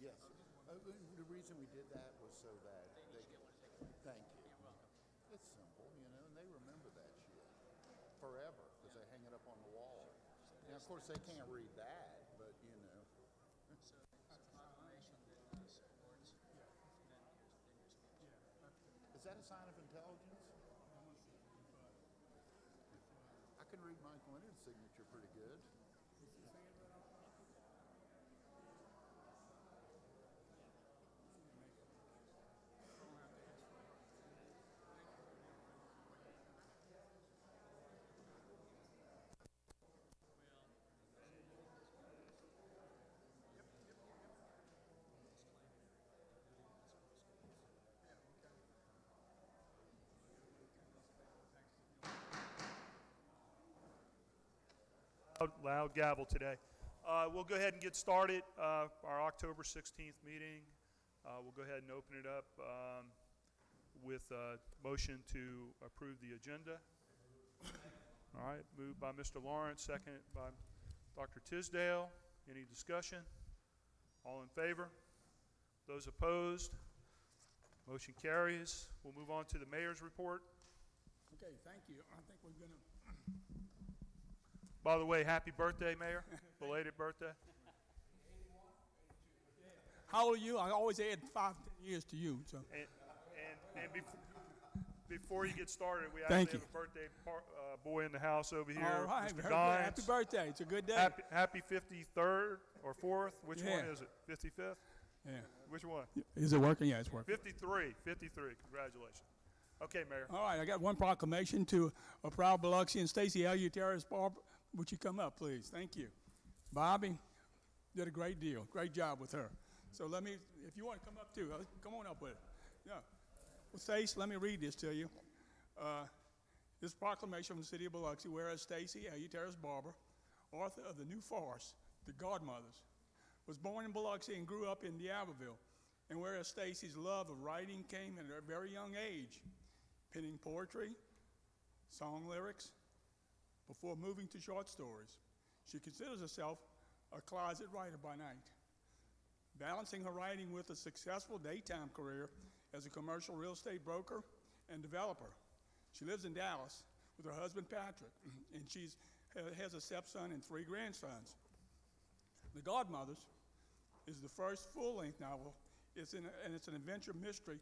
Yes. The reason we did that was so that they, thank you. You're welcome. It's simple, you know, and they remember that shit forever because they hang it up on the wall. Now, of course, they can't read that, but you know. So it's a proclamation that supports, then your speech. Is that a sign of intelligence? I can read Mike Leonard's signature pretty good. Loud gavel today. We'll go ahead and get started. Our October 16th meeting. We'll go ahead and open it up with a motion to approve the agenda. All right, moved by Mr. Lawrence, second by Dr. Tisdale. Any discussion? All in favor? Those opposed? Motion carries. We'll move on to the mayor's report. Okay, thank you. I think we're going to... By the way, happy birthday, Mayor. Belated birthday. How old are you? I always add 5 years to you. So. And before you get started, we Thank actually you. have a birthday boy in the house over here, All right. Mr. Gines. Happy birthday. It's a good day. Happy 53rd or 4th? Which Yeah. one is it? 55th? Yeah. Which one? Is it working? Yeah, it's working. 53. Congratulations. Okay, Mayor. All right, I got one proclamation to a proud Biloxian, Stacy L. Terrace Barber. Would you come up, please? Thank you. Bobby did a great deal. Great job with her. So let me, if you want to come up too, come on up with it. Yeah. Well, Stacy, let me read this to you. This proclamation from the city of Biloxi, whereas Stacy L. Terrace Barber, author of the new farce, The Godmothers, was born in Biloxi and grew up in D'Iberville. And whereas Stacy's love of writing came at a very young age, penning poetry, song lyrics, before moving to short stories. She considers herself a closet writer by night, balancing her writing with a successful daytime career as a commercial real estate broker and developer. She lives in Dallas with her husband, Patrick, and she has a stepson and 3 grandsons. The Godmothers is the first full-length novel. It's an adventure mystery,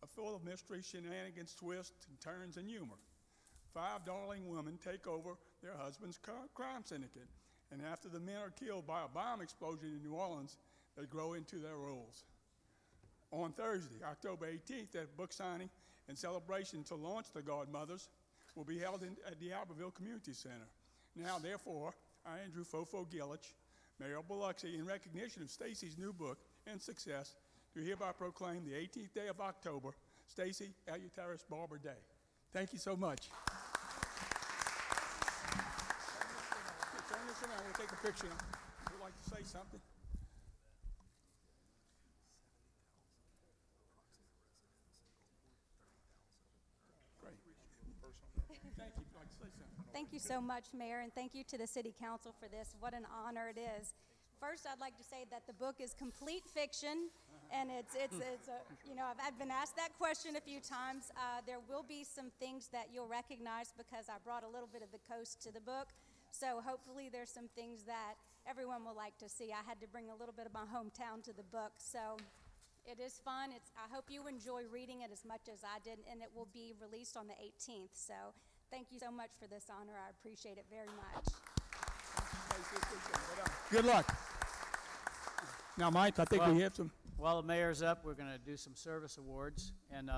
full of mystery, shenanigans, twists, and turns, and humor. 5 darling women take over their husband's crime syndicate, and after the men are killed by a bomb explosion in New Orleans, they grow into their roles. On Thursday, October 18th, that book signing and celebration to launch The Godmothers will be held at the D'Iberville Community Center. Now, therefore, I, Andrew Fofo Gillich, Mayor of Biloxi, in recognition of Stacy's new book and success, do hereby proclaim the 18th day of October, Stacy L. Terrace Barber Day. Thank you so much. Turn this around. We'll take a picture. Would you like to say something? Great. Thank you. Would you like to say something? Thank you so much, Mayor, and thank you to the City Council for this. What an honor it is. First, I'd like to say that the book is complete fiction, and it's you know, I've been asked that question a few times. There will be some things that you'll recognize because I brought a little bit of the coast to the book. So hopefully there's some things that everyone will like to see. I had to bring a little bit of my hometown to the book, so it is fun. I hope you enjoy reading it as much as I did, and it will be released on the 18th. So thank you so much for this honor. I appreciate it very much. Good luck. Now, Mike, I think we have some. While the mayor's up, we're going to do some service awards. And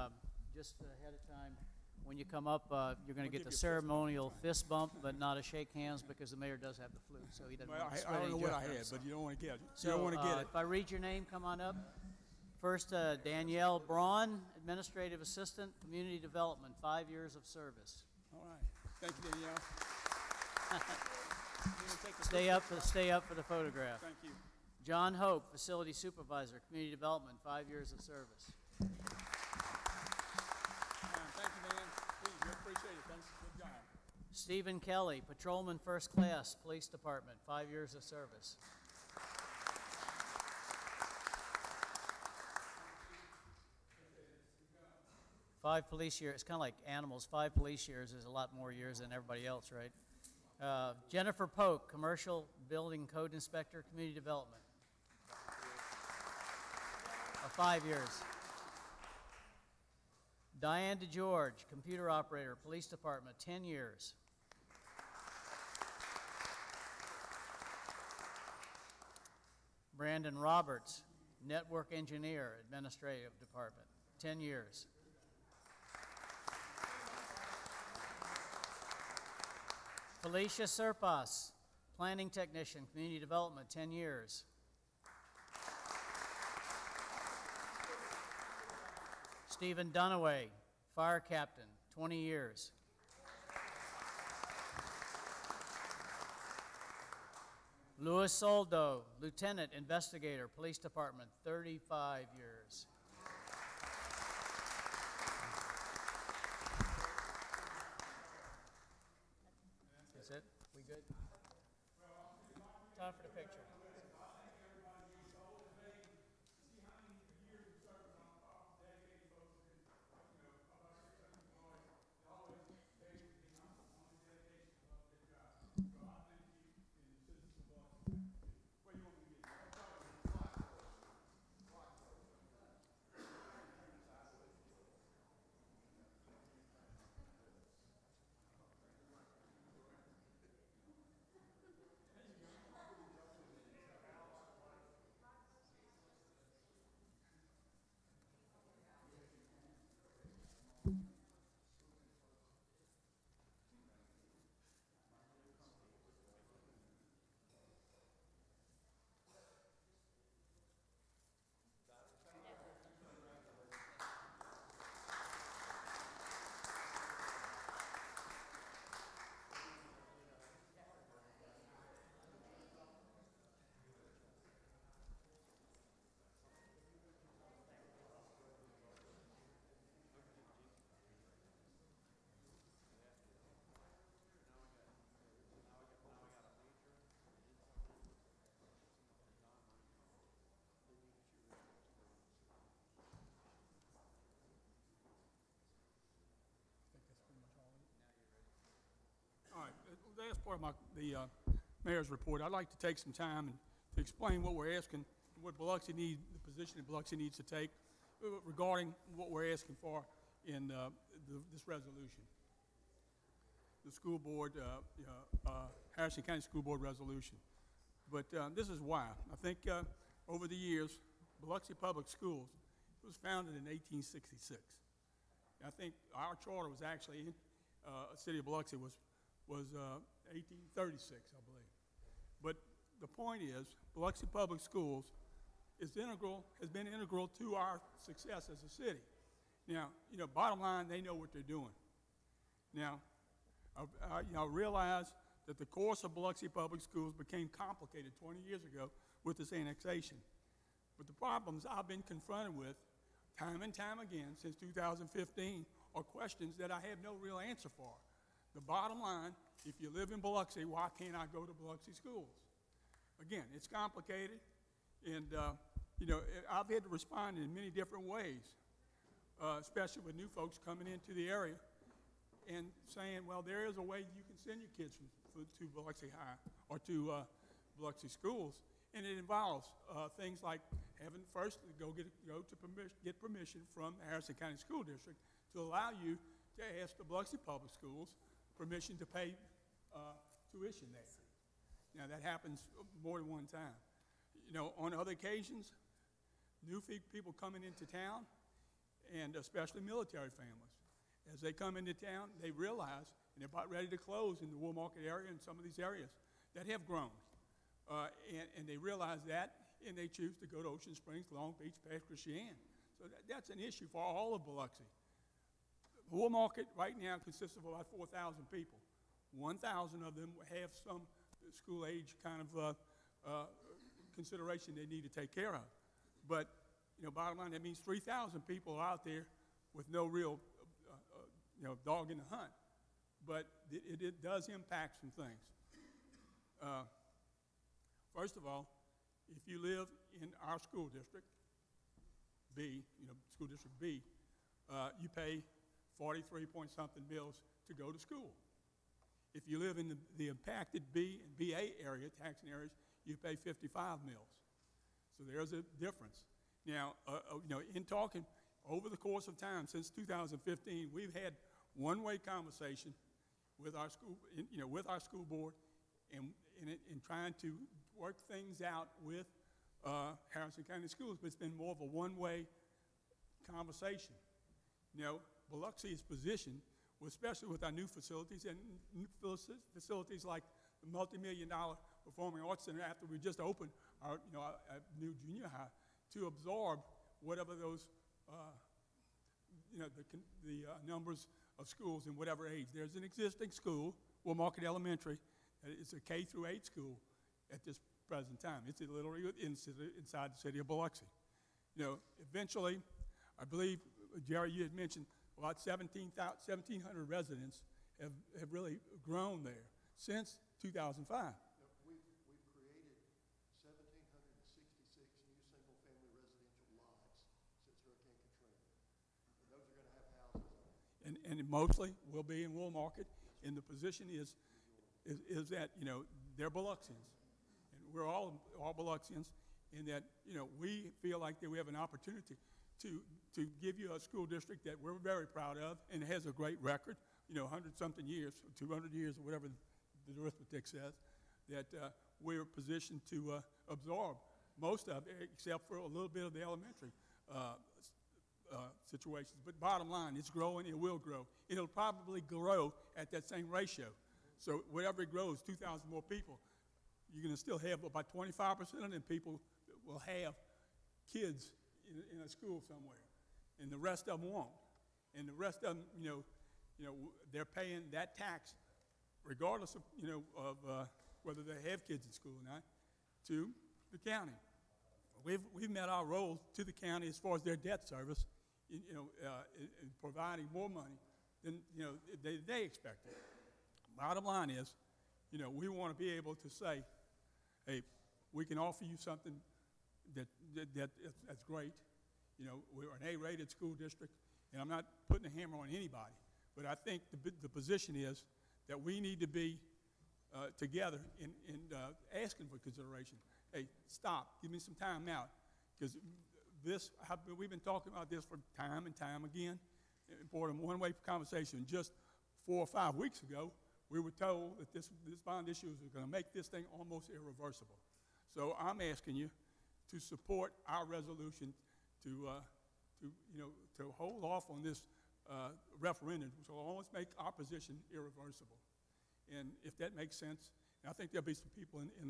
just ahead of time, when you come up, you're going to get the ceremonial fist bump, but not a shake hands because the mayor does have the flu, so he doesn't Well, want to I spread don't know any what I germs. had, but you don't want to get it. So you don't want to get it. if I read your name, come on up. First, Danielle Braun, Administrative Assistant, Community Development, 5 years of service. All right. Thank you, Danielle. Stay up for the photograph. Thank you. John Hope, Facility Supervisor, Community Development, 5 years of service. Thank you, man. Please, we appreciate it. Thanks. Good job. Stephen Kelly, Patrolman First Class, Police Department, 5 years of service. 5 police years, it's kind of like animals. 5 police years is a lot more years than everybody else, right? Jennifer Polk, Commercial Building Code Inspector, Community Development. 5 years. Diane DeGeorge, Computer Operator, Police Department, 10 years. Brandon Roberts, Network Engineer, Administrative Department, 10 years. Felicia Serpas, Planning Technician, Community Development, 10 years. Stephen Dunaway, Fire Captain, 20 years. Louis Soldo, Lieutenant Investigator, Police Department, 35 years. That's it? We good? Time for the picture. All right, the last part of the mayor's report, I'd like to take some time and to explain what we're asking, what Biloxi needs, the position that Biloxi needs to take regarding what we're asking for in this resolution. The school board, Harrison County School Board resolution. But this is why. I think over the years, Biloxi Public Schools was founded in 1866. I think our charter was actually, City of Biloxi was 1836, I believe. But the point is, Biloxi Public Schools has been integral to our success as a city. Now, bottom line, they know what they're doing. Now, I realize that the course of Biloxi Public Schools became complicated 20 years ago with this annexation. But the problems I've been confronted with time and time again since 2015 are questions that I have no real answer for. The bottom line, if you live in Biloxi, why can't I go to Biloxi schools? Again, it's complicated, and I've had to respond in many different ways, especially with new folks coming into the area and saying, well, there is a way you can send your kids to Biloxi High or to Biloxi schools, and it involves things like having first to get permission from the Harrison County School District to allow you to ask the Biloxi Public Schools permission to pay tuition there. Now, that happens more than one time. On other occasions, new people coming into town, and especially military families, as they come into town, they realize, and they're about ready to close in the Wool Market area and some of these areas that have grown. And they realize that, and they choose to go to Ocean Springs, Long Beach, Pass Christian. So that's an issue for all of Biloxi. The Wool Market right now consists of about 4,000 people. 1,000 of them have some school age kind of consideration they need to take care of. But, bottom line, that means 3,000 people are out there with no real, dog in the hunt. But it does impact some things. First of all, if you live in our school district, B, school district B, you pay 43 point something mills to go to school. If you live in the impacted B and BA area, taxing areas, you pay 55 mills. So there's a difference. Now, in talking over the course of time since 2015, we've had one-way conversation with our school, with our school board, and in trying to work things out with Harrison County Schools. But it's been more of a one-way conversation. Biloxi's position, especially with our new facilities and new facilities like the multi-million-dollar Performing Arts Center after we just opened our new junior high, to absorb whatever those the numbers of schools in whatever age. There's an existing school, Will Market Elementary. It's a K through 8 school at this present time. It's literally inside the city of Biloxi. Eventually, I believe, Jerry, you had mentioned about 1,700 residents have really grown there since 2005. We've created 1,766 new single-family residential lots since Hurricane Katrina. And those are going to have houses on them. And mostly will be in Will Market. And the position is that, they're Biloxians. And we're all Biloxians in that, we feel like that we have an opportunity to give you a school district that we're very proud of and has a great record, 100-something years, 200 years, or whatever the arithmetic says, that we're positioned to absorb most of it, except for a little bit of the elementary situations. But bottom line, it's growing, it will grow. It'll probably grow at that same ratio. So whatever it grows, 2,000 more people, you're going to still have about 25% of them people will have kids in a school somewhere, and the rest of them won't. And the rest of them, they're paying that tax, regardless of whether they have kids in school or not, to the county. We've met our role to the county as far as their debt service, in providing more money than they expected. Bottom line is, we want to be able to say, hey, we can offer you something that's great. We're an A-rated school district, and I'm not putting a hammer on anybody, but I think the position is that we need to be together in asking for consideration. Hey, stop, give me some time now, because we've been talking about this for time and time again. For a one-way conversation. Just 4 or 5 weeks ago, we were told that this bond issue is going to make this thing almost irreversible. So I'm asking you to support our resolution to hold off on this referendum, which will almost make our position irreversible. And if that makes sense, and I think there'll be some people in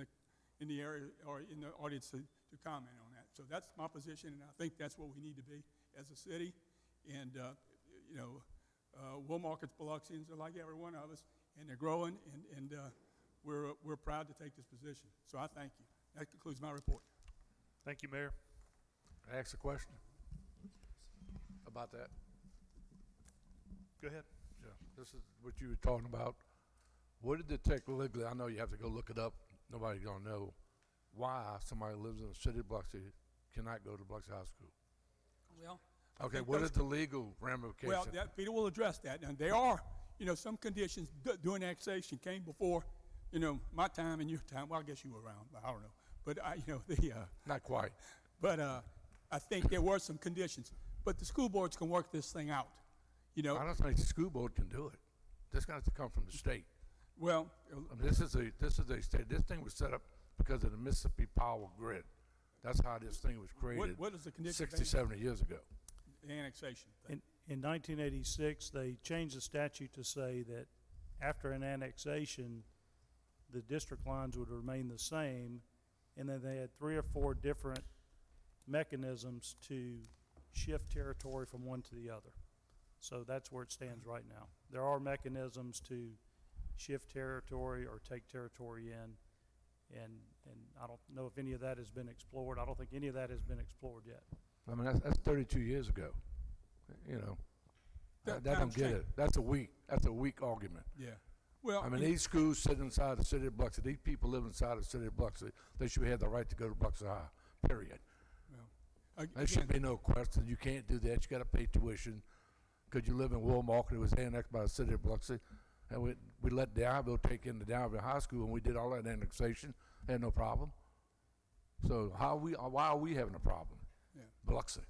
the area or in the audience to comment on that. So that's my position, and I think that's what we need to be as a city. And Will Market's Biloxians are like every one of us, and they're growing, and we're proud to take this position. So I thank you. That concludes my report. Thank you, Mayor. Can I ask a question about that? Go ahead. Yeah. This is what you were talking about. What did it take legally? I know you have to go look it up. Nobody's going to know why somebody who lives in the city of Biloxi cannot go to Biloxi High School. Well, okay, what is the legal ramification? Well, Peter will address that. And there are, some conditions during annexation came before, my time and your time. Well, I guess you were around, but I don't know. But Not quite. But I think there were some conditions. But the school boards can work this thing out. I don't think the school board can do it. This got to come from the state. Well, I mean, this is a state. This thing was set up because of the Mississippi Power Grid. That's how this thing was created. What is the condition? 60, 70 years ago. The annexation thing. In 1986, they changed the statute to say that after an annexation, the district lines would remain the same, and then they had 3 or 4 different mechanisms to shift territory from one to the other. So that's where it stands right now. There are mechanisms to shift territory or take territory in, and I don't know if any of that has been explored. I don't think any of that has been explored yet. I mean, that's 32 years ago. I don't get it. That's a weak argument. Yeah. Well, I mean, these schools sit inside the city of Biloxi. These people live inside the city of Biloxi. They should have the right to go to Biloxi High, period. well, There should be no question. You can't do that. You got to pay tuition. Could you live in Wool Market? It was annexed by the city of Biloxi. And we let Dalville take in the Dalville High School, and we did all that annexation. Had no problem. So why are we having a problem? Yeah. Biloxi.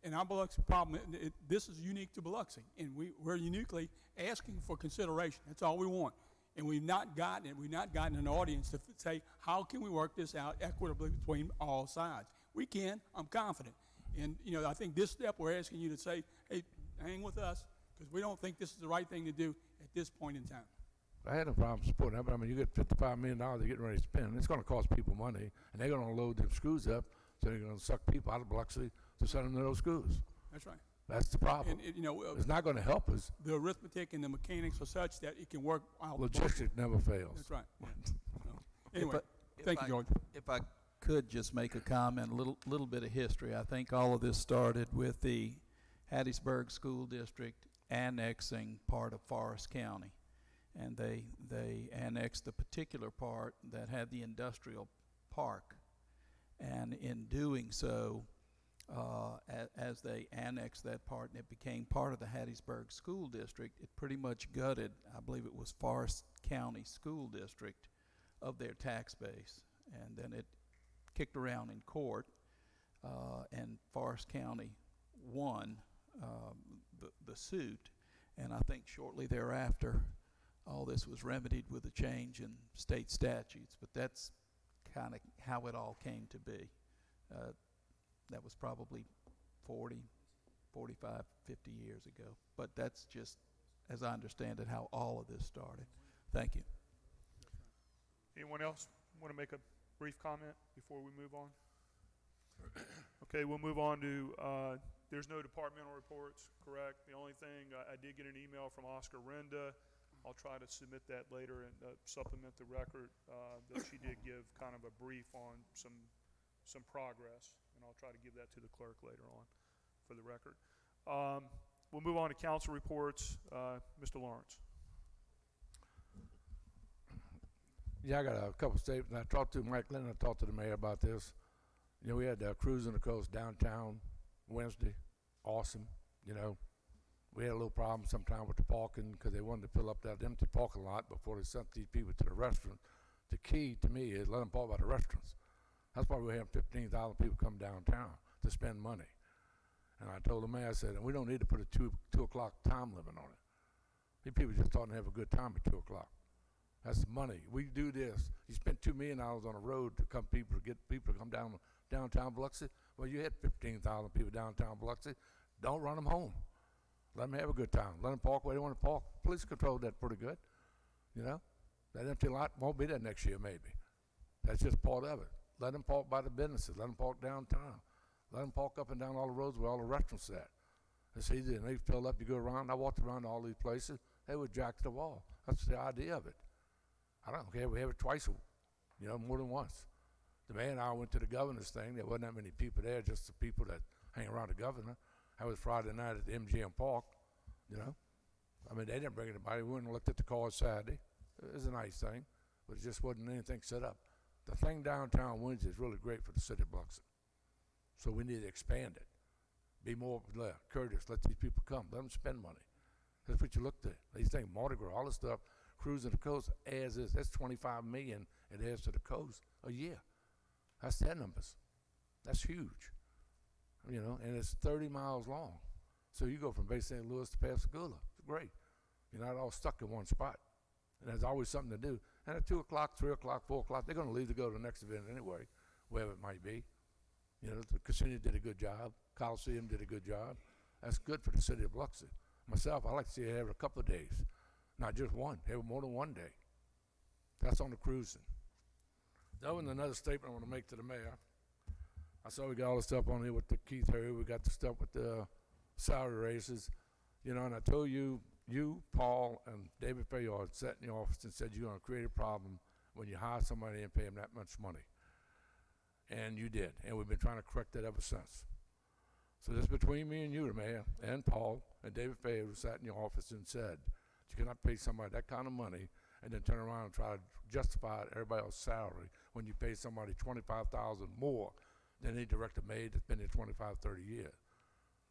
And our Biloxi problem, this is unique to Biloxi, and we're uniquely asking for consideration. That's all we want. And we've not gotten it. We've not gotten an audience to say, how can we work this out equitably between all sides? We can. I'm confident. And, you know, I think this step we're asking you to say, hey, hang with us, because we don't think this is the right thing to do at this point in time. I had no problem supporting that, but I mean, you get $55 million they're getting ready to spend. It's going to cost people money, and they're going to load them schools up, so they're going to suck people out of Biloxi to send them to those schools. That's right. That's the problem. And you know, it's not going to help us. The arithmetic and the mechanics are such that it can work out. Logistics never fails. That's right. Yeah. Anyway, thank you, George. If I could just make a comment, a little bit of history. I think all of this started with the Hattiesburg School District annexing part of Forest County. And they annexed the particular part that had the industrial park. And in doing so, as they annexed that part and it became part of the Hattiesburg School District, it pretty much gutted, I believe it was Forest County School District, of their tax base. And then it kicked around in court, and Forest County won the suit. And I think shortly thereafter, all this was remedied with a change in state statutes. But that's kind of how it all came to be. That was probably 40, 45, 50 years ago. But that's just, as I understand it, how all of this started. Thank you. Anyone else want to make a brief comment before we move on? Okay, we'll move on to, there's no departmental reports, correct? The only thing, I did get an email from Oscar Renda. I'll try to submit that later and supplement the record, that she did give kind of a brief on some progress, and I'll try to give that to the clerk later on for the record. We'll move on to council reports. Mr. Lawrence. Yeah, I got a couple statements. I talked to Mike Lynn. I talked to the mayor about this. You know, we had Cruising the Coast downtown Wednesday. Awesome. You know, we had a little problem sometime with the parking because they wanted to fill up that empty parking lot before they sent these people to the restaurant. The key to me is let them park by the restaurants. That's why we're having 15,000 people come downtown to spend money. And I told the mayor, I said, and we don't need to put a 2 o'clock time limit on it. These people just starting to have a good time at 2 o'clock. That's money. We do this. You spend $2 million on a road to get people to come downtown Biloxi. Well, you had 15,000 people downtown Biloxi. Don't run them home. Let them have a good time. Let them park where they want to park. Police control that pretty good. You know, that empty lot won't be there next year, maybe. That's just part of it. Let them park by the businesses. Let them park downtown. Let them park up and down all the roads where all the restaurants at. It's easy, and they fill up. You go around. I walked around all these places. They were jacked to the wall. That's the idea of it. I don't care. We have it twice, you know, more than once. The mayor and I went to the governor's thing. There wasn't that many people there, just the people that hang around the governor. That was Friday night at the MGM Park, you know. I mean, they didn't bring anybody. We went and looked at the cars Saturday. It was a nice thing, but it just wasn't anything set up. The thing downtown Wednesday is really great for the city of Biloxi. So we need to expand it. Be more courteous. Let these people come. Let them spend money. That's what you looked at. These things, Mardi Gras, all this stuff, Cruising the Coast, as is. That's $25 million it adds to the coast a year. That's their numbers. That's huge. You know, and it's 30 miles long. So you go from Bay St. Louis to Pascagoula. It's great. You're not all stuck in one spot. And there's always something to do. And at 2 o'clock, 3 o'clock, 4 o'clock, they're going to leave to go to the next event anyway, wherever it might be. You know, the casino did a good job. Coliseum did a good job. That's good for the city of Biloxi. Myself, I like to see it every couple of days, not just one, every more than one day. That's on the cruising. That was another statement I want to make to the mayor. I saw we got all the stuff on here with the Keith Harry. We got the stuff with the salary raises. You know, and I told you, Paul, and David Fayard sat in your office and said you're going to create a problem when you hire somebody and pay them that much money. And you did. And we've been trying to correct that ever since. So this is between me and you, the mayor, and Paul, and David Fayard, who sat in your office and said, you cannot pay somebody that kind of money and then turn around and try to justify everybody else's salary when you pay somebody $25,000 more than any director made that's been there 25, 30 years.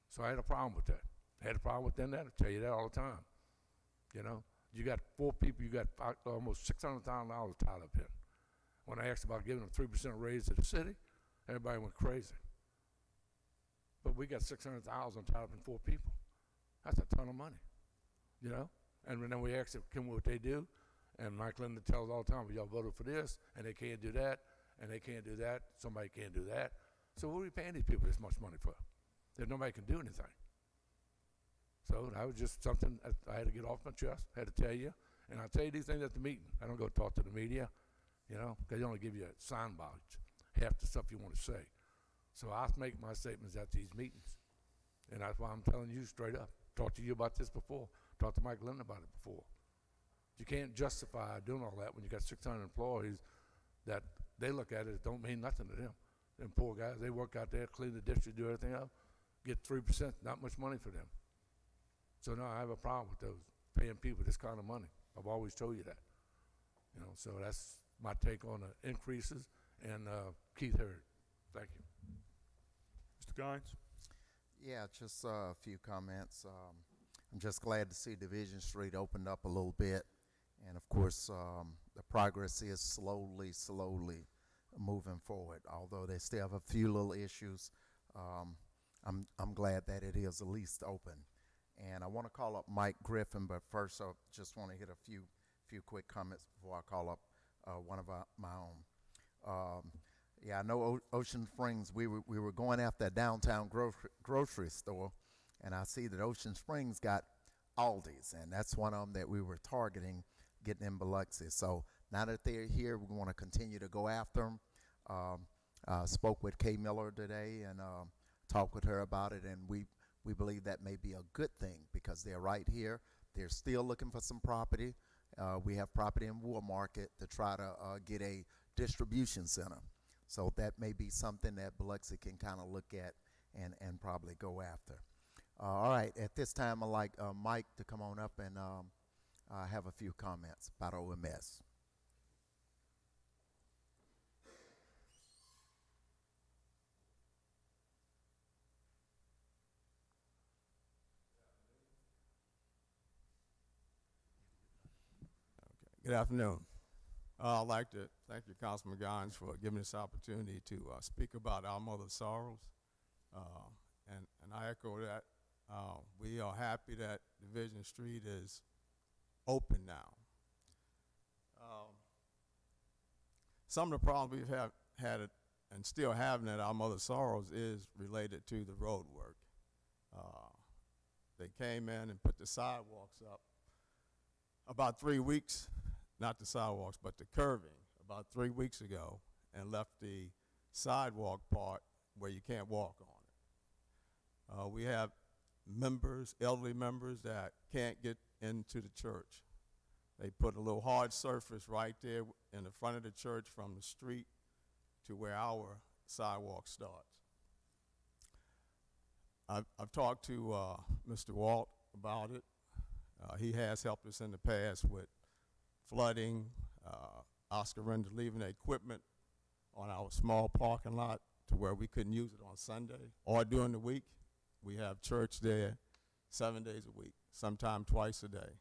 So I had a problem with that. Had a problem with them that, I tell you that all the time. You know, you got 4 people, you got almost $600,000 tied up in. When I asked about giving them 3% raise to the city, everybody went crazy. But we got $600,000 tied up in 4 people. That's a ton of money, you know? And then we asked them what they do, and Mike Linda tells all the time, well, y'all voted for this, and they can't do that, and they can't do that, somebody can't do that. So what are we paying these people this much money for? If nobody can do anything. So that was just something I had to get off my chest, had to tell you. And I'll tell you these things at the meeting. I don't go talk to the media, you know, because they only give you a sign box, half the stuff you want to say. So I make my statements at these meetings. And that's why I'm telling you straight up. Talked to you about this before. Talked to Mike Linda about it before. You can't justify doing all that when you got 600 employees that they look at it don't mean nothing to them. Them poor guys, they work out there, clean the district, do everything else, get 3%, not much money for them. So no, I have a problem with those, paying people this kind of money. I've always told you that. You know, so that's my take on the increases, and Keith Hurd. Thank you. Mr. Gines? Yeah, just a few comments. I'm just glad to see Division Street opened up a little bit. And of course, the progress is slowly moving forward. Although they still have a few little issues, I'm glad that it is at least open. And I want to call up Mike Griffin, but first I just want to hit a few quick comments before I call up one of my own. Yeah, I know Ocean Springs, we were going after a downtown grocery store, and I see that Ocean Springs got Aldi's, and that's one of them that we were targeting, getting in Biloxi. So now that they're here, we want to continue to go after them. Spoke with Kay Miller today and talked with her about it, and we believe that may be a good thing because they're right here. They're still looking for some property. We have property in Wool Market to try to get a distribution center. So that may be something that Biloxi can kind of look at and probably go after. All right, at this time I'd like Mike to come on up and have a few comments about OMS. Good afternoon. I'd like to thank you, Councilman Gines, for giving this opportunity to speak about Our Mother's Sorrows. And I echo that. We are happy that Division Street is open now. Some of the problems we've had and still having at Our Mother's Sorrows is related to the road work. They came in and put the sidewalks up about 3 weeks. Not the sidewalks, but the curving, about 3 weeks ago, and left the sidewalk part where you can't walk on it. We have members, elderly members, that can't get into the church. They put a little hard surface right there in the front of the church from the street to where our sidewalk starts. I've talked to Mr. Walt about it. He has helped us in the past with flooding, Oscar Render leaving the equipment on our small parking lot to where we couldn't use it on Sunday or during the week. We have church there 7 days a week, sometime twice a day.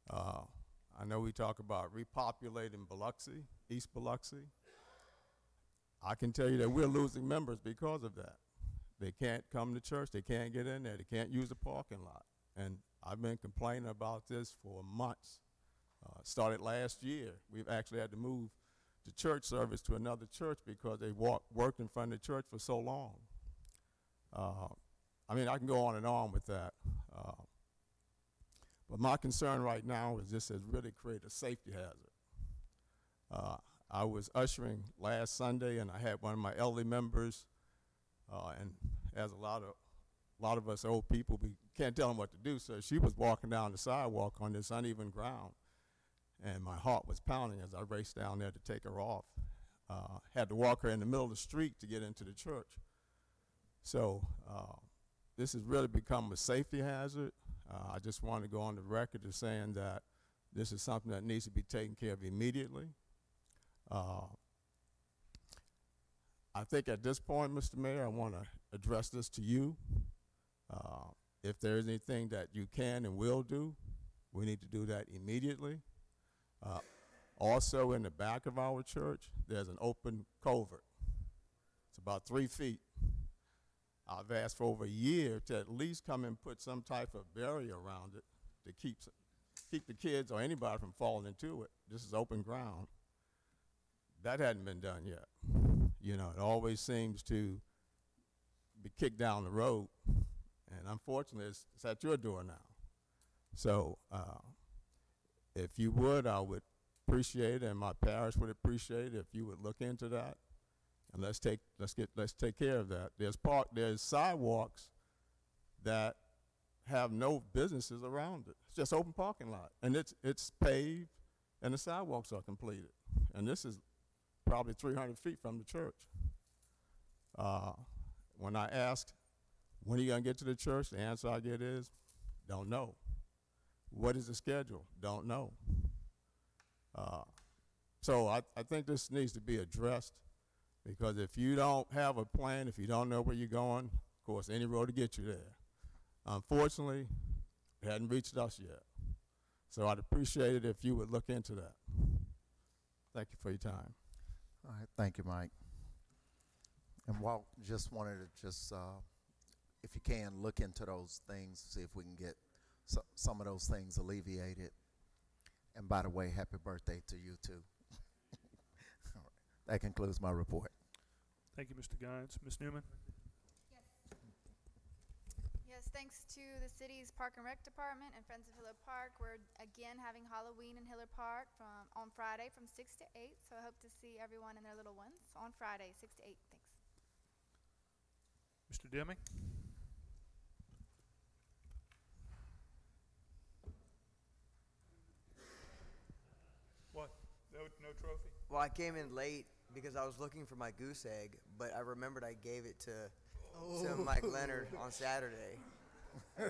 I know we talk about repopulating Biloxi, East Biloxi. I can tell you that we're losing members because of that. They can't come to church, they can't get in there, they can't use the parking lot. And I've been complaining about this for months. Started last year. We've actually had to move the church service to another church because they worked in front of the church for so long. I mean, I can go on and on with that. But my concern right now is this has really created a safety hazard. I was ushering last Sunday, and I had one of my elderly members, and as a lot of us old people, we can't tell them what to do, so she was walking down the sidewalk on this uneven ground. And my heart was pounding as I raced down there to take her off. Had to walk her in the middle of the street to get into the church. So this has really become a safety hazard. I just want to go on the record as saying that this is something that needs to be taken care of immediately. I think at this point, Mr. Mayor, I want to address this to you. if there's anything that you can and will do, we need to do that immediately. Also, in the back of our church, there's an open culvert. It's about 3 feet. I've asked for over a year to at least come and put some type of barrier around it to keep the kids or anybody from falling into it. This is open ground. That hadn't been done yet. You know, it always seems to be kicked down the road, and unfortunately, it's at your door now. So, if you would, I would appreciate it, and my parish would appreciate it if you would look into that, and let's take care of that. There's sidewalks that have no businesses around it. It's just open parking lot, and it's paved, and the sidewalks are completed, and this is probably 300 feet from the church. When I asked, when are you going to get to the church, the answer I get is, don't know. What is the schedule? Don't know. So I think this needs to be addressed, because if you don't have a plan, if you don't know where you're going, of course, any road to get you there. Unfortunately, it hadn't reached us yet. So I'd appreciate it if you would look into that. Thank you for your time. All right, thank you, Mike. And Walt, just wanted to if you can, look into those things, see if we can get some of those things alleviated. And by the way, happy birthday to you too. All right. That concludes my report. Thank you, Mr. Guines. Ms. Newman? Yes, thanks to the city's Park and Rec Department and Friends of Hiller Park. We're again having Halloween in Hiller Park on Friday from 6 to 8. So I hope to see everyone and their little ones on Friday, 6 to 8. Thanks. Mr. Deming? What? No trophy? Well, I came in late because I was looking for my goose egg, but I remembered I gave it to Mike Leonard on Saturday. He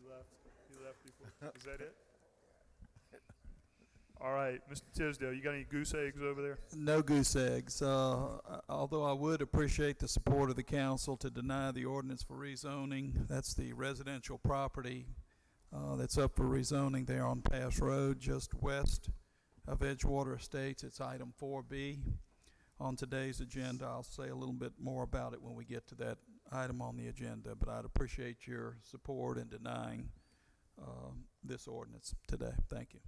left before. Is that it? All right, Mr. Tisdale, you got any goose eggs over there? No goose eggs. Although I would appreciate the support of the council to deny the ordinance for rezoning. That's the residential property that's up for rezoning there on Pass Road, just west of Edgewater Estates. It's item 4B on today's agenda. I'll say a little bit more about it when we get to that item on the agenda, but I'd appreciate your support in denying this ordinance today. Thank you.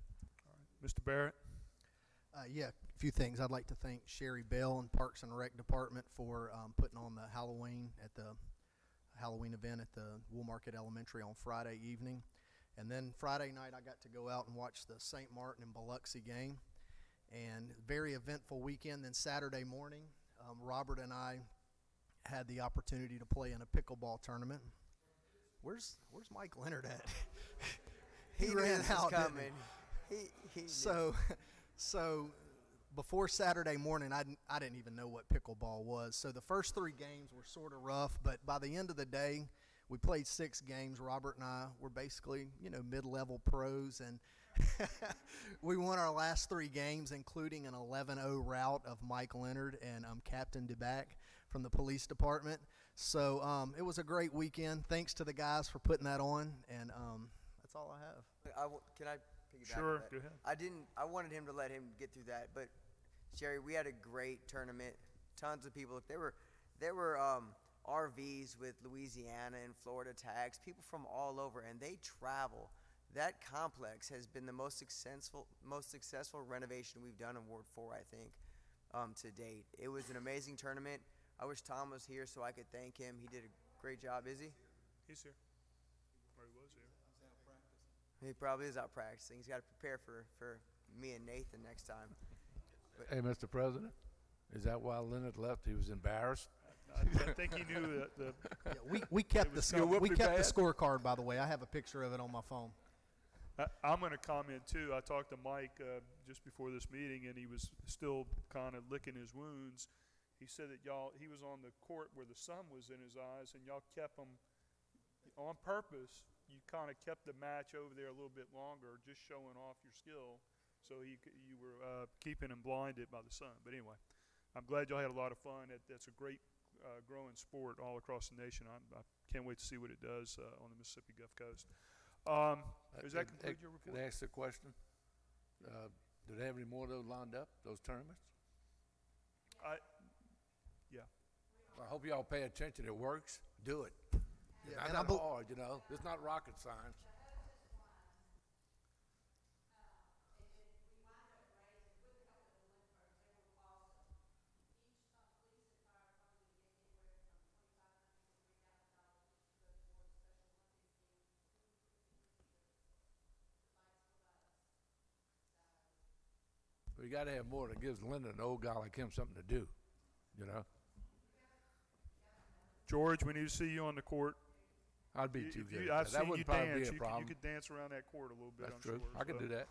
Mr. Barrett? Yeah, a few things. I'd like to thank Sherry Bell and Parks and Rec Department for putting on the Halloween event at the Woolmarket Elementary on Friday evening. And then Friday night I got to go out and watch the St. Martin and Biloxi game. And very eventful weekend. Then Saturday morning, Robert and I had the opportunity to play in a pickleball tournament. Where's Mike Leonard at? he ran out. Coming. So before Saturday morning, I didn't even know what pickleball was. So the first 3 games were sort of rough, but by the end of the day, we played 6 games. Robert and I were basically, mid-level pros, and we won our last 3 games, including an 11-0 rout of Mike Leonard and Captain DeBack from the police department. So it was a great weekend. Thanks to the guys for putting that on, and that's all I have. Can I piggyback Sure, on that? go ahead. I wanted him to let him get through that, but Sherry, we had a great tournament. Tons of people. There were RVs with Louisiana and Florida tags, people from all over, and they travel. That complex has been the most successful renovation we've done in Ward 4, I think, to date. It was an amazing tournament. I wish Tom was here so I could thank him. He did a great job. Is he? He's here. Or he was here. He probably is out practicing. He's got to prepare for me and Nathan next time. But Hey, Mr. President, is that why Leonard left? He was embarrassed? I think he knew that the. Yeah, we kept the scorecard, by the way. I have a picture of it on my phone. I'm going to comment too. I talked to Mike just before this meeting, and he was still kind of licking his wounds. He said that he was on the court where the sun was in his eyes, and y'all kept him on purpose. You kind of kept the match over there a little bit longer, just showing off your skill. So you were keeping him blinded by the sun. But anyway, I'm glad y'all had a lot of fun. That's a great growing sport all across the nation. I can't wait to see what it does on the Mississippi Gulf Coast. Does that conclude your report? Can I ask a question? Do they have any more of those lined up, those tournaments? Yeah. I hope y'all pay attention. It works. Do it. Yeah, It's and not that hard, you know. It's not rocket science. We got to have more that gives Linda, an old guy like him, something to do, you know. George, we need to see you on the court. I'd be too good. I've That seen you wouldn't probably dance. be a problem. You could dance around that court a little bit. That's I'm true. sure. I could So, do that.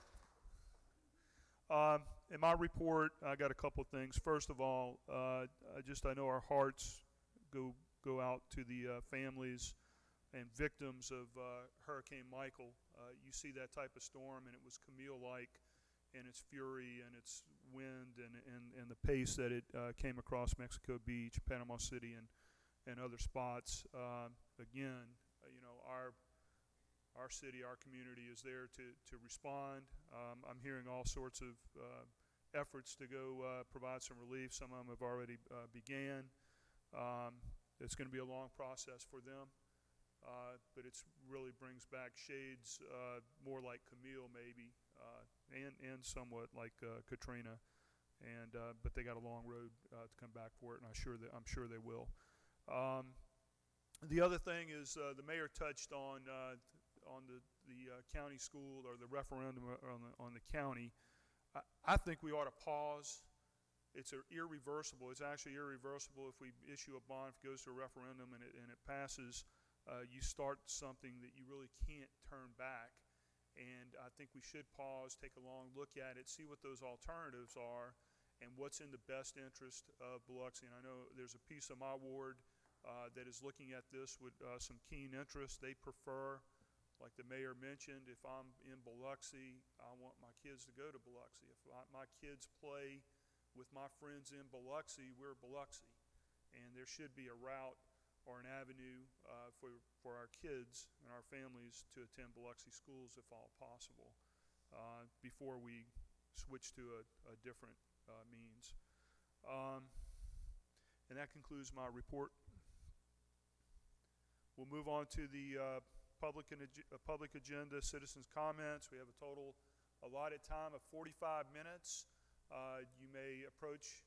In my report, I got a couple of things. First of all, I know our hearts go out to the families and victims of Hurricane Michael. You see that type of storm, and it was Camille-like in its fury and its wind and the pace that it came across Mexico Beach, Panama City, and other spots. Again, our city, our community is there to respond. I'm hearing all sorts of efforts to go provide some relief. Some of them have already began. It's going to be a long process for them, but it really brings back shades more like Camille maybe, and somewhat like Katrina. But they got a long road to come back for it, and I'm sure they will. The other thing is the mayor touched on the county school, or the referendum on the county. I think we ought to pause. It's irreversible. It's actually irreversible if we issue a bond, if it goes to a referendum and it passes. You start something that you really can't turn back. And I think we should pause, take a long look at it, see what those alternatives are, and what's in the best interest of Biloxi. And I know there's a piece of my ward that is looking at this with some keen interest. They prefer, like the mayor mentioned, if I'm in Biloxi, I want my kids to go to Biloxi. If my kids play with my friends in Biloxi, we're Biloxi. And there should be a route or an avenue for our kids and our families to attend Biloxi schools, if all possible, before we switch to a different means. And that concludes my report. We'll move on to the public agenda, citizens' comments. We have a total allotted time of 45 minutes. You may approach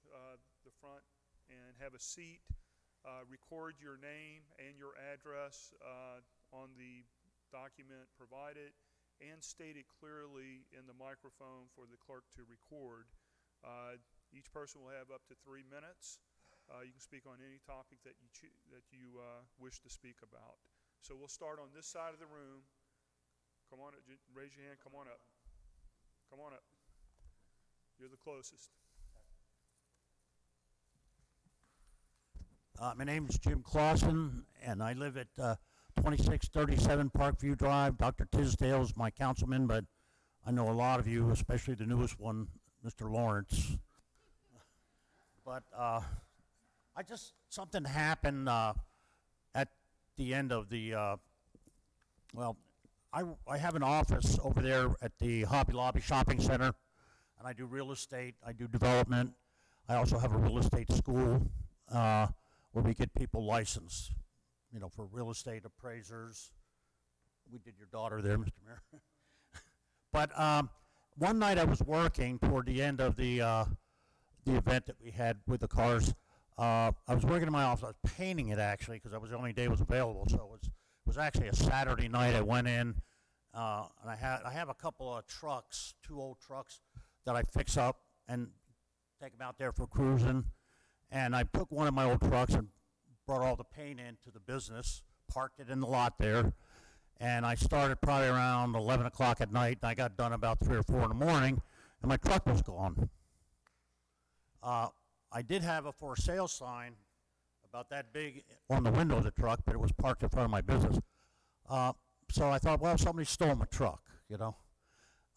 the front and have a seat. Record your name and your address on the document provided, and state it clearly in the microphone for the clerk to record. Each person will have up to 3 minutes. You can speak on any topic that you wish to speak about. So we'll start on this side of the room. Come on up, raise your hand, come on up. Come on up. You're the closest. My name is Jim Clausen, and I live at 2637 Parkview Drive. Dr. Tisdale is my councilman, but I know a lot of you, especially the newest one, Mr. Lawrence. But something happened at the end of the, I have an office over there at the Hobby Lobby Shopping Center, and I do real estate, I do development. I also have a real estate school where we get people licensed, for real estate appraisers. We did your daughter there, Mr. Mayor. But one night I was working toward the end of the event that we had with the cars. I was working in my office. I was painting it, actually, because that was the only day it was available. So it was actually a Saturday night. I went in, and I have a couple of trucks, 2 old trucks that I fix up and take them out there for cruising. And I took one of my old trucks and brought all the paint into the business, parked it in the lot there, and I started probably around 11 o'clock at night, and I got done about 3 or 4 in the morning, and my truck was gone. I did have a for sale sign about that big on the window of the truck, but it was parked in front of my business. So I thought, well, somebody stole my truck,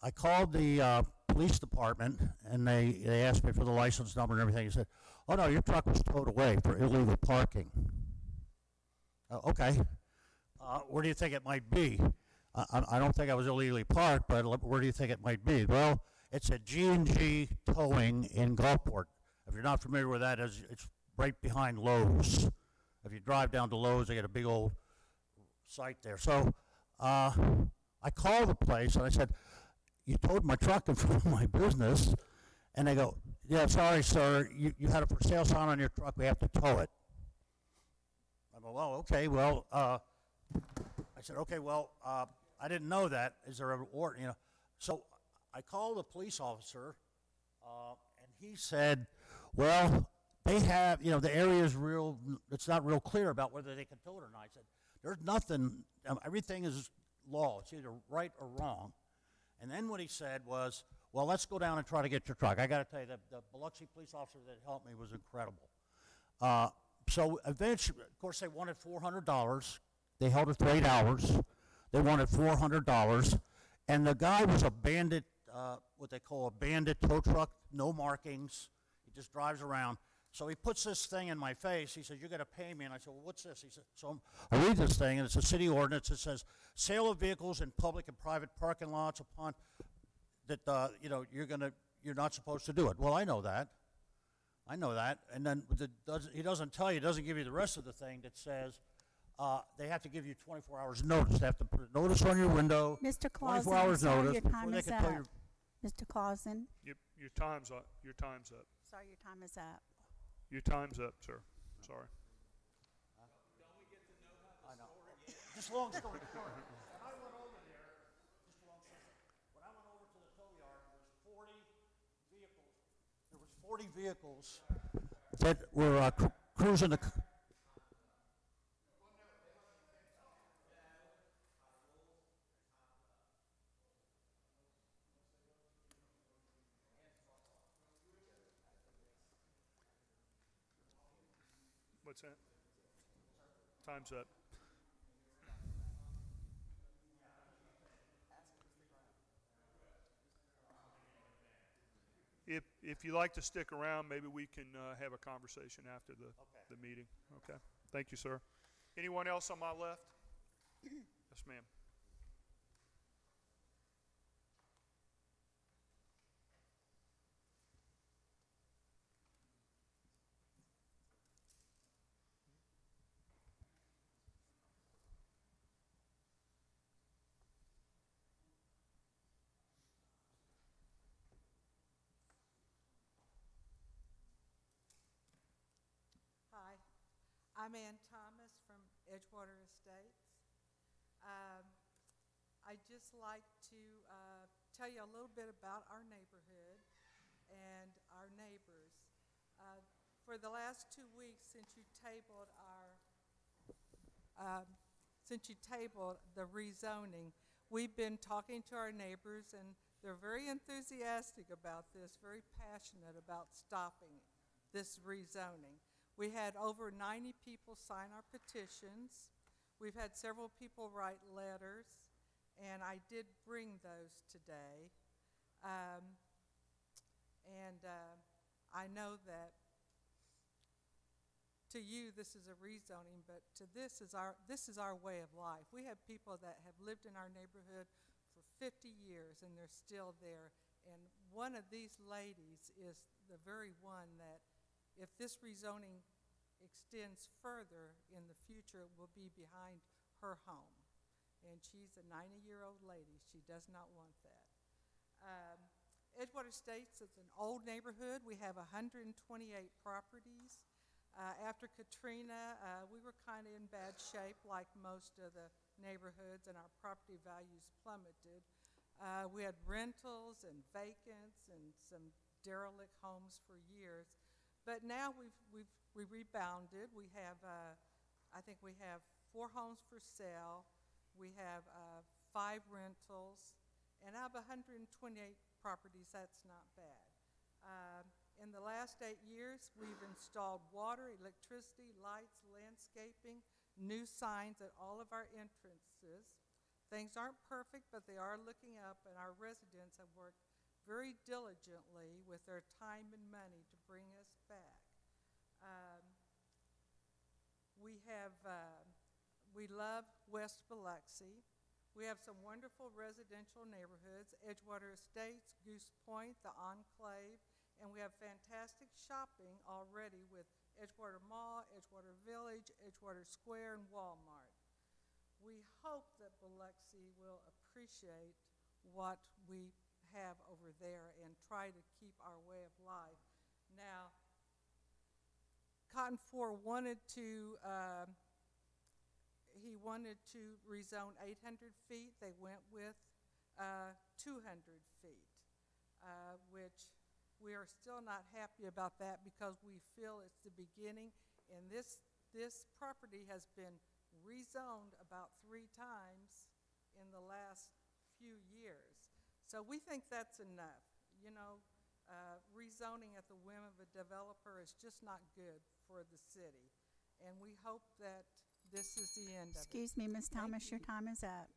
I called the police department, and they asked me for the license number and everything. He said, "Oh no, your truck was towed away for illegal parking." Okay. Where do you think it might be? I don't think I was illegally parked, but where do you think it might be? Well, it's at G&G Towing in Gulfport. If you're not familiar with that, it's right behind Lowe's. If you drive down to Lowe's, they got a big old site there. So I called the place, and I said, "You towed my truck in front of my business." And they go, "Yeah, sorry, sir. You had a for sale sign on your truck. We have to tow it." I go, "Well, okay. Well," I said, "Okay, well, I didn't know that. Is there a warrant?" You know, so I called the police officer, and he said, "Well, they have, you know, the area is real. It's not real clear about whether they can tow it or not." I said, "There's nothing. Everything is law. It's either right or wrong." And then what he said was, "Well, let's go down and try to get your truck." I got to tell you, the Biloxi police officer that helped me was incredible. So eventually, of course, they wanted $400. They held it for 8 hours. They wanted $400, and the guy was a bandit, what they call a bandit tow truck, no markings. He just drives around. So he puts this thing in my face. He says, "You got to pay me." And I said, "Well, what's this?" He said, so I read this thing, and it's a city ordinance. It says, "Sale of vehicles in public and private parking lots upon that, you know, you're not supposed to do it." Well, I know that. I know that. And then he doesn't tell you, doesn't give you the rest of the thing that says they have to give you 24 hours notice. They have to put a notice on your window. Mr. Clausen, 24 hours sorry, notice your before time they is can tell up. you. Mr. Clausen, Your time's up. Your time's up. sorry, your time is up. Your time's up, sir. Sorry. I know. Just long story short. When I went over there, just long story short, when I went over to the tow yard, there was 40 vehicles. There was 40 vehicles that were cruising the. What's that? Time's up. If you like to stick around, maybe we can have a conversation after the meeting. Okay. Thank you, sir. Anyone else on my left? Yes, ma'am. Hi, I'm Ann Thomas from Edgewater Estates. I'd just like to tell you a little bit about our neighborhood and our neighbors. For the last 2 weeks since you tabled the rezoning, we've been talking to our neighbors, and they're very enthusiastic about this, very passionate about stopping this rezoning. We had over 90 people sign our petitions. We've had several people write letters, and I did bring those today. I know that to you this is a rezoning, but to this is our way of life. We have people that have lived in our neighborhood for 50 years, and they're still there. And one of these ladies is the very one that, if this rezoning extends further in the future, it will be behind her home. And she's a 90-year-old lady. She does not want that. Edgewater Estates is an old neighborhood. We have 128 properties. After Katrina, we were kind of in bad shape, like most of the neighborhoods, and our property values plummeted. We had rentals and vacants and some derelict homes for years. But now we rebounded. We have, I think we have 4 homes for sale. We have 5 rentals. And out of 128 properties, that's not bad. In the last 8 years, we've installed water, electricity, lights, landscaping, new signs at all of our entrances. Things aren't perfect, but they are looking up, and our residents have worked very diligently with their time and money to bring us back. We love West Biloxi. We have some wonderful residential neighborhoods, Edgewater Estates, Goose Point, the Enclave, and we have fantastic shopping already with Edgewater Mall, Edgewater Village, Edgewater Square, and Walmart. We hope that Biloxi will appreciate what we have over there and try to keep our way of life. Now, Cotton Four wanted to rezone 800 feet. They went with 200 feet, which we are still not happy about that because we feel it's the beginning, and this property has been rezoned about 3 times in the last few years. So we think that's enough. You know, rezoning at the whim of a developer is just not good for the city, and we hope that this is the end of it. Excuse me, Ms. Thomas, your time is up.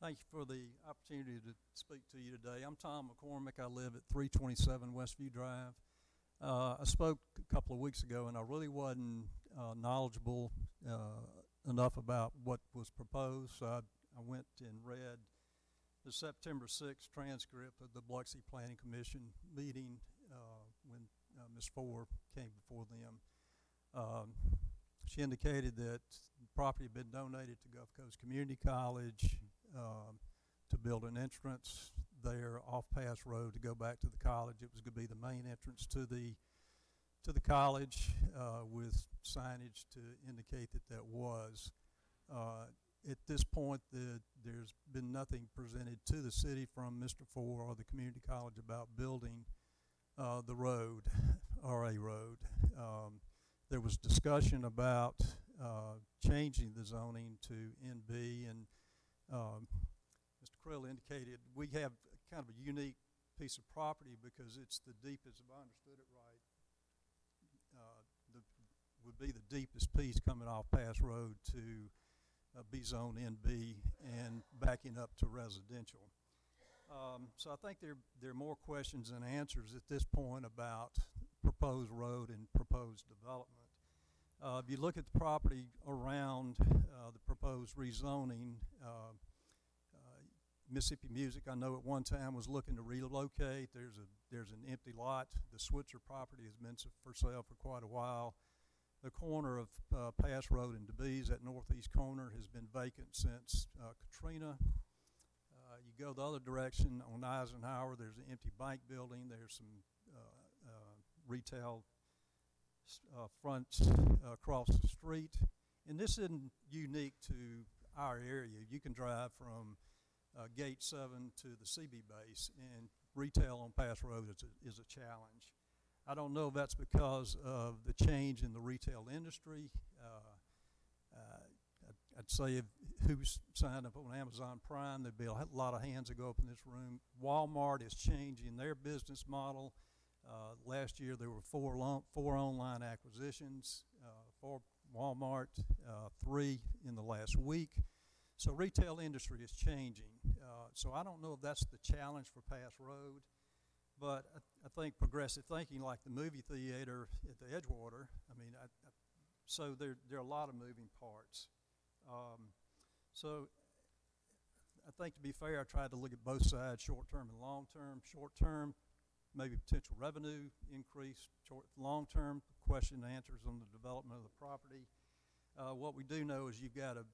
Thank you for the opportunity to speak to you today. I'm Tom McCormick. I live at 327 Westview Drive. I spoke a couple of weeks ago, and I really wasn't knowledgeable enough about what was proposed. So I went and read the September 6th transcript of the Biloxi Planning Commission meeting when Ms. Ford came before them. She indicated that the property had been donated to Gulf Coast Community College to build an entrance there off Pass Road to go back to the college. It was going to be the main entrance to the college with signage to indicate that that was. At this point, there's been nothing presented to the city from Mr. Ford or the community college about building the road or a road. There was discussion about changing the zoning to NB, and Mr. Krill indicated we have kind of a unique piece of property because it's the deepest, if I understood it right, would be the deepest piece coming off Pass Road to be zone NB and backing up to residential. So I think there are more questions than answers at this point about proposed road and proposed development. If you look at the property around the proposed rezoning, Mississippi Music, I know at one time was looking to relocate. There's an empty lot. The Switzer property has been for sale for quite a while. The corner of Pass Road and DeBees, that northeast corner, has been vacant since Katrina. You go the other direction on Eisenhower, there's an empty bank building. There's some retail fronts across the street. And this isn't unique to our area. You can drive from Gate 7 to the CB base, and retail on Pass Road is a challenge. I don't know if that's because of the change in the retail industry. I'd say who's signed up on Amazon Prime, there'd be a lot of hands that go up in this room. Walmart is changing their business model. Last year there were four online acquisitions for Walmart, 3 in the last week. So retail industry is changing. So I don't know if that's the challenge for Pass Road, but I think progressive thinking, like the movie theater at the Edgewater, so there are a lot of moving parts. So I think, to be fair, I tried to look at both sides, short-term and long-term. Short-term, maybe potential revenue increase. Long-term, question and answers on the development of the property. What we do know is you've got a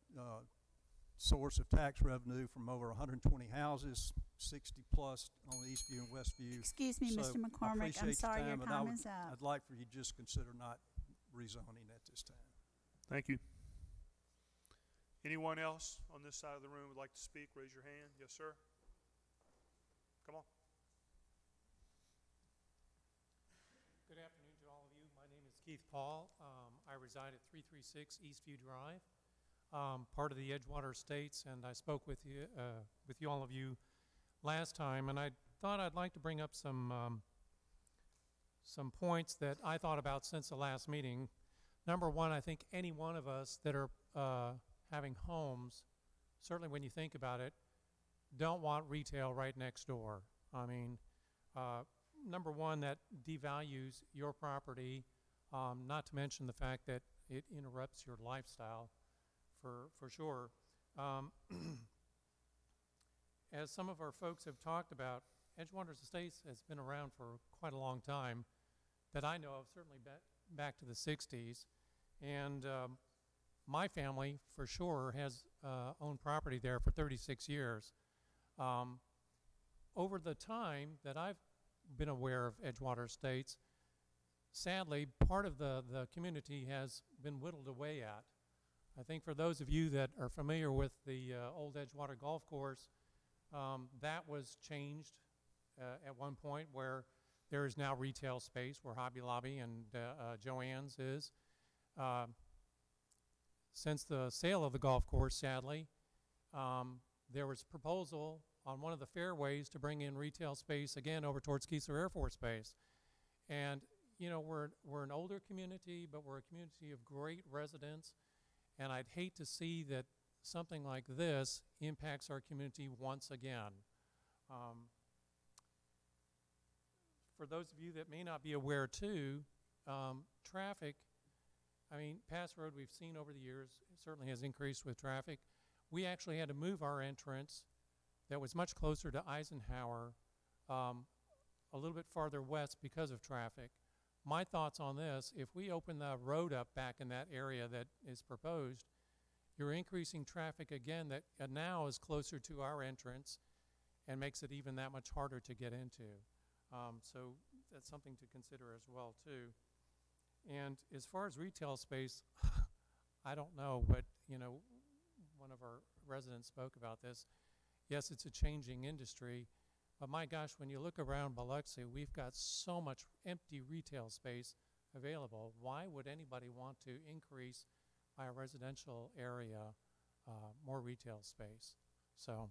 source of tax revenue from over 120 houses, 60 plus on Eastview and Westview. Excuse me, So Mr. McCormick, I'm sorry, your time is up. I'd like for you to just consider not rezoning at this time. Thank you. Anyone else on this side of the room would like to speak? Raise your hand. Yes, sir. Come on. Good afternoon to all of you. My name is Keith Paul. I reside at 336 Eastview Drive, part of the Edgewater Estates, and I spoke with you all of you last time, and I thought I'd like to bring up some points that I thought about since the last meeting. Number one, I think any one of us that are having homes, certainly when you think about it, don't want retail right next door. I mean, number one, that devalues your property, not to mention the fact that it interrupts your lifestyle for sure. As some of our folks have talked about, Edgewater Estates has been around for quite a long time that I know of, certainly back to the 60s. And my family, for sure, has owned property there for 36 years. Over the time that I've been aware of Edgewater Estates, sadly, part of the community has been whittled away at. I think for those of you that are familiar with the old Edgewater Golf Course, that was changed at one point where there is now retail space where Hobby Lobby and Joann's is. Since the sale of the golf course, sadly, there was a proposal on one of the fairways to bring in retail space again over towards Keesler Air Force Base. And, you know, we're an older community, but we're a community of great residents, and I'd hate to see that something like this impacts our community once again. For those of you that may not be aware too, traffic, I mean, Pass Road we've seen over the years certainly has increased with traffic. We actually had to move our entrance that was much closer to Eisenhower a little bit farther west because of traffic. My thoughts on this, if we open the road up back in that area that is proposed, you're increasing traffic again that now is closer to our entrance and makes it even that much harder to get into. So that's something to consider as well too. And as far as retail space, I don't know, but you know, one of our residents spoke about this. Yes, it's a changing industry, but my gosh, when you look around Biloxi, we've got so much empty retail space available. Why would anybody want to increase by a residential area more retail space? So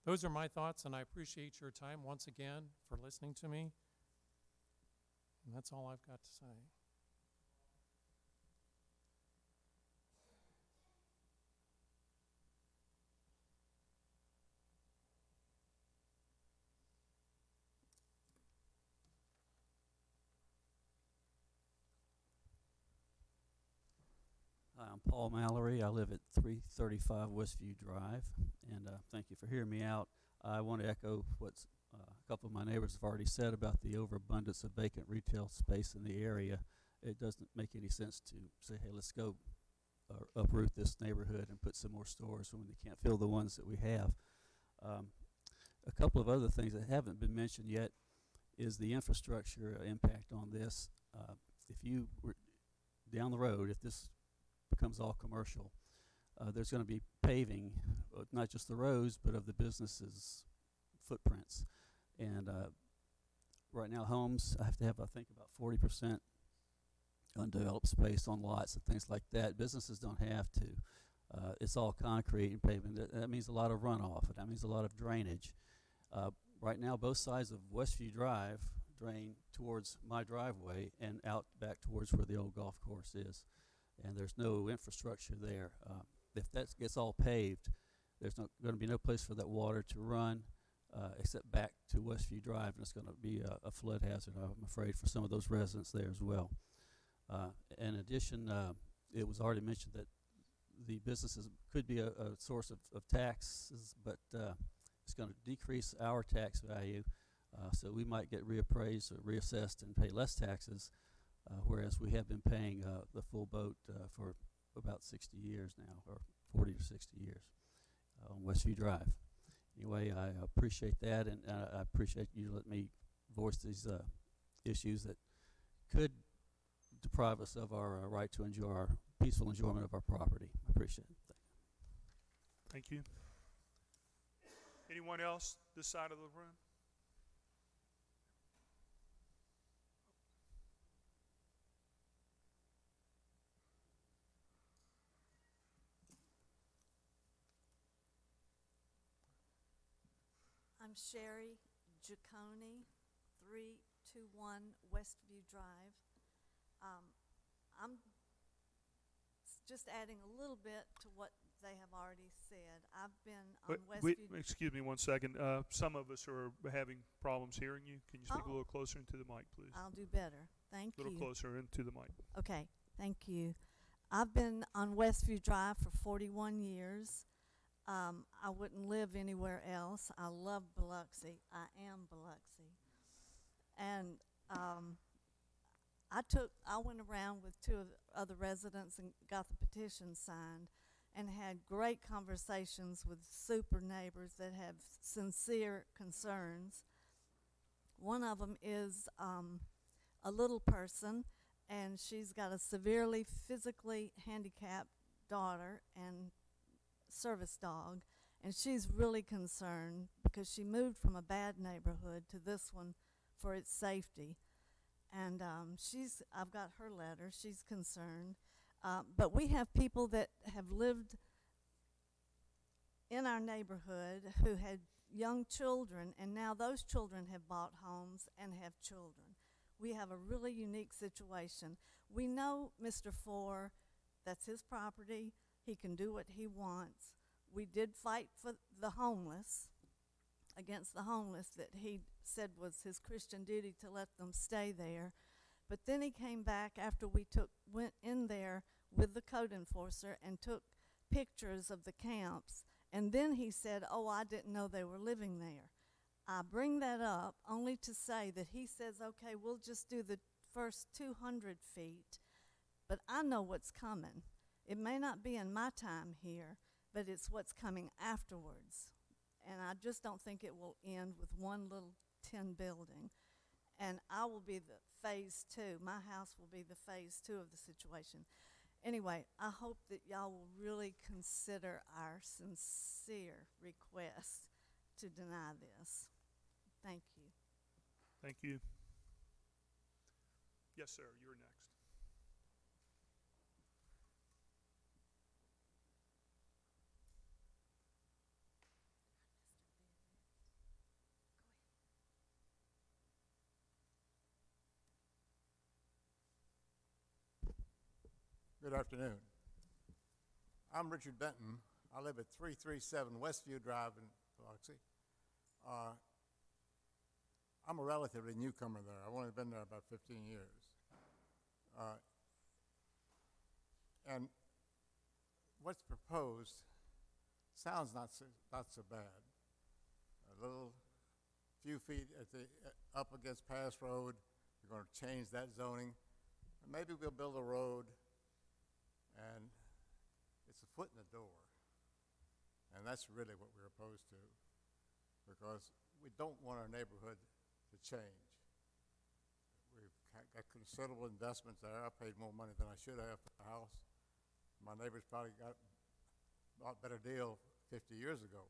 those are my thoughts, and I appreciate your time once again for listening to me. And that's all I've got to say. Hi, I'm Paul Mallory. I live at 335 Westview Drive, and thank you for hearing me out. I want to echo what a couple of my neighbors have already said about the overabundance of vacant retail space in the area. It doesn't make any sense to say, hey, let's go uproot this neighborhood and put some more stores when they can't fill the ones that we have. A couple of other things that haven't been mentioned yet is the infrastructure impact on this. If you were down the road, if this becomes all commercial, there's going to be paving, not just the roads, but of the businesses' footprints. And right now, homes, I have to have, I think, about 40% undeveloped space on lots and things like that. Businesses don't have to. It's all concrete and pavement. That means a lot of runoff, and that means a lot of drainage. Right now, both sides of Westview Drive drain towards my driveway and out back towards where the old golf course is. And there's no infrastructure there. If that gets all paved, there's going to be no place for that water to run except back to Westview Drive, and it's going to be a flood hazard, I'm afraid, for some of those residents there as well. In addition, it was already mentioned that the businesses could be a source of taxes, but it's going to decrease our tax value, so we might get reappraised or reassessed and pay less taxes. Whereas we have been paying the full boat for about 60 years now, or 40 to 60 years on Westview Drive. Anyway, I appreciate that, and I appreciate you letting me voice these issues that could deprive us of our right to enjoy our peaceful enjoyment of our property. I appreciate it. Thank you. Thank you. Anyone else this side of the room? I'm Sherry Giacone, 321 Westview Drive. I'm just adding a little bit to what they have already said. I've been on Westview. Excuse me 1 second. Some of us are having problems hearing you. Can you speak a little closer into the mic, please? I'll do better. Thank you. A little closer into the mic. Okay, thank you. I've been on Westview Drive for 41 years. I wouldn't live anywhere else. I love Biloxi. I am Biloxi. And I went around with two of the other residents and got the petition signed and had great conversations with super neighbors that have sincere concerns. One of them is a little person, and she's got a severely physically handicapped daughter and service dog, and she's really concerned because she moved from a bad neighborhood to this one for its safety. And I've got her letter, she's concerned. But we have people that have lived in our neighborhood who had young children, and now those children have bought homes and have children. We have a really unique situation. We know Mr. Four, that's his property. He can do what he wants. We did fight for the homeless, against the homeless, that he said was his Christian duty to let them stay there. But then he came back after we went in there with the code enforcer and took pictures of the camps, and then he said, oh, I didn't know they were living there. I bring that up only to say that he says, okay, we'll just do the first 200 feet, but I know what's coming. It may not be in my time here, but it's what's coming afterwards. And I just don't think it will end with one little tin building. And I will be the phase 2. My house will be the phase 2 of the situation. Anyway, I hope that y'all will really consider our sincere request to deny this. Thank you. Thank you. Yes, sir, you're next. Good afternoon. I'm Richard Benton. I live at 337 Westview Drive in Biloxi. I'm a relatively newcomer there. I've only been there about 15 years. And what's proposed sounds not so bad. A little few feet up against Pass Road. We're going to change that zoning. And maybe we'll build a road, and it's a foot in the door. And that's really what we're opposed to, because we don't want our neighborhood to change. We've got considerable investments there. I paid more money than I should have for the house. My neighbors probably got a lot better deal 50 years ago.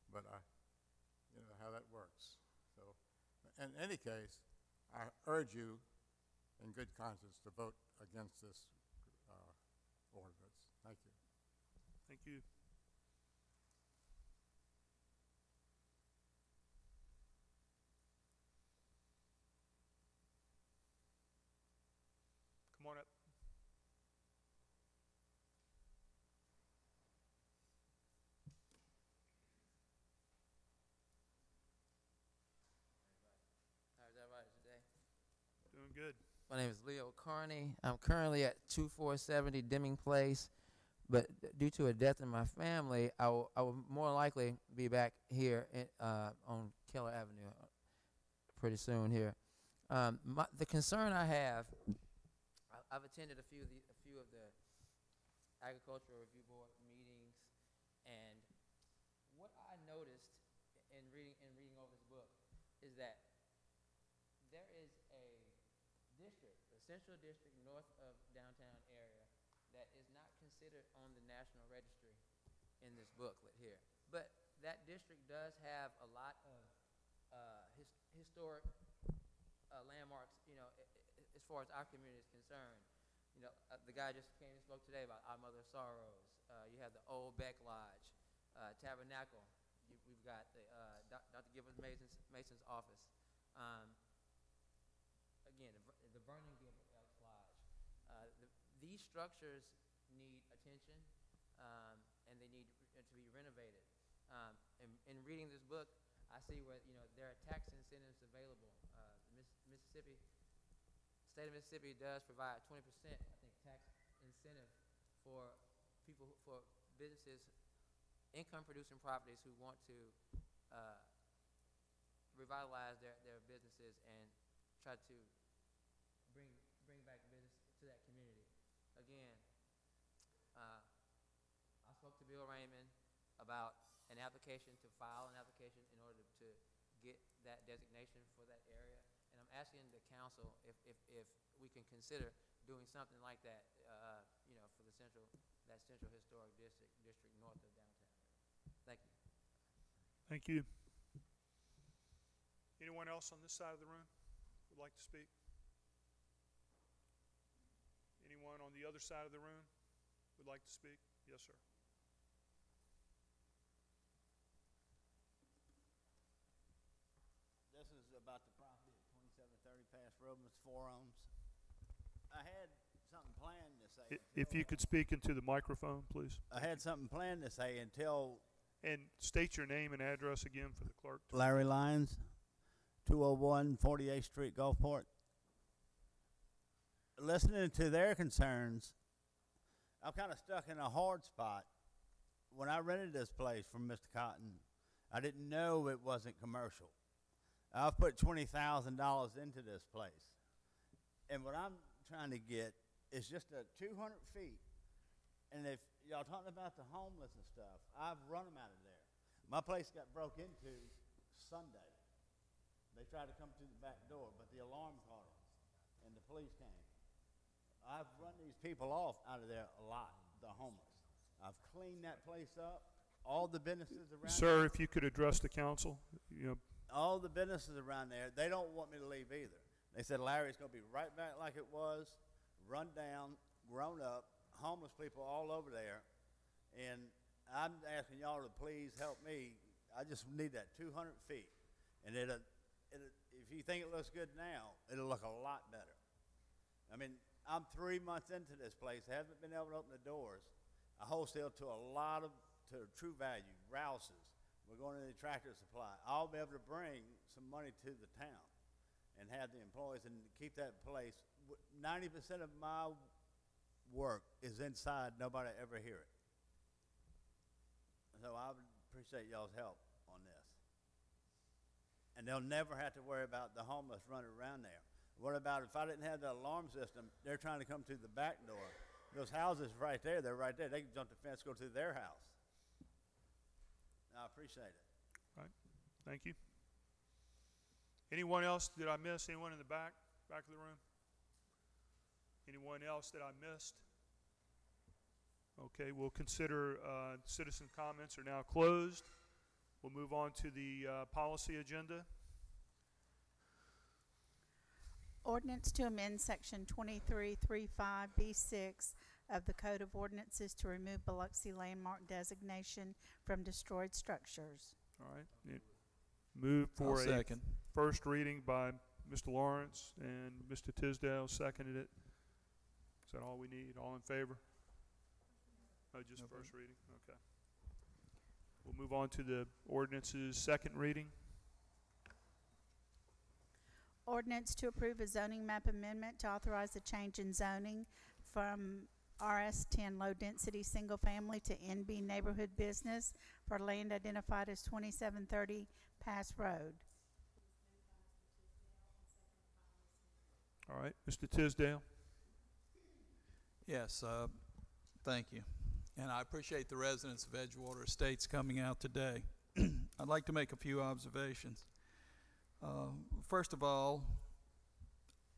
But you know how that works. So in any case, I urge you in good conscience to vote against this ordinance. Thank you. Thank you. Come on up. How's everybody today? Doing good. My name is Leo Carney. I'm currently at 2470 Deming Place, but due to a death in my family, I will more likely be back here on Keller Avenue pretty soon here. The concern I have, I've attended a few of the Agricultural Review Board meetings, and what I noticed in reading over this book is that there is a district, a central district north of downtown area, that is not considered on the National Registry this booklet here. But that district does have a lot of historic landmarks, you know, as far as our community is concerned. You know, the guy just came and spoke today about Our Mother of Sorrows. You have the Old Beck Lodge, Tabernacle. We've got the Dr. Gibbons Mason's office. Again, the Vernon Gilbert Elks Lodge. These structures need attention, and they need to be renovated. In reading this book, I see where, you know, there are tax incentives available. State of Mississippi does provide 20%, I think, tax incentive for people, for businesses, income-producing properties who want to revitalize their businesses and try to bring back business to that community. Again, I spoke to Bill Raymond about an application, to file an application in order to get that designation for that area. And I'm asking the council if we can consider doing something like that, you know, for the central historic district north of downtown. Thank you. Thank you. Anyone else on this side of the room would like to speak? Anyone on the other side of the room would like to speak? Yes, sir. This is about the property at 2730 past Robin's Forums. I had something planned to say. If you could speak into the microphone, please. I had something planned to say until. And state your name and address again for the clerk. Larry Lyons, 201 48th Street, Gulfport. Listening to their concerns, I'm kind of stuck in a hard spot. When I rented this place from Mr. Cotton, I didn't know it wasn't commercial. I've put $20,000 into this place. And what I'm trying to get is just a 200 feet. And if y'all talking about the homeless and stuff, I've run them out of there. My place got broke into Sunday. They tried to come through the back door, but the alarm caught them, and the police came. I've run these people off out of there a lot, the homeless. I've cleaned that place up. All the businesses around Sir, if you could address the council. You know, all the businesses around there, they don't want me to leave either. They said, Larry, it's going to be right back like it was, run down, grown up, homeless people all over there. And I'm asking y'all to please help me. I just need that 200 feet. And if you think it looks good now, it'll look a lot better. I mean, I'm 3 months into this place. I haven't been able to open the doors. I wholesale to to True Value, Rouse's. We're going to the Tractor Supply. I'll be able to bring some money to the town and have the employees and keep that place. 90% of my work is inside. Nobody ever hear it. So I would appreciate y'all's help on this. And they'll never have to worry about the homeless running around there. What about if I didn't have the alarm system, they're trying to come through the back door. Those houses right there, they're right there. They can jump the fence, go to their house. I appreciate it. All right. Thank you. Anyone else? Did I miss anyone in the back of the room? Anyone else that I missed? Okay, we'll consider citizen comments are now closed. We'll move on to the policy agenda. Ordinance to amend section 2335B6 of the Code of Ordinances to remove Biloxi landmark designation from destroyed structures. All right. Move for I'll second. First reading by Mr. Lawrence, and Mr. Tisdale seconded it. Is that all we need? All in favor? Oh, just first reading? Okay. We'll move on to the ordinance's second reading. Ordinance to approve a zoning map amendment to authorize a change in zoning from RS10 low density single family to NB neighborhood business for land identified as 2730 Pass Road. All right, Mr. Tisdale. Yes, thank you. And I appreciate the residents of Edgewater Estates coming out today. I'd like to make a few observations. First of all,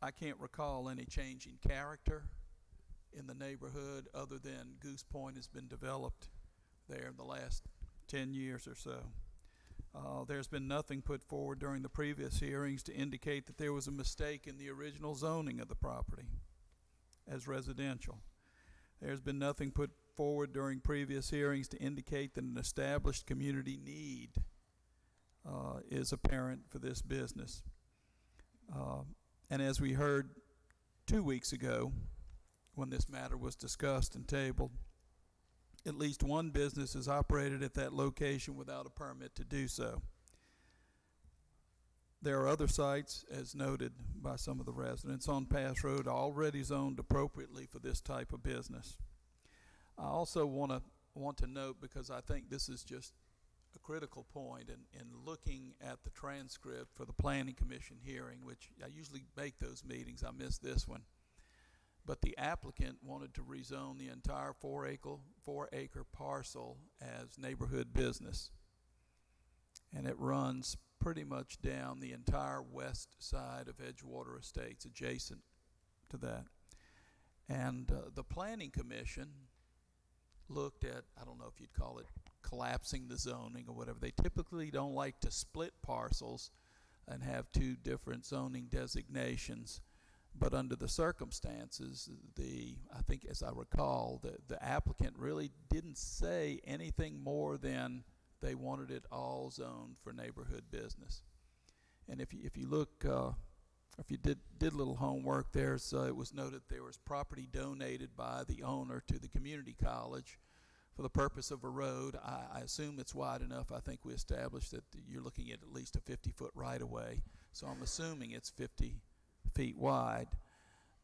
I can't recall any change in character in the neighborhood other than Goose Point has been developed. there in the last 10 years or so. There's been nothing put forward during the previous hearings to indicate that there was a mistake in the original zoning of the property as residential. There's been nothing put forward during previous hearings to indicate that an established community need is apparent for this business. And as we heard 2 weeks ago, when this matter was discussed and tabled, at least one business is operated at that location without a permit to do so. There are other sites, as noted by some of the residents, on Pass Road already zoned appropriately for this type of business. I also want to note, because I think this is just a critical point in looking at the transcript for the Planning Commission hearing, which I usually make those meetings, I missed this one. But the applicant wanted to rezone the entire 4-acre parcel as neighborhood business. And it runs pretty much down the entire west side of Edgewater Estates, adjacent to that. And the Planning Commission looked at, I don't know if you'd call it collapsing the zoning or whatever. They typically don't like to split parcels and have two different zoning designations. But under the circumstances, I think as I recall, the applicant really didn't say anything more than they wanted it all zoned for neighborhood business. And if you look, if you did a little homework, it was noted there was property donated by the owner to the community college for the purpose of a road. I assume it's wide enough. I think we established that you're looking at least a 50-foot right-of-way. So I'm assuming it's 50 feet wide.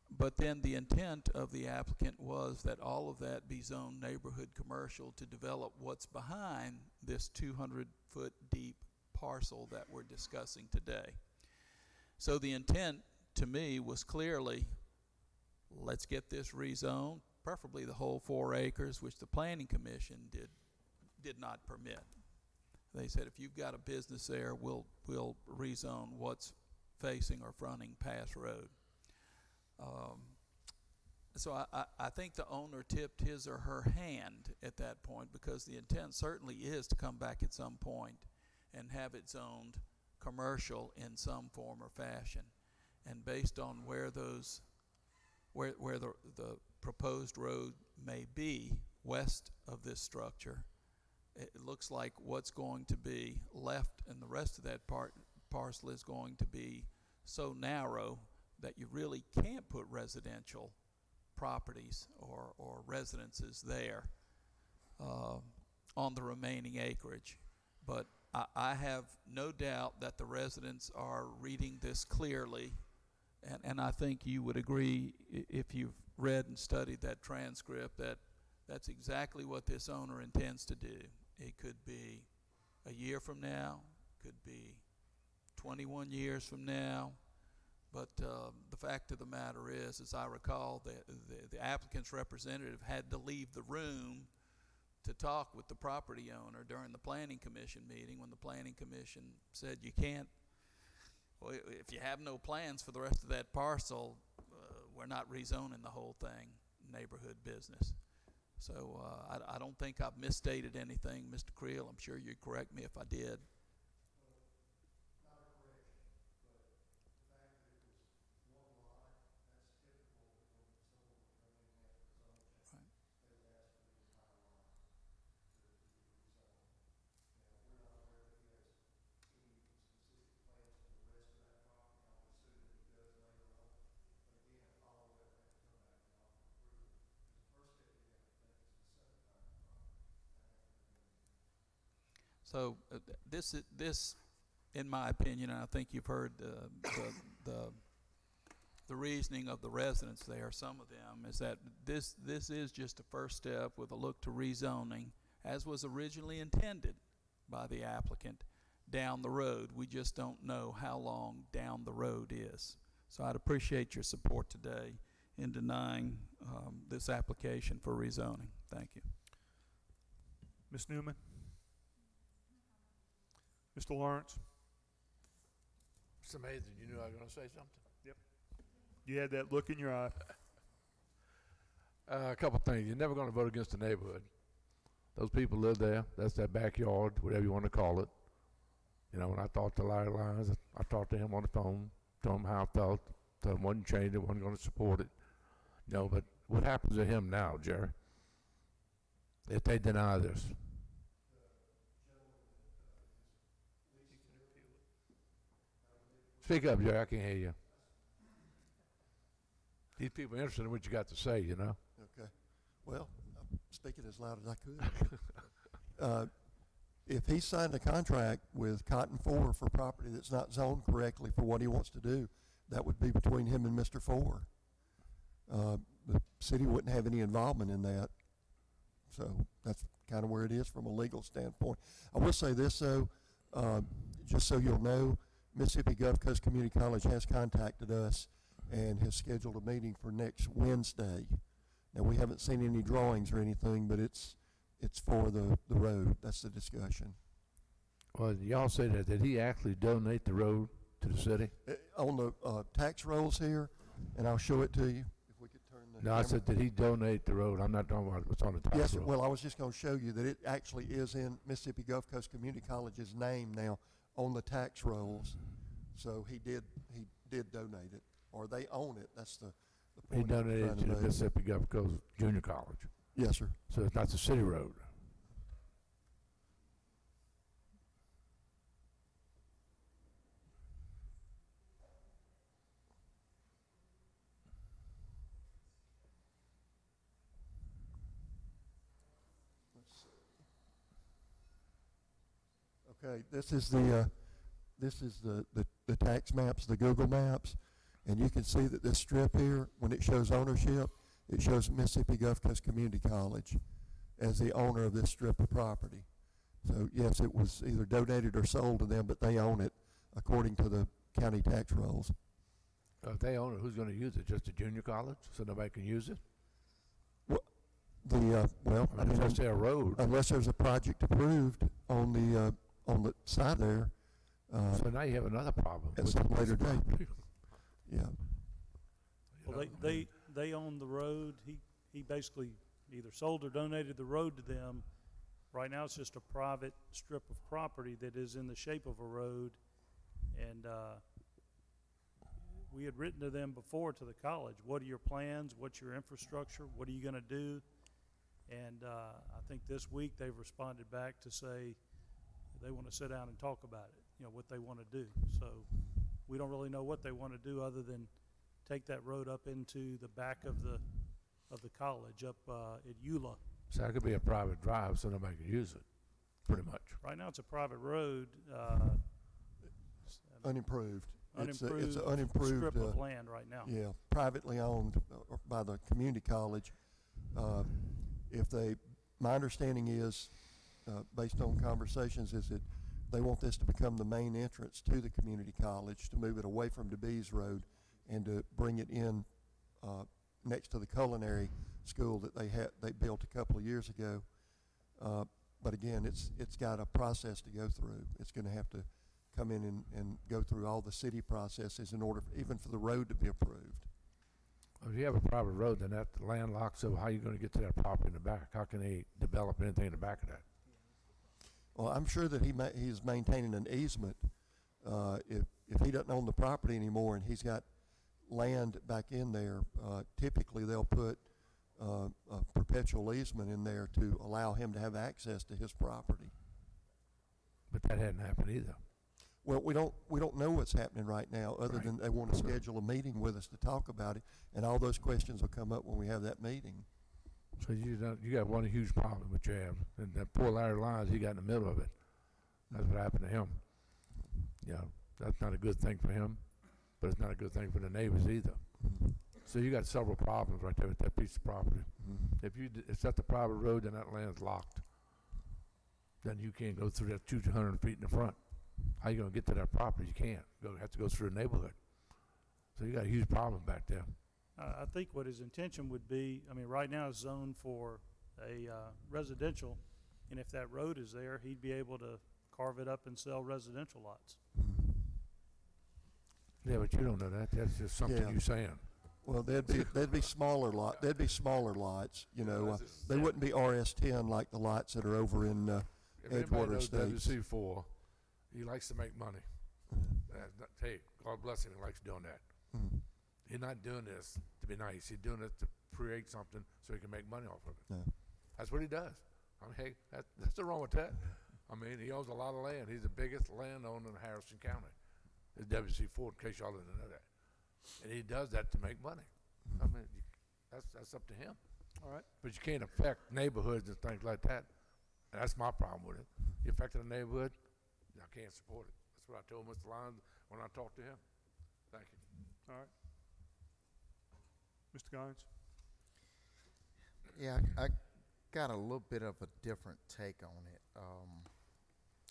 But then the intent of the applicant was that all of that be zoned neighborhood commercial to develop what's behind this 200-foot deep parcel that we're discussing today. So the intent to me was clearly, let's get this rezoned, preferably the whole 4 acres, which the Planning Commission did not permit. They said, if you've got a business there, we'll rezone what's facing or fronting Pass Road. So I think the owner tipped his or her hand at that point, because the intent certainly is to come back at some point and have it zoned commercial in some form or fashion. And based on where the proposed road may be west of this structure, it looks like what's going to be left in the rest of that parcel is going to be so narrow that you really can't put residential properties or residences there on the remaining acreage. But I have no doubt that the residents are reading this clearly, and I think you would agree, if you've read and studied that transcript, that that's exactly what this owner intends to do. It could be a year from now, could be 21 years from now, but the fact of the matter is, as I recall, the applicant's representative had to leave the room to talk with the property owner during the Planning Commission meeting, when the Planning Commission said you can't, well, if you have no plans for the rest of that parcel, we're not rezoning the whole thing neighborhood business. So I don't think I've misstated anything, Mr. Creel. I'm sure you'd correct me if I did. So this, in my opinion, and I think you've heard the reasoning of the residents there, some of them, is that this is just a first step with a look to rezoning, as was originally intended by the applicant, down the road. We just don't know how long down the road is. So I'd appreciate your support today in denying this application for rezoning. Thank you. Ms. Newman? Mr. Lawrence? It's amazing. You knew I was going to say something. Yep. You had that look in your eye. A couple things. You're never going to vote against the neighborhood. Those people live there. That's their backyard, whatever you want to call it. You know, when I talked to Larry Lyons, I talked to him on the phone, told him how I felt, told him wasn't changing, wasn't going to support it. You know, but what happens to him now, Jerry, if they deny this? Speak up, Jerry, I can't hear you. These people are interested in what you got to say, you know. Okay. Well, I'm speaking as loud as I could. If he signed a contract with Cotton 4 for property that's not zoned correctly for what he wants to do, that would be between him and Mr. 4. The city wouldn't have any involvement in that. So that's kind of where it is from a legal standpoint. I will say this, though, just so you'll know, Mississippi Gulf Coast Community College has contacted us and has scheduled a meeting for next Wednesday. Now, we haven't seen any drawings or anything, but it's for the road. That's the discussion. Well, y'all say that. Did he actually donate the road to the city? On the tax rolls here, and I'll show it to you. If we could turn the No, I said, did he donate the road? I'm not talking about what's on the tax Yes, roll. well, I was just going to show you that it actually is in Mississippi Gulf Coast Community College's name now on the tax rolls. So he did donate it, or they own it. That's the He point I'm donated trying to the make. Mississippi Gulf Coast Junior College. Yes, sir. So it's not the city road. Okay, this is the tax maps, the Google Maps, and you can see that this strip here, when it shows ownership, it shows Mississippi Gulf Coast Community College as the owner of this strip of property. So yes, it was either donated or sold to them, but they own it according to the county tax rolls. If they own it, who's going to use it? Just the junior college, so nobody can use it? Well, I mean, it's just their road. Unless there's a project approved on the side there. So now you have another problem. At with some the later date. property. Yeah. Well, they own the road. He basically either sold or donated the road to them. Right now, it's just a private strip of property that is in the shape of a road, and we had written to them before, to the college, what are your plans, what's your infrastructure, what are you going to do? And I think this week they've responded back to say they want to sit down and talk about it, you know, what they want to do. So we don't really know what they want to do other than take that road up into the back of the college up at Eula. So that could be a private drive, so nobody can use it, pretty much. Right now, it's a private road. Unimproved. It's an Unimproved unimproved strip of land right now. Yeah, privately owned by the community college. My understanding is, based on conversations, is that they want this to become the main entrance to the community college, to move it away from DeBees Road and to bring it in next to the culinary school that they built a couple of years ago. But again, it's got a process to go through. It's going to have to come in and go through all the city processes in order even for the road to be approved. If you have a private road, then that landlocked, so how are you going to get to that property in the back? How can they develop anything in the back of that? Well, I'm sure that he's maintaining an easement. If he doesn't own the property anymore and he's got land back in there, typically they'll put a perpetual easement in there to allow him to have access to his property. But that hadn't happened either. Well, we don't know what's happening right now, other than they want to schedule a meeting with us to talk about it, and all those questions will come up when we have that meeting. So you got one huge problem with you have, and that poor Larry Lyons, he got in the middle of it. That's what happened to him. Yeah, that's not a good thing for him, but it's not a good thing for the neighbors either. So you got several problems right there with that piece of property. If it's at the private road, then that land's locked. Then you can't go through that 200 feet in the front. How you gonna get to that property? You can't. Have to go through the neighborhood. So you got a huge problem back there. I think what his intention would be, I mean, right now it's zoned for a residential, and if that road is there, he'd be able to carve it up and sell residential lots. Yeah, but you don't know that. That's just something you're saying. Well, they'd be smaller lots, you know, they wouldn't be RS10 like the lots that are over in, If anybody Edgewater knows Estates. WC4, he likes to make money. Hey, God bless him, he likes doing that. Mhm. He's not doing this to be nice. He's doing it to create something so he can make money off of it. Yeah. That's what he does. I mean, hey, that's nothing wrong with that. I mean, he owns a lot of land. He's the biggest landowner in Harrison County. It's WC4, in case y'all didn't know that. And he does that to make money. I mean, that's up to him. All right. But you can't affect neighborhoods and things like that. And that's my problem with it. You affecting a neighborhood, I can't support it. That's what I told Mr. Lyons when I talked to him. Thank you. All right. Mr. Guines? Yeah, I got a little bit of a different take on it.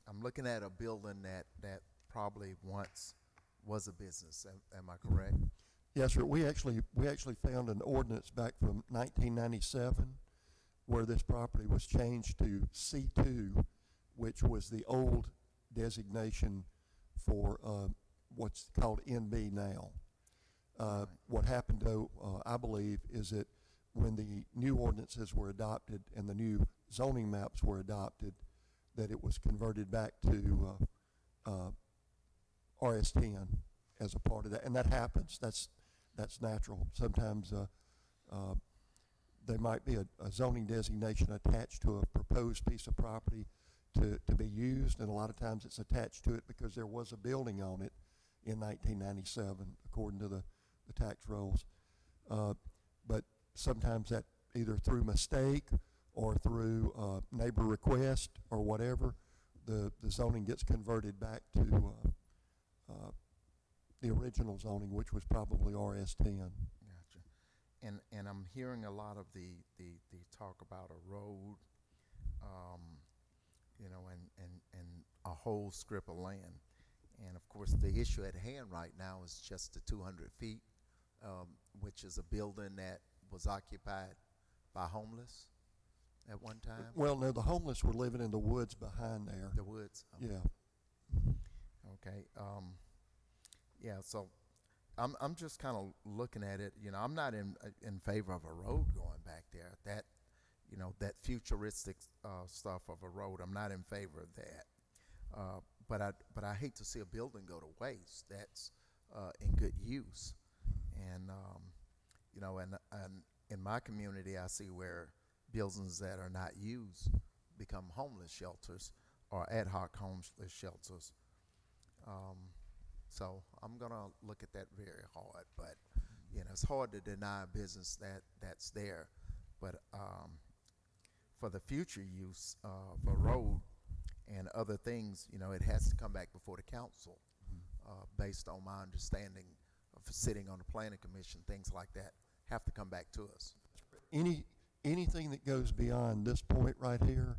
I'm looking at a building that probably once was a business. Am I correct? Yes, sir. We actually found an ordinance back from 1997 where this property was changed to C2, which was the old designation for what's called NB now. What happened, though, I believe, is that when the new ordinances were adopted and the new zoning maps were adopted, that it was converted back to RS10 as a part of that. And that happens. That's natural. Sometimes there might be a zoning designation attached to a proposed piece of property to be used, and a lot of times it's attached to it because there was a building on it in 1997, according to the tax rolls. But sometimes that either through mistake or through neighbor request or whatever, the zoning gets converted back to the original zoning, which was probably RS10. Gotcha. And I'm hearing a lot of the talk about a road, you know, and a whole strip of land. And of course, the issue at hand right now is just the 200 feet, which is a building that was occupied by homeless at one time. Well, no, the homeless were living in the woods behind there. The woods. Okay. Yeah. Okay. Yeah. So, I'm just kind of looking at it. You know, I'm not in favor of a road going back there. That, you know, that futuristic stuff of a road. I'm not in favor of that. But I hate to see a building go to waste that's in good use. And you know, and in my community, I see where buildings that are not used become homeless shelters or ad hoc homeless shelters. So I'm gonna look at that very hard. But you know, it's hard to deny a business that's there. But for the future use of a road and other things, you know, it has to come back before the council, based on my understanding of sitting on the planning commission. Things like that have to come back to us. Anything that goes beyond this point right here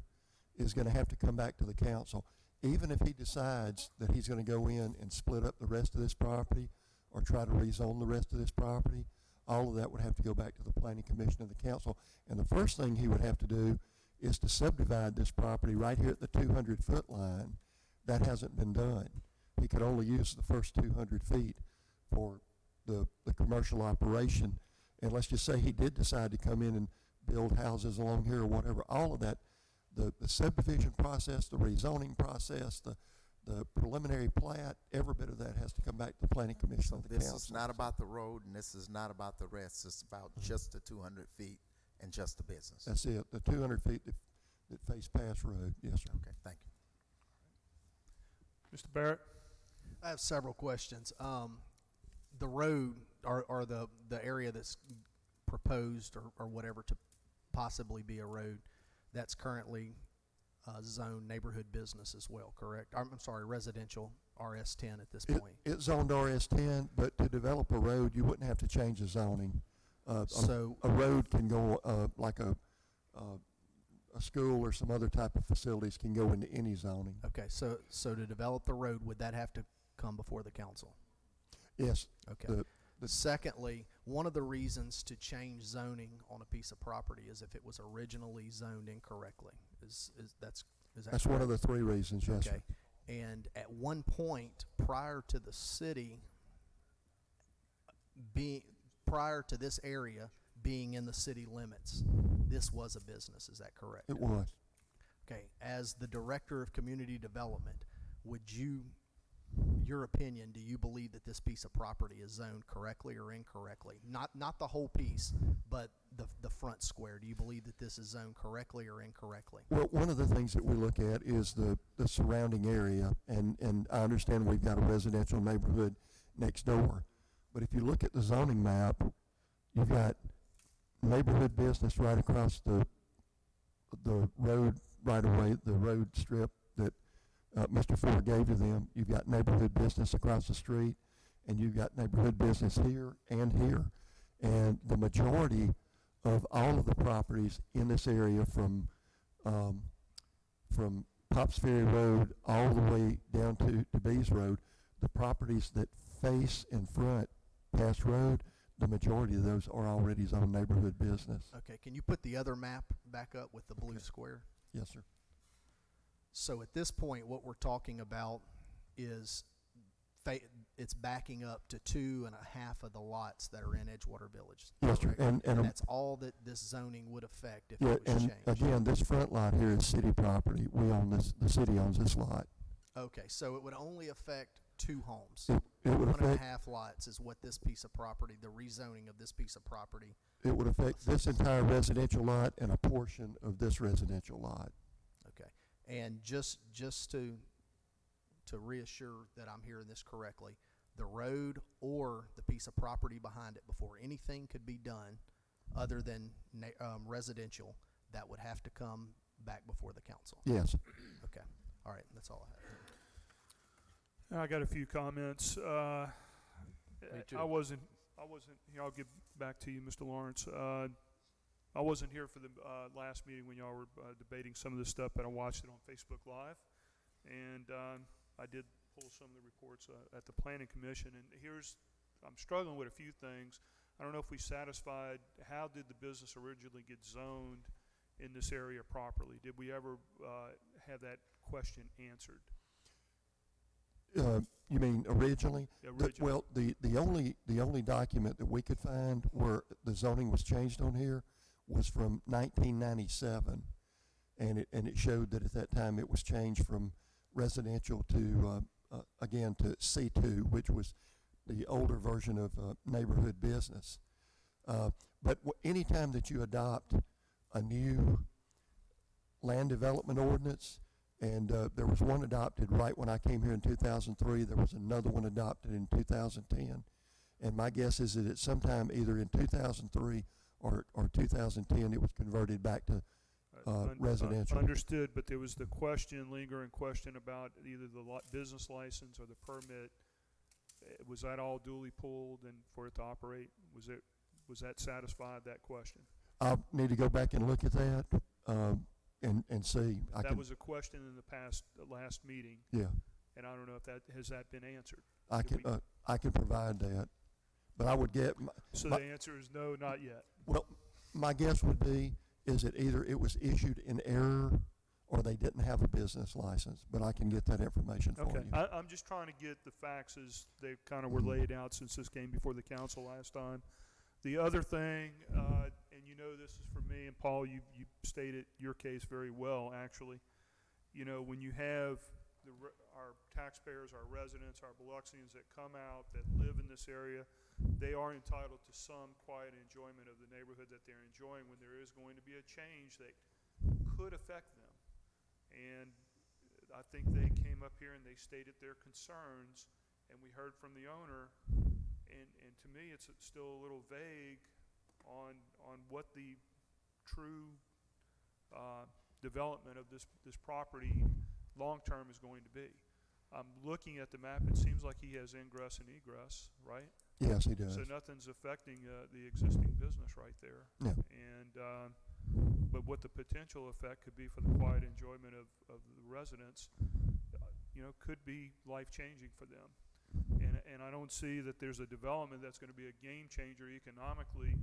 is going to have to come back to the council. Even if he decides that he's going to go in and split up the rest of this property or try to rezone the rest of this property, all of that would have to go back to the planning commission and the council. And the first thing he would have to do is to subdivide this property right here at the 200-foot line. That hasn't been done. He could only use the first 200 feet for the commercial operation. And let's just say he did decide to come in and build houses along here or whatever. All of that, the subdivision process, the rezoning process, the preliminary plat, every bit of that has to come back to the planning commission and the This council. is not about the road, and this is not about the rest. It's about just the 200 feet and just the business. That's it, the 200 feet that face Pass Road. Yes, sir. Okay, thank you. Mr. Barrett? I have several questions. The road or the area that's proposed or whatever to possibly be a road, that's currently zoned neighborhood business as well, correct? I'm sorry, residential RS10 at this point. It's zoned RS10, but to develop a road, you wouldn't have to change the zoning. So a road can go like a school or some other type of facilities can go into any zoning. Okay, so to develop the road, would that have to come before the council? Yes. Okay. Secondly, one of the reasons to change zoning on a piece of property is if it was originally zoned incorrectly. Is that That's correct? one of the three reasons, yes, Okay. sir. And at one point, prior to the city prior to this area being in the city limits, this was a business, is that correct? It was. Okay, as the Director of Community Development, would you, your opinion, do you believe that this piece of property is zoned correctly or incorrectly? Not the whole piece, but the front square. Do you believe that this is zoned correctly or incorrectly? Well, one of the things that we look at is the surrounding area, and I understand we've got a residential neighborhood next door, but if you look at the zoning map, you've got neighborhood business right across the road right away, the road strip that Mr. Ford gave to them. You've got neighborhood business across the street, and you've got neighborhood business here and here. And the majority of all of the properties in this area from Pops Ferry Road all the way down to Bees Road, the properties that face and front Pass Road, the majority of those are already zoned neighborhood business. Okay, can you put the other map back up with the blue square? Yes, sir. So at this point, what we're talking about is it's backing up to 2.5 of the lots that are in Edgewater Village. Yes, sir. And that's all that this zoning would affect if Yeah, it was and changed. again, this front lot here is city property. We own this, the city owns this lot. Okay, so it would only affect 2 homes. It would affect, 1.5 lots is what this piece of property, the rezoning of this piece of property. it would affect this entire residential lot and a portion of this residential lot. Okay, and just to reassure that I'm hearing this correctly, the road or the piece of property behind it, before anything could be done other than residential, that would have to come back before the council. Yes. Okay, all right, that's all I have. I got a few comments. Me too. I wasn't here. I'll get back to you, Mr. Lawrence. I wasn't here for the last meeting when y'all were debating some of this stuff, but I watched it on Facebook Live, and I did pull some of the reports at the Planning Commission. And I'm struggling with a few things. I don't know if we satisfied how did the business originally get zoned in this area properly. Did we ever have that question answered? You mean originally? Originally. Well, the only document that we could find where the zoning was changed on here was from 1997, and it showed that at that time it was changed from residential to again to C2, which was the older version of neighborhood business. But any time that you adopt a new land development ordinance, and there was one adopted right when I came here in 2003. There was another one adopted in 2010. And my guess is that at some time either in 2003 or 2010 it was converted back to residential. Understood, but there was the lingering question about either the business license or the permit. Was that all duly pulled and for it to operate? Was that satisfied, that question? I'll need to go back and look at that. And see. That was a question in the last meeting. Yeah. And I don't know if that has been answered. I can provide that, but I would get. So the answer is no, not yet. Well, my guess would be is that either it was issued in error or they didn't have a business license. But I can get that information for you. I'm just trying to get the facts as they kind of were laid out since this came before the council last time. The other thing, and you know this is for me, and Paul, you stated your case very well, actually. You know, when you have our taxpayers, our residents, our Biloxians that come out, that live in this area, they are entitled to some quiet enjoyment of the neighborhood that they're enjoying when there is going to be a change that could affect them. And I think they came up here and they stated their concerns, and we heard from the owner. And to me, it's still a little vague on what the true development of this property long-term is going to be. I'm looking at the map. It seems like he has ingress and egress, right? Yes, he does. So nothing's affecting the existing business right there. Yeah. And but what the potential effect could be for the quiet enjoyment of the residents, could be life-changing for them. And I don't see that there's a development that's going to be a game changer economically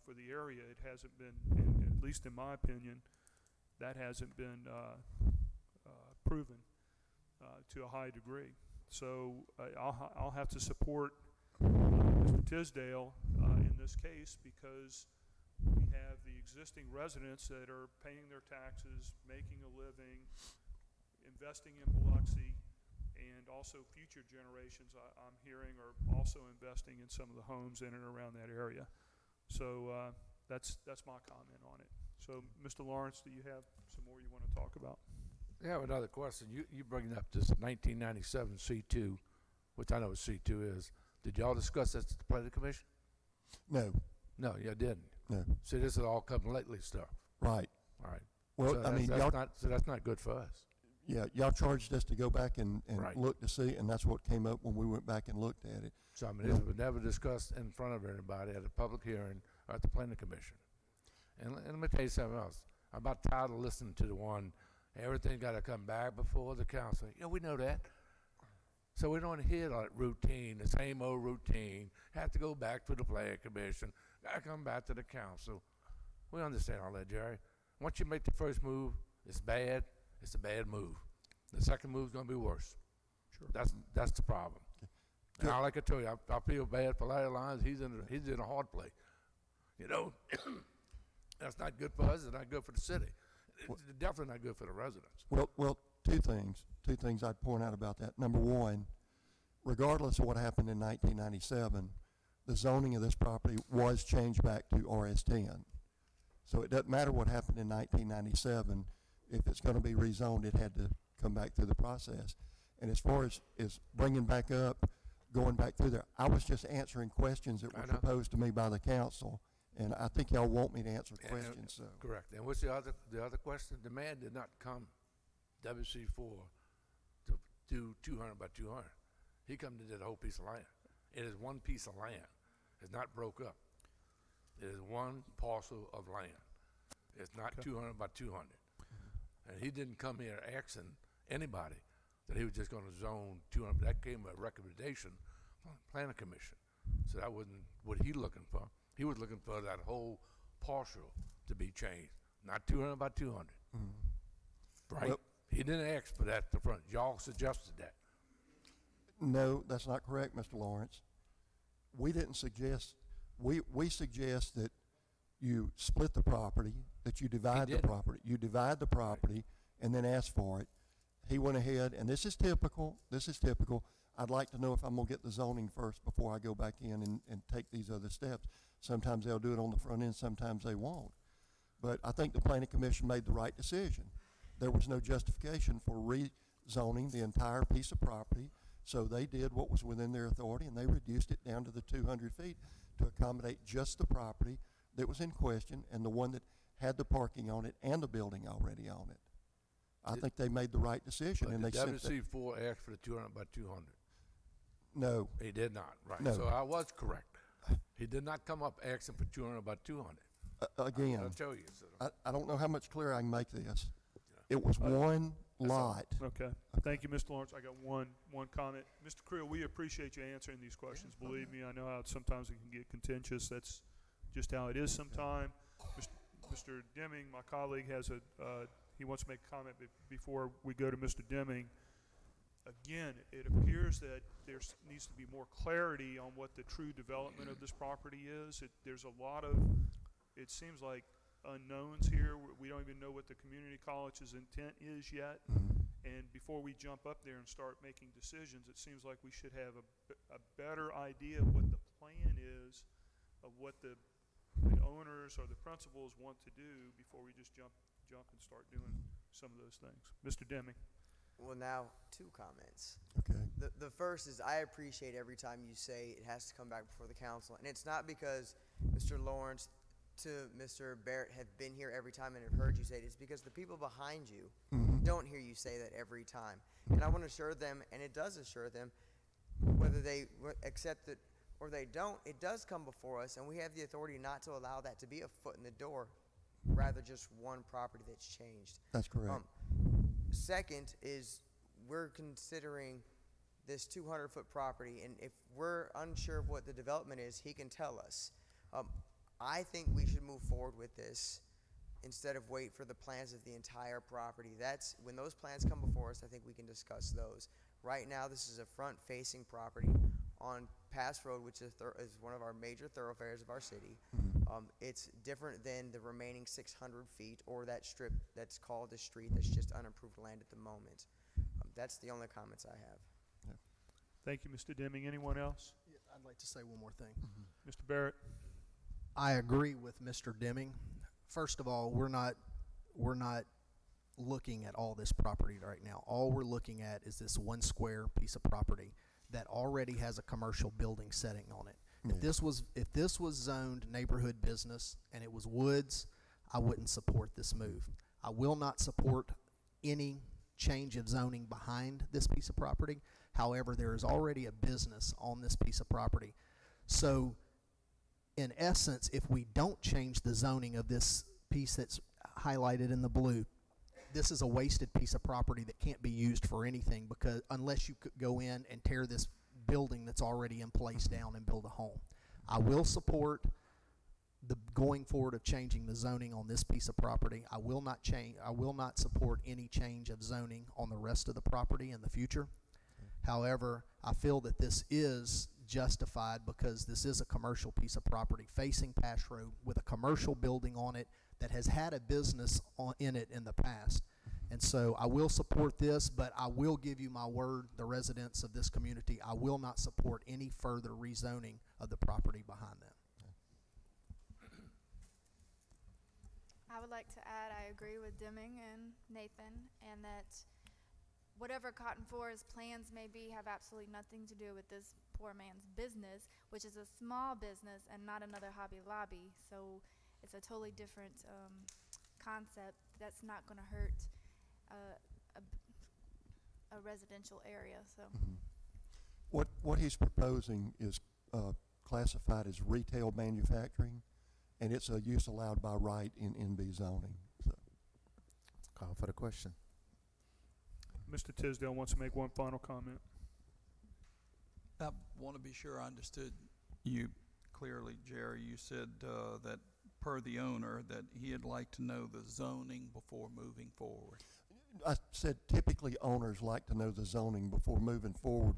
for the area. It hasn't been, at least in my opinion, that hasn't been proven to a high degree. So I'll have to support Mr. Tisdale in this case because we have the existing residents that are paying their taxes, making a living, investing in Biloxi, and also future generations, I'm hearing, are also investing in some of the homes in and around that area. So that's my comment on it. So, Mr. Lawrence, do you have some more you want to talk about? I have another question. You bringing up this 1997 C2, which I know what C2 is. Did y'all discuss that at the planning commission? No. No, you didn't. No. See, this is all come lately stuff. Right. All right. Well, so I mean, that's not good for us. Yeah, y'all charged us to go back and Right. look to see, and that's what came up when we went back and looked at it. So I mean, this was never discussed in front of anybody at a public hearing or at the planning commission. And let me tell you something else. I'm about tired of listening to the one, everything got to come back before the council. Yeah, we know that. So we don't hear that routine, the same old routine. Have to go back to the planning commission. Got to come back to the council. We understand all that, Jerry. Once you make the first move, it's bad. It's a bad move. The second move is going to be worse. Sure. That's the problem. And like I told you, I feel bad for Larry Lyons. He's in a hard place. You know, that's not good for us. It's not good for the city. It's definitely not good for the residents. Well, two things I'd point out about that. Number one, regardless of what happened in 1997, the zoning of this property was changed back to RS10. So it doesn't matter what happened in 1997. If it's going to be rezoned, it had to come back through the process. And as far as bringing back up, going back through there, I was just answering questions that were proposed to me by the council, and I think y'all want me to answer questions. So. Correct. And what's the other question? The man did not come WC4 to do 200 by 200. He come to do the whole piece of land. It is one piece of land. It's not broke up. It is one parcel of land. It's not 200 by 200. And he didn't come here asking anybody that he was just going to zone 200. That came a recommendation from the planning commission. So that wasn't what he looking for. He was looking for that whole parcel to be changed, not 200 by 200. Right? Well, he didn't ask for that at the front. Y'all suggested that. No, that's not correct, Mr. Lawrence. We didn't suggest, we suggest that you split the property, that you divide the property. You divide the property and then ask for it. He went ahead, and this is typical. I'd like to know if I'm going to get the zoning first before I go back in and take these other steps. Sometimes they'll do it on the front end, sometimes they won't. But I think the planning commission made the right decision. There was no justification for rezoning the entire piece of property, so they did what was within their authority, and they reduced it down to the 200 feet to accommodate just the property that was in question and the one that had the parking on it and the building already on it. I think they made the right decision. And they WC4 asked for the 200 by 200. No. He did not, right. No. So I was correct. He did not come up asking for 200 by 200. Again, I'll tell you. So. I don't know how much clearer I can make this. It was one lot. Okay. Thank you, Mr. Lawrence. I got one comment. Mr. Creel, we appreciate you answering these questions. Believe me, I know how sometimes it can get contentious. That's just how it is sometimes. Mr. Deming, my colleague, has he wants to make a comment before we go to Mr. Deming. Again, it appears that there needs to be more clarity on what the true development of this property is. There's a lot of, it seems like, unknowns here. We don't even know what the community college's intent is yet. And before we jump up there and start making decisions, it seems like we should have a better idea of what the plan is, of what the owners or the principals want to do before we just jump and start doing some of those things. Mr. Deming. Well, now, two comments. Okay. The first is I appreciate every time you say it has to come back before the council. And it's not because Mr. Lawrence to Mr. Barrett have been here every time and have heard you say it. It's because the people behind you don't hear you say that every time. And I want to assure them, and it does assure them, whether they accept it or they don't, it does come before us, and we have the authority not to allow that to be a foot in the door, rather just one property that's changed. That's correct. Second is we're considering this 200-foot property, and if we're unsure of what the development is, he can tell us. I think we should move forward with this instead of wait for the plans of the entire property. That's when those plans come before us, I think we can discuss those. Right now, this is a front-facing property. on Pass Road, which is one of our major thoroughfares of our city. It's different than the remaining 600 feet or that strip that's called the street that's just unimproved land at the moment. That's the only comments I have. Thank you, Mr. Deming. Anyone else? Yeah, I'd like to say one more thing. Mr. Barrett? I agree with Mr. Deming. First of all, we're not looking at all this property right now. All we're looking at is this 1 square piece of property that already has a commercial building setting on it. If this was zoned neighborhood business and it was woods, I wouldn't support this move. I will not support any change of zoning behind this piece of property. However, there is already a business on this piece of property. So in essence, if we don't change the zoning of this piece that's highlighted in the blue, this is a wasted piece of property that can't be used for anything, because unless you could go in and tear this building that's already in place down and build a home. I will support the going forward of changing the zoning on this piece of property. I will not support any change of zoning on the rest of the property in the future. However, I feel that this is justified because this is a commercial piece of property facing Pass Road with a commercial building on it that has had a business in it in the past. And so I will support this, but I will give you my word, the residents of this community, I will not support any further rezoning of the property behind that. I would like to add, I agree with Deming and Nathan, and that whatever Cotton Forest plans may be have absolutely nothing to do with this poor man's business, which is a small business and not another Hobby Lobby. So it's a totally different concept that's not going to hurt a residential area. So What he's proposing is classified as retail manufacturing, and it's a use allowed by right in NB zoning. So. Call for the question. Mr. Tisdale wants to make one final comment. I want to be sure I understood you clearly, Jerry. You said that per the owner that he'd like to know the zoning before moving forward. I said typically owners like to know the zoning before moving forward.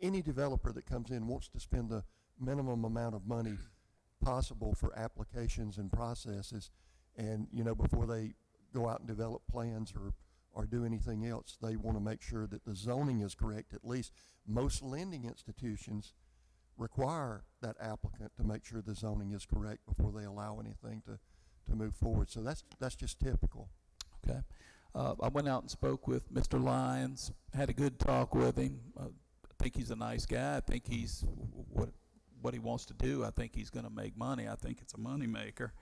Any developer that comes in wants to spend the minimum amount of money possible for applications and processes, and before they go out and develop plans or do anything else, they want to make sure that the zoning is correct. At least most lending institutions require that applicant to make sure the zoning is correct before they allow anything to move forward. So that's just typical. Okay. I went out and spoke with Mr. Lyons, had a good talk with him. I think he's a nice guy. I think he's what he wants to do. I think he's going to make money. I think it's a money maker.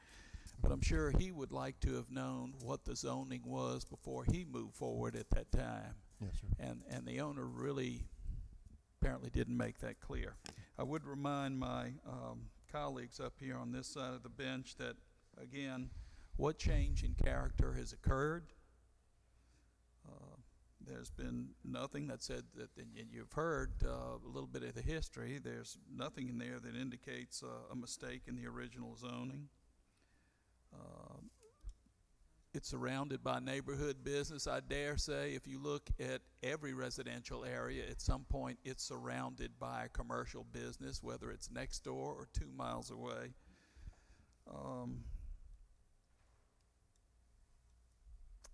But I'm sure he would like to have known what the zoning was before he moved forward at that time. Yes, sir. And the owner really apparently didn't make that clear. I would remind my colleagues up here on this side of the bench that, again, what change in character has occurred? There's been nothing that said that, and you've heard a little bit of the history. There's nothing in there that indicates a mistake in the original zoning. It's surrounded by neighborhood business. I dare say if you look at every residential area, at some point it's surrounded by a commercial business, whether it's next door or 2 miles away.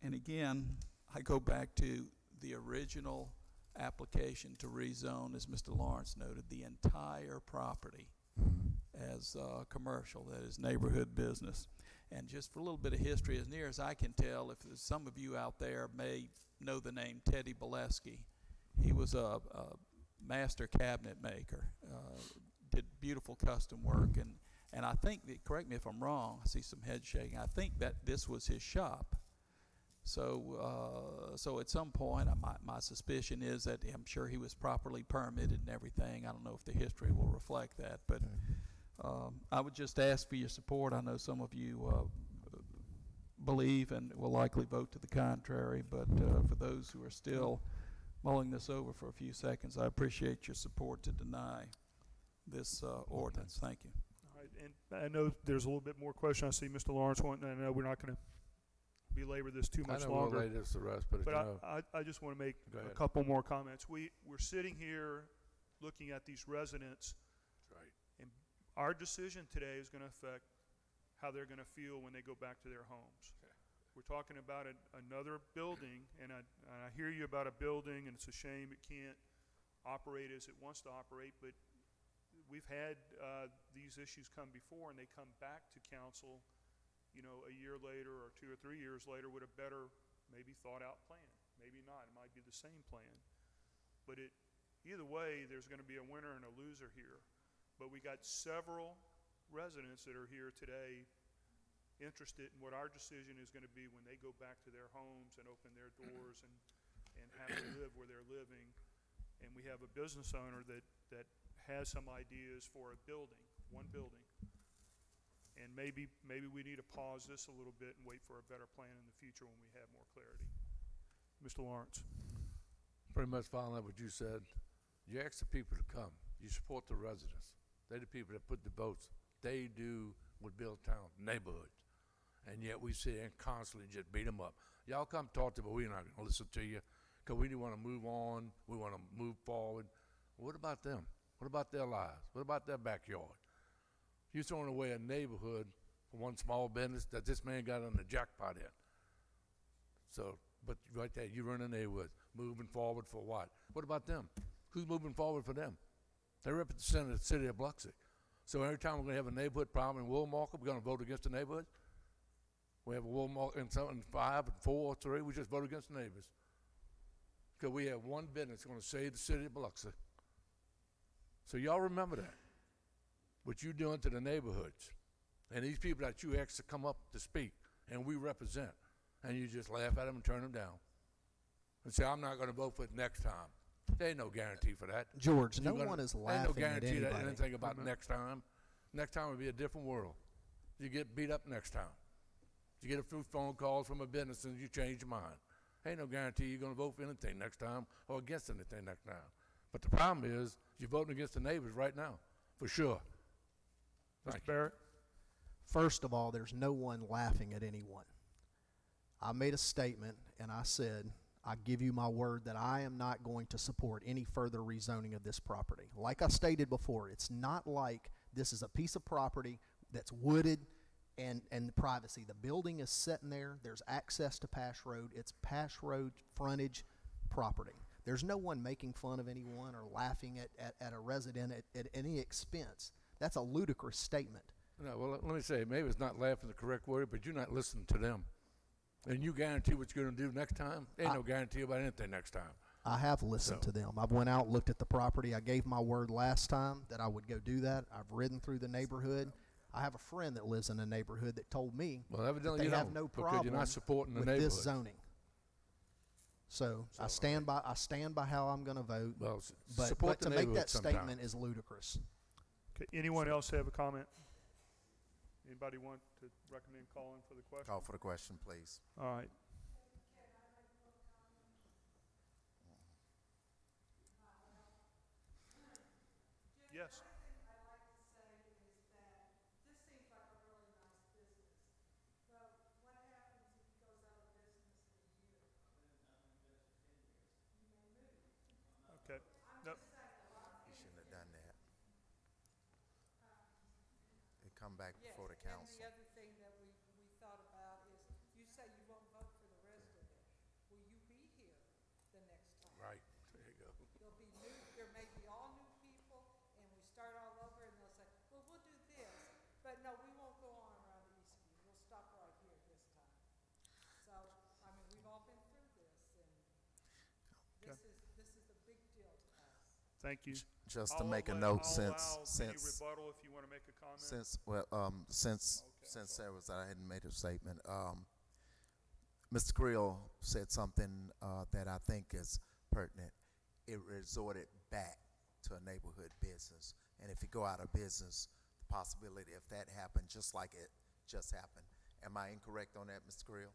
And again, I go back to the original application to rezone, as Mr. Lawrence noted, the entire property as commercial, that is neighborhood business. And just for a little bit of history, as near as I can tell, if some of you out there may know the name Teddy Bolesky, he was a master cabinet maker, did beautiful custom work, and I think that, correct me if I'm wrong, I see some head shaking, I think that this was his shop. So at some point, my suspicion is that I'm sure he was properly permitted and everything. I don't know if the history will reflect that, but I would just ask for your support. I know some of you believe and will likely vote to the contrary, but for those who are still mulling this over for a few seconds, I appreciate your support to deny this ordinance. Thank you. All right, and I know there's a little bit more question. I see Mr. Lawrence wanting, and I know we're not going to belabor this too much longer. We'll lay this to rest, but I just want to make a couple more comments. We're sitting here looking at these residents. That's right. And our decision today is going to affect how they're going to feel when they go back to their homes. Okay. We're talking about another building, and I hear you about a building, and it's a shame it can't operate as it wants to operate, but we've had these issues come before, and they come back to council, you know, a year later or 2 or 3 years later with a better, maybe thought-out plan. Maybe not. It might be the same plan. But either way, there's going to be a winner and a loser here. But we got several residents that are here today interested in what our decision is going to be when they go back to their homes and open their doors and have to live where they're living. And we have a business owner that has some ideas for a building, one building. And maybe we need to pause this a little bit and wait for a better plan in the future when we have more clarity. Mr. Lawrence. Pretty much following up what you said. You ask the people to come. You support the residents. They're the people that put the votes. They do what build town neighborhoods. And yet we sit and constantly just beat them up. Y'all come talk to me, but we're not going to listen to you because we want to move on. We want to move forward. What about them? What about their lives? What about their backyard? You're throwing away a neighborhood for one small business that this man got on the jackpot in. So, but right there, you run a neighborhood. Moving forward for what? What about them? Who's moving forward for them? They represent the city of Biloxi. So every time we're going to have a neighborhood problem in Woolmarket, we're going to vote against the neighborhood? We have a Woolmarket in something 5 and 4 or 3, we just vote against the neighbors. Because we have one business going to save the city of Biloxi. So y'all remember that. What you're doing to the neighborhoods. And these people that you ask to come up to speak, and we represent. And you just laugh at them and turn them down. And say, I'm not going to vote for it next time. There ain't no guarantee for that. George, no one is laughing at Ain't no guarantee anybody. that anything about next time. Next time will be a different world. You get beat up next time. You get a few phone calls from a business and you change your mind. Ain't no guarantee you're going to vote for anything next time or against anything next time. But the problem is you're voting against the neighbors right now, for sure. Mr. Barrett? First of all, there's no one laughing at anyone. I made a statement and I said, I give you my word that I am not going to support any further rezoning of this property. Like I stated before, it's not like this is a piece of property that's wooded and privacy. The building is sitting there. There's access to Pash Road. It's Pash Road frontage property. There's no one making fun of anyone or laughing at a resident at any expense. That's a ludicrous statement. No, well, let me say, maybe it's not laughing the correct word, but you're not listening to them. And you guarantee what you're going to do next time? Ain't no guarantee about anything next time. I have listened to them. I've went out, looked at the property. I gave my word last time that I would go do that. I've ridden through the neighborhood. I have a friend that lives in a neighborhood that told me that they have no problem you're not supporting the with neighborhood. this zoning. So I stand by how I'm going to vote. Well, but to make that sometime. statement is ludicrous. Okay, anyone else have a comment? Anybody want to recommend calling for the question? Call for the question, please. All right. Yes. Okay. Nope. You shouldn't have done that. It come back before the council. And the other thing that we thought about is, you say you won't vote for the rest of it. Will you be here the next time? Right. There you go. There'll be new, there may be all new people, and we start all over, and they'll say, well, we'll do this, but no, we won't go on around Eastview. We'll stop right here this time. So, I mean, we've all been through this, and this is a big deal to us. Thank you. Just to make a I'll note, allow since any rebuttal if you want to make a comment. Since there was, I hadn't made a statement. Mr. Creel said something that I think is pertinent. It resorted back to a neighborhood business, and if you go out of business, the possibility if that happened, just like it just happened. Am I incorrect on that, Mr. Creel?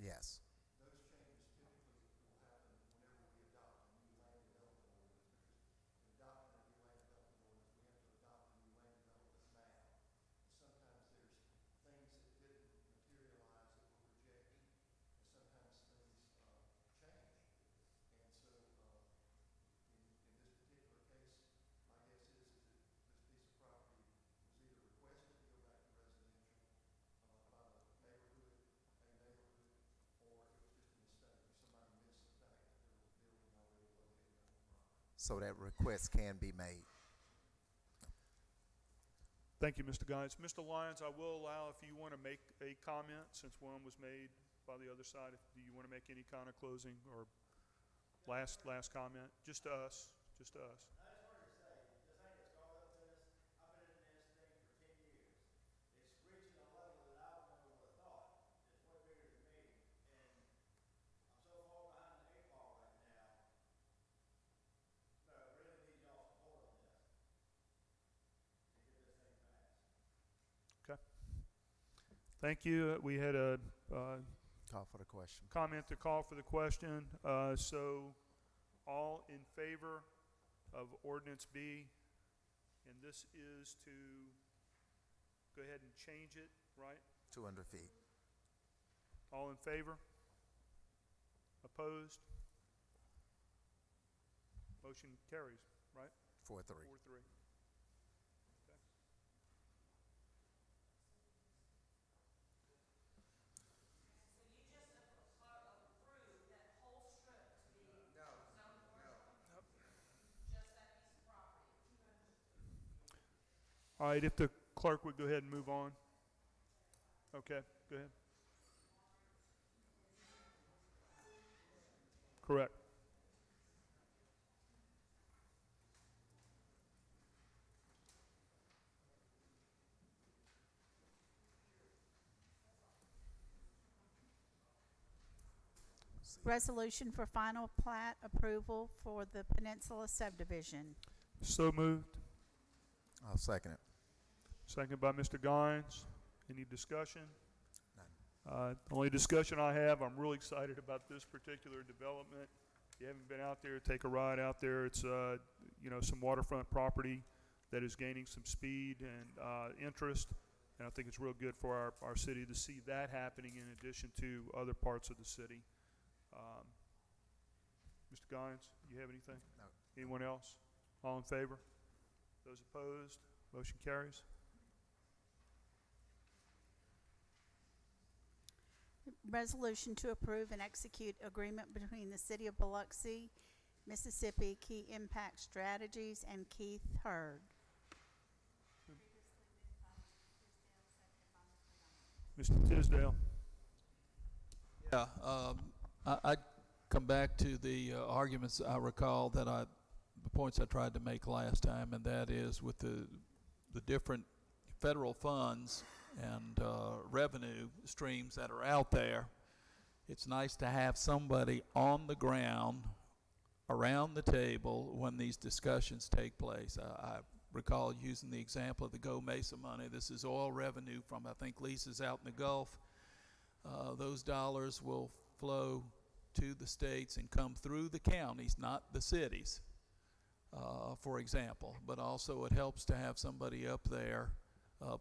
Yes. Those changes typically will happen whenever we adopt a new land development ordinance, because adopting a new land development ordinance, we have to adopt a new land development map. Sometimes there's things that didn't so that requests can be made. Thank you, Mr. Guines. Mr. Lyons, I will allow if you want to make a comment, since one was made by the other side. Do you want to make any kind of closing or last comment? Just to us. Just to us. Thank you. We had a Call for the question. comment to call for the question. So all in favor of ordinance B, and this is to go ahead and change it, right? 200 feet. All in favor? Opposed? Motion carries, right? 4-3. 4-3. All right, if the clerk would go ahead and move on. Okay, go ahead. Correct. Resolution for final plat approval for the Peninsula subdivision. So moved. I'll second it. Second by Mr. Guines. Any discussion? Only discussion I have, I'm really excited about this particular development. If you haven't been out there, take a ride out there. It's some waterfront property that is gaining some speed and interest, and I think it's real good for our city to see that happening in addition to other parts of the city. Mr. Guines, you have anything? No. Anyone else? All in favor? Those opposed? Motion carries. Resolution to approve and execute agreement between the City of Biloxi, Mississippi Key Impact Strategies and Keith Hurd. Mr. Tisdale. Yeah, I'd come back to the arguments I recall that the points I tried to make last time, and that is with the different federal funds and revenue streams that are out there, it's nice to have somebody on the ground around the table when these discussions take place. I recall using the example of the Go Mesa money. This is oil revenue from, I think, leases out in the Gulf. Those dollars will flow to the states and come through the counties, not the cities, for example. But also it helps to have somebody up there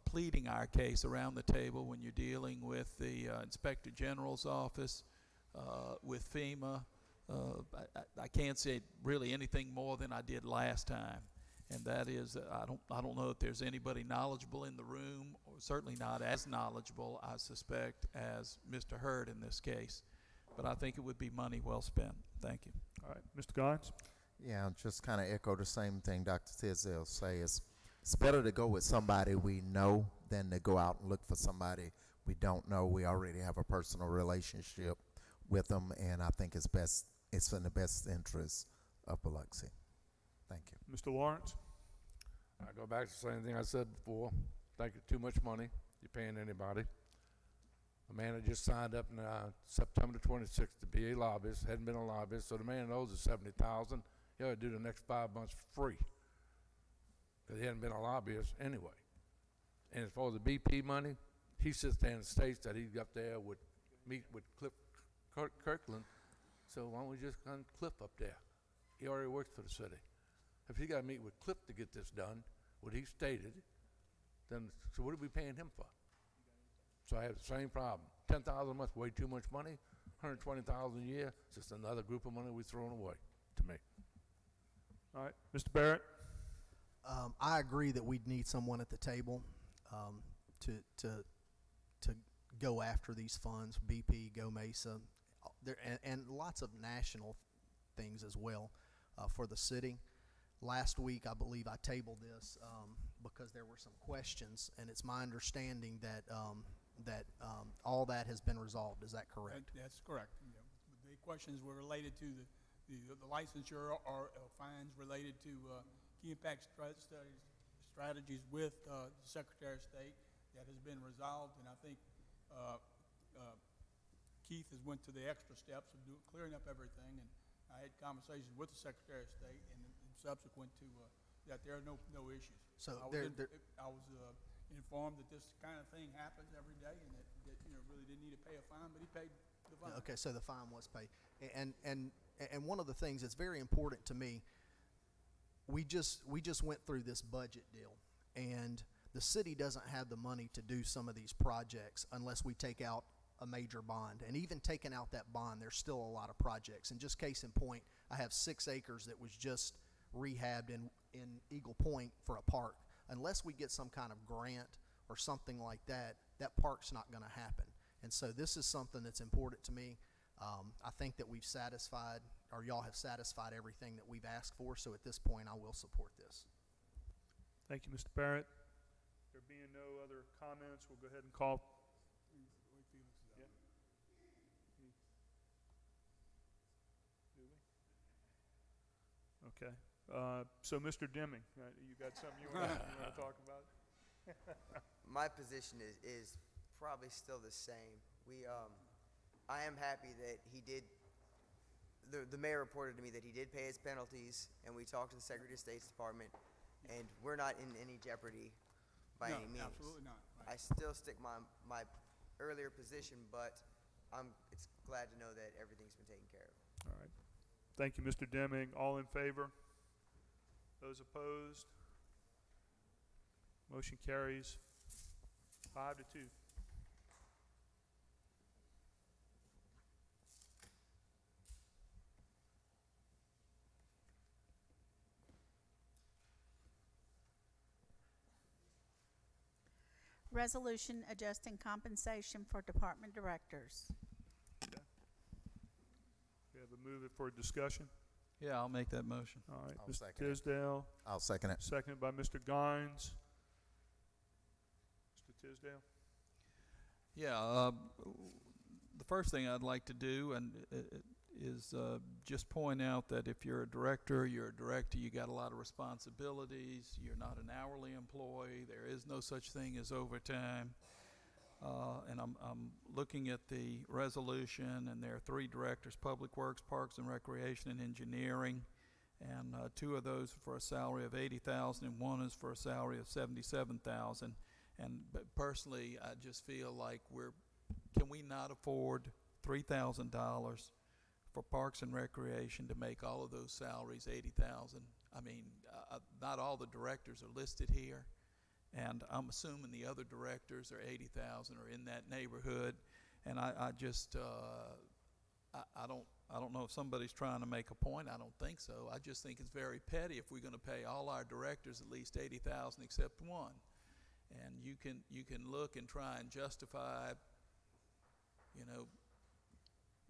pleading our case around the table when you're dealing with the Inspector General's office, with FEMA. I can't say really anything more than I did last time, and that is I don't know if there's anybody knowledgeable in the room, or certainly not as knowledgeable, I suspect, as Mr. Hurd in this case. But I think it would be money well spent. Thank you. All right, Mr. Guines. Yeah, I'll just kind of echo the same thing Dr. Tisdale says. It's better to go with somebody we know than to go out and look for somebody we don't know. We already have a personal relationship with them, and I think it's in the best interest of Biloxi. Thank you. Mr. Lawrence. I go back to the same thing I said before. Think it's too much money you're paying anybody. A man had just signed up in September 26th to be a lobbyist, hadn't been a lobbyist, so the man owes us $70,000. He ought to do the next 5 months for free, because he hadn't been a lobbyist anyway. And as far as the BP money, he sits there and states that he's up there with meet with Cliff Kirkland. So why don't we just run Cliff up there? He already works for the city. If he got to meet with Cliff to get this done, what he stated, then so what are we paying him for? So I have the same problem. $10,000 a month, way too much money. $120,000 a year, it's just another group of money we're throwing away, to me. All right, Mr. Barrett. I agree that we'd need someone at the table to go after these funds, BP, Go Mesa, and lots of national things as well for the city. Last week, I believe I tabled this because there were some questions, and it's my understanding that all that has been resolved. Is that correct? That's correct. You know, the questions were related to the licensure or fines related to key impact strategies with the Secretary of State. That has been resolved, and I think Keith has went to the extra steps of clearing up everything, and I had conversations with the Secretary of State, and subsequent to that, there are no issues. So I was informed that this kind of thing happens every day, and that really didn't need to pay a fine, but he paid the fine. Okay, so the fine was paid, and one of the things that's very important to me, we just went through this budget deal, and the city doesn't have the money to do some of these projects unless we take out a major bond. And even taking out that bond, there's still a lot of projects. And just case in point, I have 6 acres that was just rehabbed in Eagle Point for a park. Unless we get some kind of grant or something like that, that park's not going to happen. And so this is something that's important to me. I think that we've satisfied, or y'all have satisfied everything that we've asked for. So at this point, I will support this. Thank you, Mr. Barrett. There being no other comments, we'll go ahead and call. Yeah. Do we? Okay. So, Mr. Deming, you got something you want to talk about? My position is probably still the same. I am happy that he did. The mayor reported to me that he did pay his penalties, and we talked to the Secretary of State's Department, and we're not in any jeopardy by any means. Absolutely not. Right. I still stick my earlier position, but it's glad to know that everything's been taken care of. All right. Thank you, Mr. Deming. All in favor? Those opposed? Motion carries 5-2. Resolution adjusting compensation for department directors. Okay. We have a move it for discussion. Yeah, I'll make that motion. All right, I'll Mr. second it. Tisdale. I'll second it. Seconded by Mr. Gines. Mr. Tisdale. Yeah, the first thing I'd like to do is just point out that if you're a director, you got a lot of responsibilities. You're not an hourly employee. There is no such thing as overtime. And I'm looking at the resolution, and there are 3 directors: Public Works, Parks and Recreation, and Engineering. And 2 of those for a salary of $80,000, and 1 is for a salary of $77,000. But personally, I just feel like can we not afford $3,000 for Parks and Recreation to make all of those salaries $80,000? I mean, not all the directors are listed here, and I'm assuming the other directors are $80,000 or in that neighborhood. And I just I don't know if somebody's trying to make a point. I don't think so. I just think it's very petty if we're going to pay all our directors at least $80,000 except 1. And you can look and try and justify,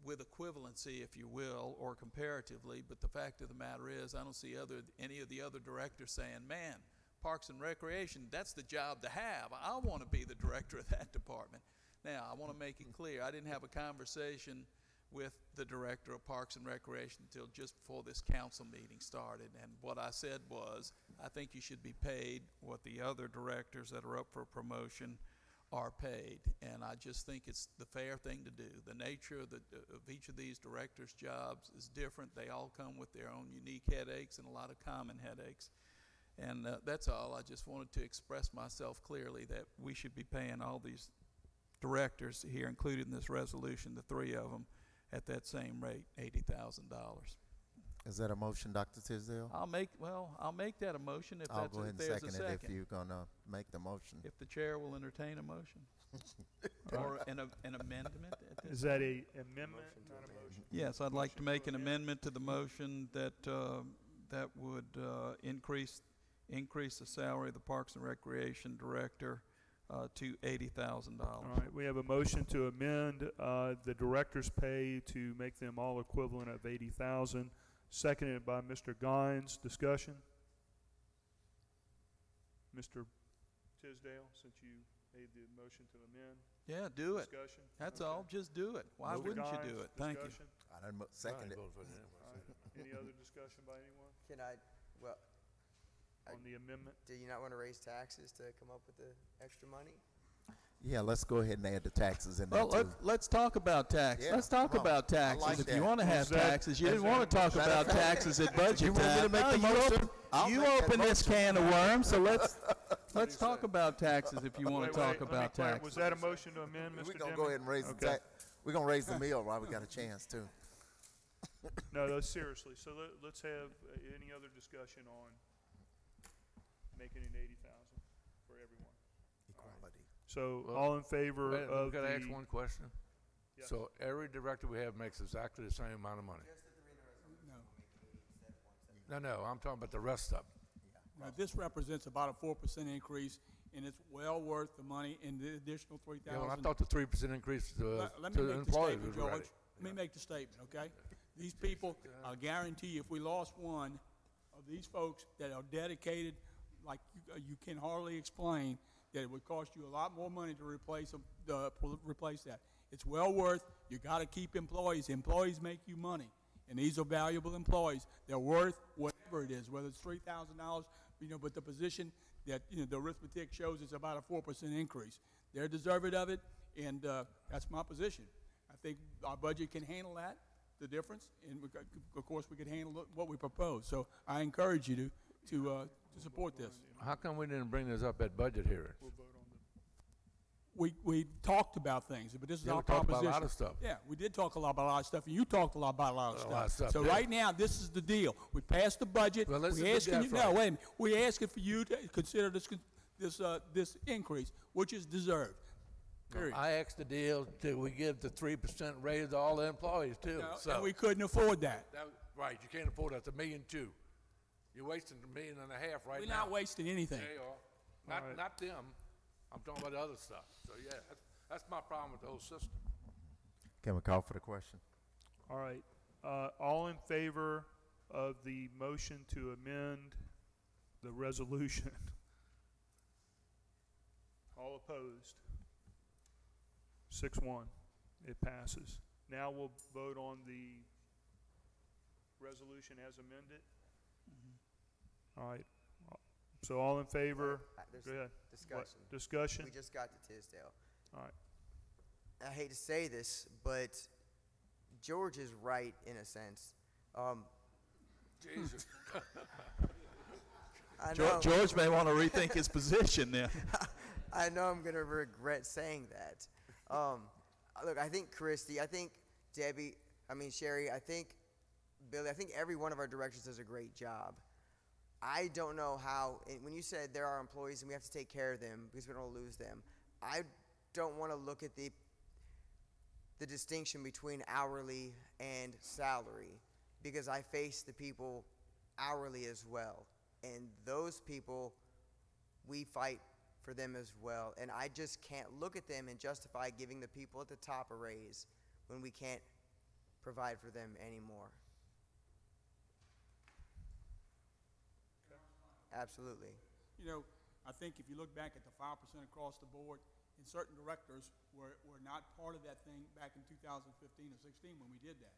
with equivalency, if you will, or comparatively. But the fact of the matter is, I don't see any of the other directors saying, "Man, Parks and Recreation, that's the job to have. I want to be the director of that department." Now, I want to make it clear, I didn't have a conversation with the director of Parks and Recreation until just before this council meeting started. And what I said was, I think you should be paid what the other directors that are up for promotion are paid. And I just think it's the fair thing to do. The nature of each of these directors' jobs is different. They all come with their own unique headaches and a lot of common headaches. And that's all. I just wanted to express myself clearly that we should be paying all these directors here, including in this resolution, the 3 of them, at that same rate, $80,000. Is that a motion, Dr. Tisdale? I'll make that a motion if I'll that's go ahead and there's second a second. it if you're gonna make the motion. If the chair will entertain a motion. Or an amendment. Is that a amendment, not a motion? Yes, I'd like to make an amendment to the motion that would increase the salary of the Parks and Recreation Director to $80,000. All right, we have a motion to amend the director's pay to make them all equivalent of $80,000, seconded by Mr. Gines. Discussion? Mr. Tisdale, since you made the motion to amend. Yeah, do it. Discussion? That's Okay. all. Just do it. Why Mr. wouldn't you Guines, do it? Thank you. discussion? I done second it. All right. Any other discussion by anyone Can I, well, on the amendment? do you not want to raise taxes to come up with the extra money? Yeah, let's go ahead and add the taxes in there Well, too. let's talk about taxes. Yeah, Let's talk come on. about I taxes. like If that. you want to have Is that- taxes, you is didn't that want to a talk matter about of fact- taxes at budget You want me to time. make No, the motion? I'll you make that open this motion. can of worms, so let's talk about taxes if you want Wait, to talk let me about clar- taxes. Was that a motion to amend, Mr. We're gonna Demme? go ahead and raise the Okay. tax. We're gonna raise the meal while we got a chance too. No, seriously. So let's have any other discussion on making it 80,000 for everyone. Equality. So Well, all in favor Wait, of can the? I ask one question? Yes. So every director we have makes exactly the same amount of money? No, I'm talking about the rest of them. Now, this represents about a 4% increase, and it's well worth the money and the additional 3,000. Yeah, well, I thought the 3% increase Let to me the make the employees statement, was George. ready. Let me make the statement, okay? These people, I guarantee you, if we lost one of these folks that are dedicated, like you can hardly explain, that it would cost you a lot more money to replace them, replace that. It's well worth. You got to keep employees. Employees make you money, and these are valuable employees. They're worth whatever it is, whether it's $3,000, but the position that the arithmetic shows is about a 4% increase. They're deserving of it, and that's my position. I think our budget can handle that, the difference, and of course we could handle what we propose. So I encourage you to support this. How come we didn't bring this up at budget hearings? We'll vote on the. We talked about things, but this is Yeah, our we talked about proposition. a lot of stuff. Yeah, we did talk a lot about a lot of stuff, and you talked a lot about a lot of A lot of stuff, So yeah. right now, this is the deal. We passed the budget. Well, listen we to asking you, Jeff no, right. wait a minute. We asking for you to consider this increase, which is deserved. Period. I asked the deal till we give the 3% raise to all the employees too. No, So and we couldn't afford that. right, you can't afford that. It's $1.2 million. You're wasting $1.5 million right We're now. not wasting anything. Yeah, you are. All right. Not them. I'm talking about the other stuff. So yeah, that's my problem with the whole system. Can we call for the question? All right. All in favor of the motion to amend the resolution? All opposed? 6-1. It passes. Now we'll vote on the resolution as amended. All right. So all in favor? There's Go ahead. discussion. What? Discussion? We just got to Tisdale. All right. I hate to say this, but George is right in a sense. Jesus. I know. George may want to rethink his position now. I know I'm going to regret saying that. Look, I think Christy, I think Debbie, Sherry, I think Billy, I think every one of our directors does a great job. I don't know how, and when you said there are employees and we have to take care of them because we don't want to lose them, I don't want to look at the distinction between hourly and salary because I face the people hourly as well. And those people, we fight for them as well. And I just can't look at them and justify giving the people at the top a raise when we can't provide for them anymore. Absolutely. I think if you look back at the 5% across the board, and certain directors were not part of that thing back in 2015 or 16 when we did that.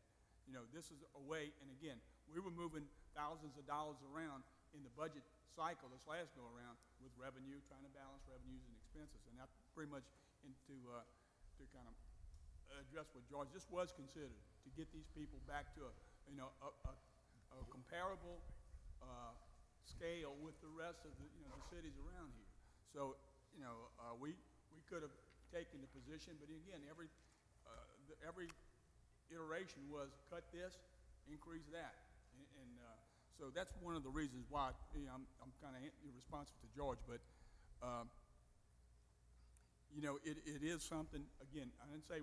This is a way, and again, we were moving thousands of dollars around in the budget cycle this last go around with revenue, trying to balance revenues and expenses, and that's pretty much to kind of address what George. This was considered to get these people back to a comparable scale with the rest of the cities around here. So we could have taken the position, but again, every iteration was cut this, increase that, and so that's one of the reasons why I'm kind of responsive to George. But it is something. Again, I didn't say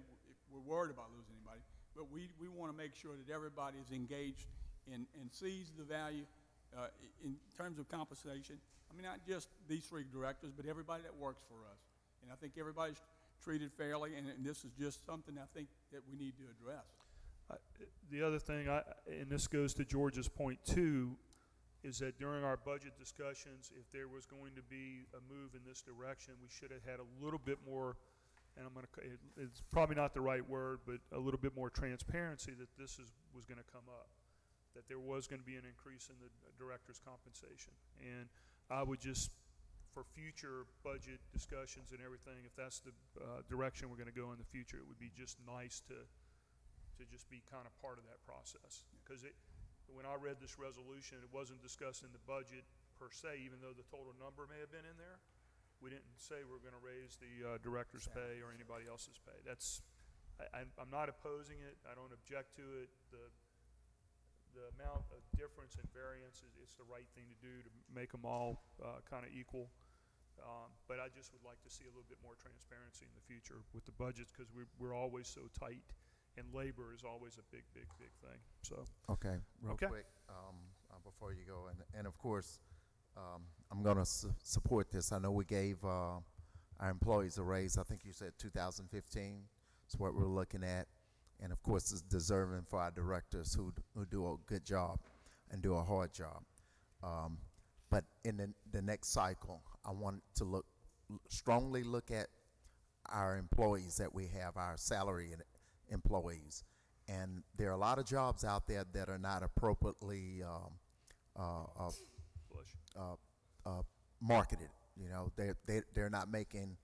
we're worried about losing anybody, but we want to make sure that everybody is engaged and sees the value in terms of compensation. Not just these three directors, but everybody that works for us. And I think everybody's treated fairly, and this is just something I think that we need to address. The other thing, and this goes to George's point too, is that during our budget discussions, if there was going to be a move in this direction, we should have had a little bit more, and it's probably not the right word, but a little bit more transparency that was going to come up, that there was going to be an increase in the director's compensation. And I would just, for future budget discussions and everything, if that's the direction we're going to go in the future, it would be just nice to just be kind of part of that process. Because when I read this resolution, it wasn't discussed in the budget per se, even though the total number may have been in there. We didn't say we're going to raise the director's pay or anybody else's pay. I'm not opposing it. I don't object to it. The amount of difference and variance it's the right thing to do to make them all kind of equal. But I just would like to see a little bit more transparency in the future with the budgets, because we're always so tight, and labor is always a big thing. So okay, real quick before you go, and of course I'm going to support this. I know we gave our employees a raise. I think you said 2015 is what we're looking at, and of course it's deserving for our directors who do a good job and do a hard job. But in the next cycle, I want to strongly look at our employees that we have, our salary employees. And there are a lot of jobs out there that are not appropriately marketed. You know, they're not making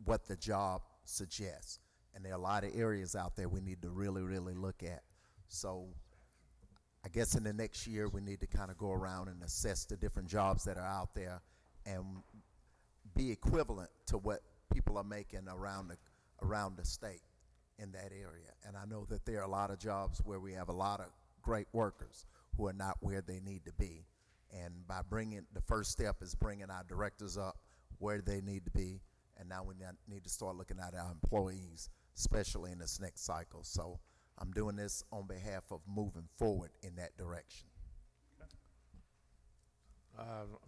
what the job suggests. And there are a lot of areas out there we need to really look at. So I guess in the next year, we need to kind of go around and assess the different jobs that are out there and be equivalent to what people are making around the state in that area. And I know that there are a lot of jobs where we have a lot of great workers who are not where they need to be. And by the first step is bringing our directors up where they need to be. And now we need to start looking at our employees, especially in this next cycle. So I'm doing this on behalf of moving forward in that direction.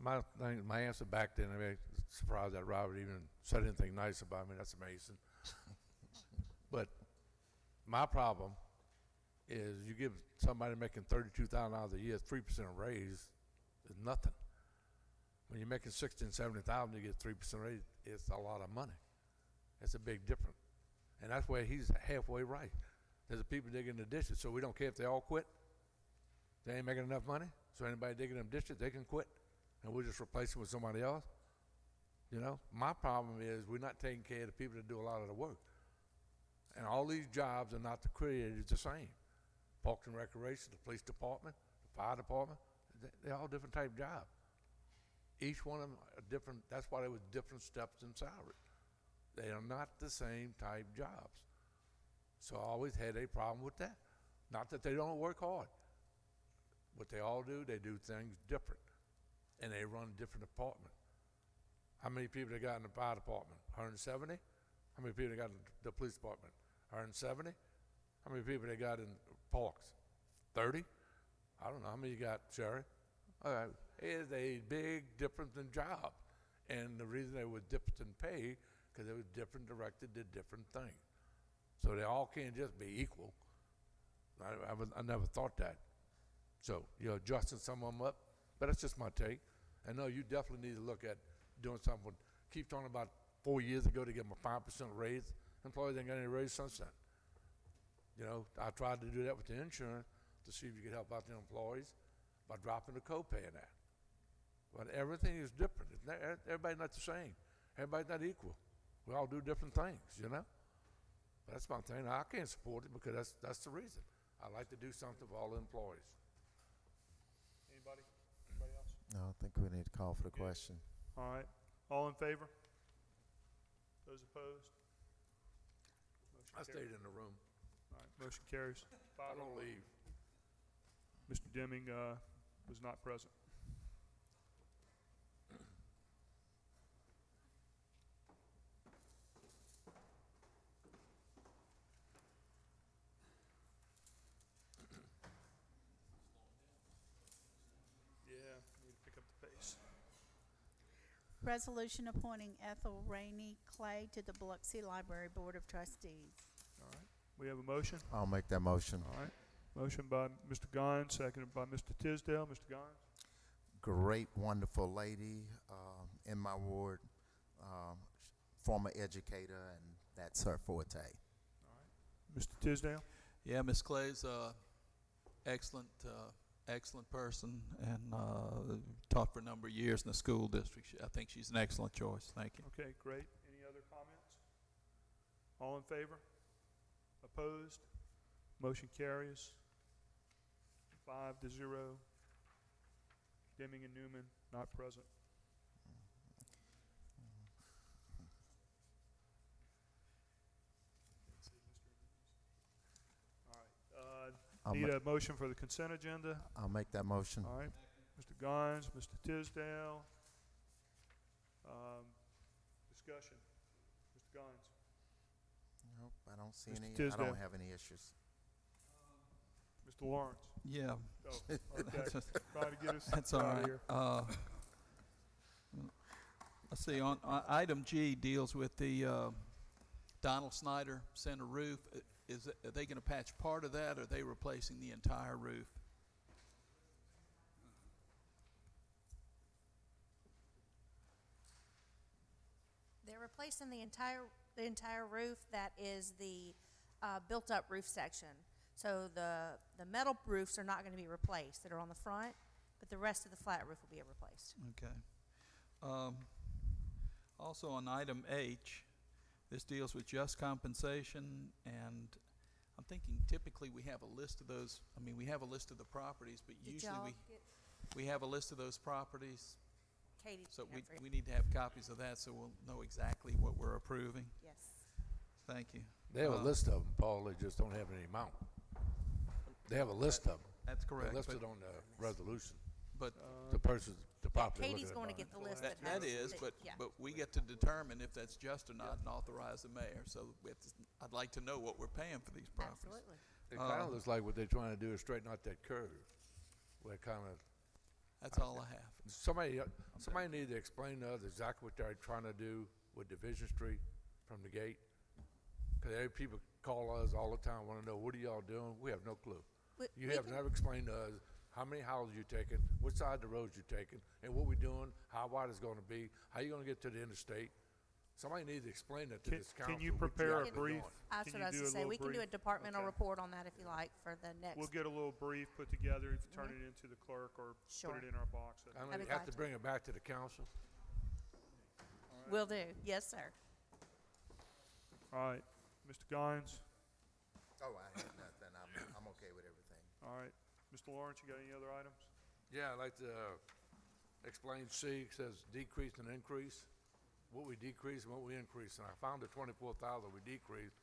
My answer back then, I mean, surprised that Robert even said anything nice about me. That's amazing. But my problem is you give somebody making $32,000 a year 3% raise is nothing. When you're making $60,000 and $70,000, you get 3% raise. It's a lot of money. It's a big difference, and that's where he's halfway right. There's people digging the dishes, so we don't care if they all quit. They ain't making enough money, so anybody digging them dishes, they can quit, and we'll just replace them with somebody else. You know, my problem is we're not taking care of the people that do a lot of the work. And all these jobs are not created the same. Parks and Recreation, the police department, the fire department, they're all different type jobs. Each one of them are different. That's why there was different steps in salary. They are not the same type jobs. So I always had a problem with that. Not that they don't work hard. What they all do, they do things different. And they run different departments. How many people they got in the fire department? 170? How many people they got in the police department? 170? How many people they got in parks? 30? I don't know. How many you got, Sherry? All right. It is a big difference in job. And the reason they were different in pay, because they were different directed to different things. So they all can't just be equal. I never thought that. So you're adjusting some of them up, but that's just my take. And no, you definitely need to look at doing something. Keep talking about 4 years ago to give them a 5% raise. Employees ain't got any raise since then. You know, I tried to do that with the insurance to see if you could help out the employees by dropping the copay in that. But everything is different. Everybody's not the same. Everybody's not equal. We all do different things, you know? But that's my thing. I can't support it because that's the reason. I like to do something for all the employees. Anybody? Anybody else? No, I think we need to call for the question. All right. All in favor? Those opposed? I stayed in the room. All right. Motion carries. I don't leave. Mr. Deming was not present. Resolution appointing Ethel Rainey Clay to the Biloxi Library Board of Trustees. All right. We have a motion. I'll make that motion. All right. Motion by Mr. Gines, seconded by Mr. Tisdale. Mr. Gines? great, wonderful lady in my ward, former educator, and that's her forte. Mr. Tisdale? Yeah, Ms. Clay's excellent, excellent person, and taught for a number of years in the school district. I think she's an excellent choice. Thank you. Okay, great. Any other comments? All in favor? Opposed? Motion carries 5-0. Deming and Newman not present. All right. Need a motion for the consent agenda. I'll make that motion. All right. Mr. Gines, Mr. Tisdale. Discussion. Mr. Gines. Nope, I don't see Mr. any. I Tisdale. don't have any issues. Mr. Lawrence. Yeah. Oh, okay. Trying to get us That's all out of right. here. Let's see, on item G deals with the Donald Snyder Center roof. Are they going to patch part of that, or are they replacing the entire roof? They're replacing the entire roof. That is the built-up roof section. So the metal roofs are not going to be replaced that are on the front, but the rest of the flat roof will be replaced. Okay. Also on item H, this deals with just compensation, and I'm thinking typically we have a list of those. I mean, we have a list of the properties, but Did usually y'all we have a list of those properties. Katie, So yeah, we need to have copies of that so we'll know exactly what we're approving. Yes. Thank you. They have a list of them, Paul, they just don't have any amount. They have a list of them. That's correct. They're listed but- on the resolution. But The person, the property. Katie's going to get the list that that has is, the- but yeah. we get to determine if that's just or not and authorize the mayor. So I'd like to know what we're paying for these properties. Absolutely. It kind of looks like what they're trying to do is straighten out that curve. Where kind of. That's all I have. Somebody need to explain to us exactly what they're trying to do with Division Street from the gate. Because people call us all the time, want to know, what are y'all doing? We have no clue. You have never explained to us how many houses you're taking, which side of the roads you're taking, and what we're doing, how wide it's going to be, how you're going to get to the interstate. Somebody needs to explain that to this council. Can you what prepare a actually brief? doing. That's Can what I you was do going to say. a We can do a brief? departmental Okay. report on that if you like for the next. We'll get a little brief put together. If you turn it into the clerk or Sure. put it in our box. I know I'd you be have glad to to. bring it back to the council. Will do. Yes, sir. All right. Mr. Gines. Oh, I have nothing. I'm okay with everything. All right. Mr. Lawrence, you got any other items? Yeah, I'd like to explain C, it says decrease and increase. What we decrease and what we increase. And I found the 24,000 we decreased.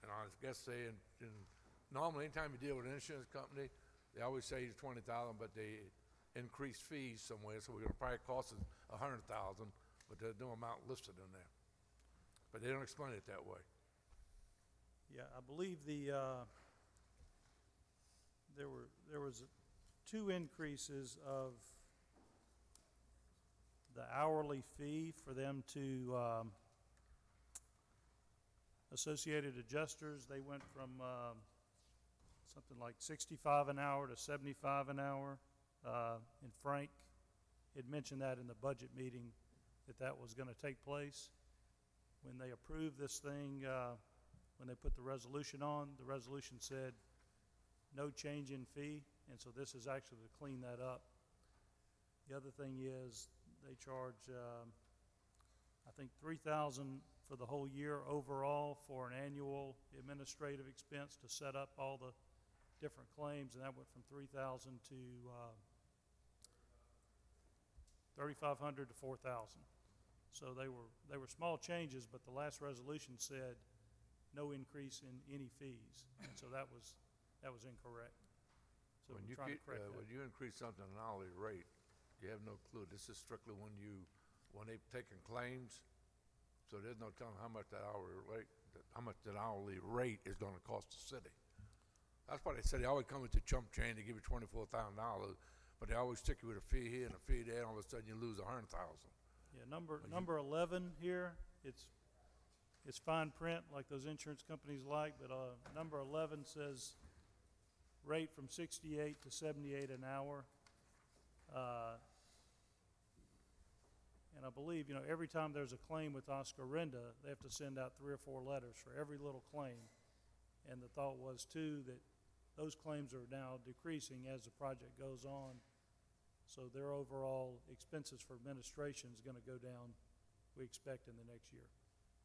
And I guess saying, normally anytime you deal with an insurance company, they always say it's 20,000, but they increase fees somewhere, so we're gonna probably cost us 100,000, but there's no amount listed in there. But they don't explain it that way. Yeah, I believe there was two increases of the hourly fee for them to associated adjusters. They went from something like 65 an hour to 75 an hour. And Frank had mentioned that in the budget meeting that was going to take place. When they approved this thing, when they put the resolution on, the resolution said no change in fee, and so this is actually to clean that up. The other thing is they charge, I think, $3,000 for the whole year overall for an annual administrative expense to set up all the different claims, and that went from $3,000 to $3,500 to $4,000. So they were small changes, but the last resolution said no increase in any fees, and so that was incorrect. So When we're you trying to correct that. when you increase something an hourly rate, you have no clue. This is strictly when they've taken claims, so there's no telling how much that hourly rate is gonna cost the city. That's why they said they always come with the chump change, they give you $24,000, but they always stick you with a fee here and a fee there, and all of a sudden you lose 100,000. Yeah, number 11 here, it's fine print like those insurance companies like, but number 11 says rate from 68 to 78 an hour. And I believe, you know, every time there's a claim with Oscarenda, they have to send out 3 or 4 letters for every little claim. And the thought was, too, that those claims are now decreasing as the project goes on. So their overall expenses for administration is going to go down, we expect, in the next year,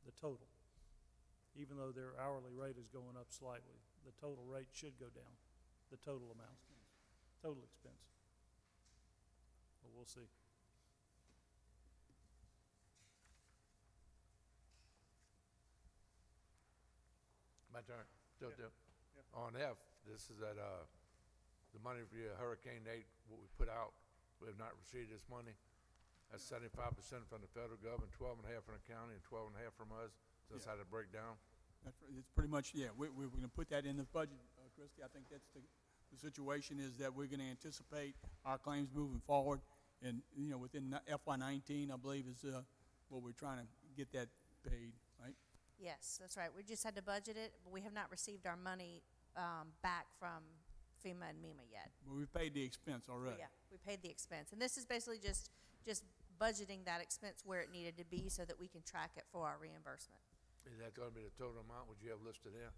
the total. Even though their hourly rate is going up slightly, the total rate should go down, the total amount, total expense. But we'll see. My turn. Still. On F, this is that, the money for your Hurricane Nate, what we put out, we have not received this money. That's 75% from the federal government, 12.5 from the county, and 12.5 from us. So that's how to break down. It's pretty much, yeah, we're going to put that in the budget, Christie. I think that's the situation is that we're going to anticipate our claims moving forward. And, you know, within FY19, I believe is what we're trying to get that paid, right? Yes, that's right. We just had to budget it, but we have not received our money back from FEMA and MEMA yet. Well, we paid the expense already. Yeah, we paid the expense. And this is basically just budgeting that expense where it needed to be so that we can track it for our reimbursement. Is that going to be the total amount? Would you have listed there?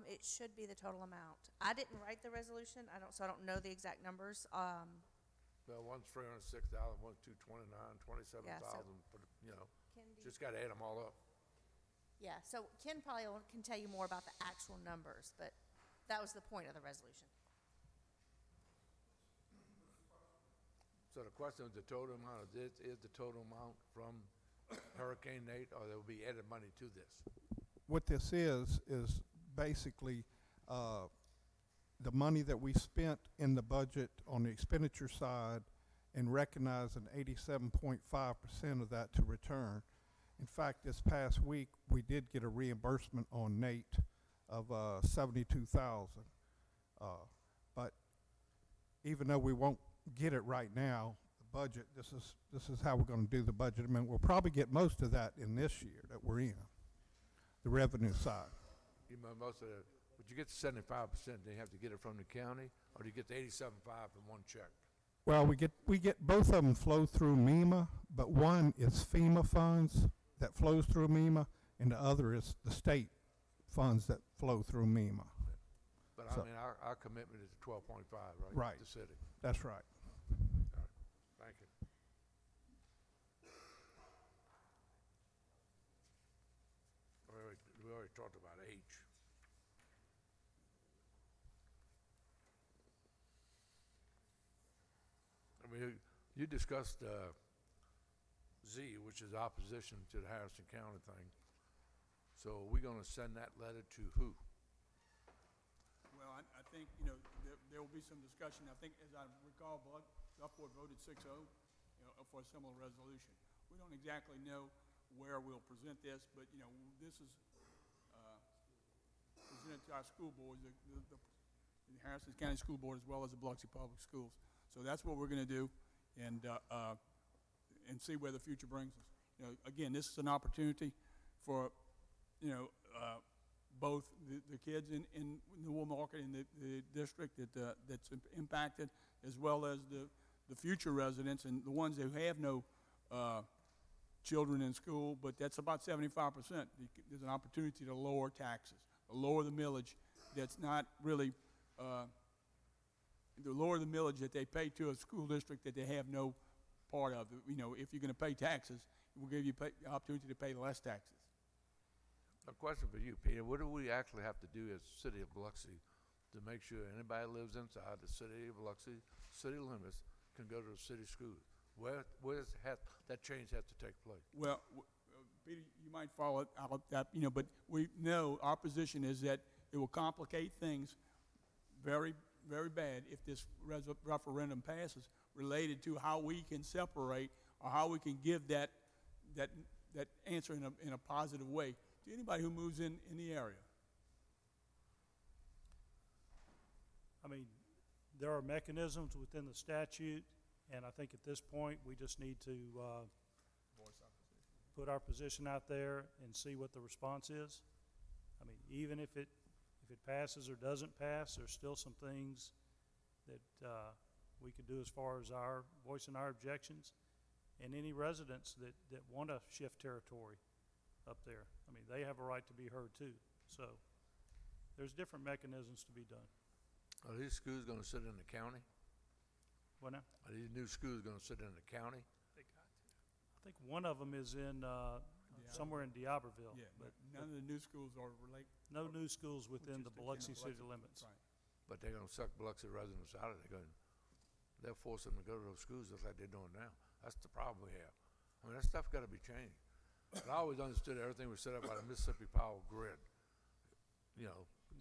It should be the total amount. I didn't write the resolution. So I don't know the exact numbers. Well, one's 306,000, one's 229, 27,000. Yeah, so for the, you know, just got to add them all up. Yeah, so Ken probably can tell you more about the actual numbers, but that was the point of the resolution. So the question is the total amount of this is the total amount from Hurricane Nate, or there will be added money to this? What this is basically the money that we spent in the budget on the expenditure side and recognizing 87.5% of that to return. In fact, this past week, we did get a reimbursement on Nate of $72,000. But even though we won't get it right now, the budget, this is how we're going to do the budget. I mean, we'll probably get most of that in this year that we're in, the revenue side. You know, most of the, would you get the 75%? Do you have to get it from the county, or do you get the 87.5 in one check? Well, we get both of them flow through MEMA, but one is FEMA funds that flows through MEMA, and the other is the state funds that flow through MEMA. But So- I mean, our commitment is 12.5, right? Right. The city. That's right. All right. Thank you. We already talked about H. I mean, you discussed Z, which is opposition to the Harrison County thing. So we're going to send that letter to who? Well, I think, you know, there will be some discussion. I think, as I recall, Gulfport voted 6-0, you know, for a similar resolution. We don't exactly know where we'll present this, but, you know, this is presented to our school boards, the Harrison County School Board, as well as the Biloxi Public Schools. So that's what we're going to do, and see where the future brings us. You know, again, this is an opportunity for, you know, both the kids in the Wool Market and the district that's impacted, as well as the future residents and the ones who have no children in school, but that's about 75%. There's an opportunity to lower taxes, to lower the millage that's not really, to lower the millage that they pay to a school district that they have no part of. You know, if you're going to pay taxes, we'll give you the opportunity to pay less taxes. A question for you, Peter. What do we actually have to do as the city of Biloxi to make sure anybody who lives inside the city of Biloxi city limits can go to the city schools? Where does that change have to take place? Well, Peter, you might follow out that, you know, but we know our position is that it will complicate things very, very bad if this referendum passes, related to how we can separate or how we can give that answer in a positive way to anybody who moves in the area. I mean, there are mechanisms within the statute, and I think at this point, we just need to put our position out there and see what the response is. I mean, even if it passes or doesn't pass, there's still some things that we could do as far as our voicing our objections, and any residents that want to shift territory up there. I mean, they have a right to be heard too. So there's different mechanisms to be done. Are these schools gonna sit in the county? What now? Are these new schools gonna sit in the county? I think one of them is in somewhere in D'Iberville. Yeah, but none of the new schools are related. No new schools within the Biloxi city limits. Right. But they're gonna suck Biloxi residents out of it. They'll force them to go to those schools just like they're doing now. That's the problem we have. I mean, that stuff gotta be changed. But I always understood everything was set up by the Mississippi Power Grid,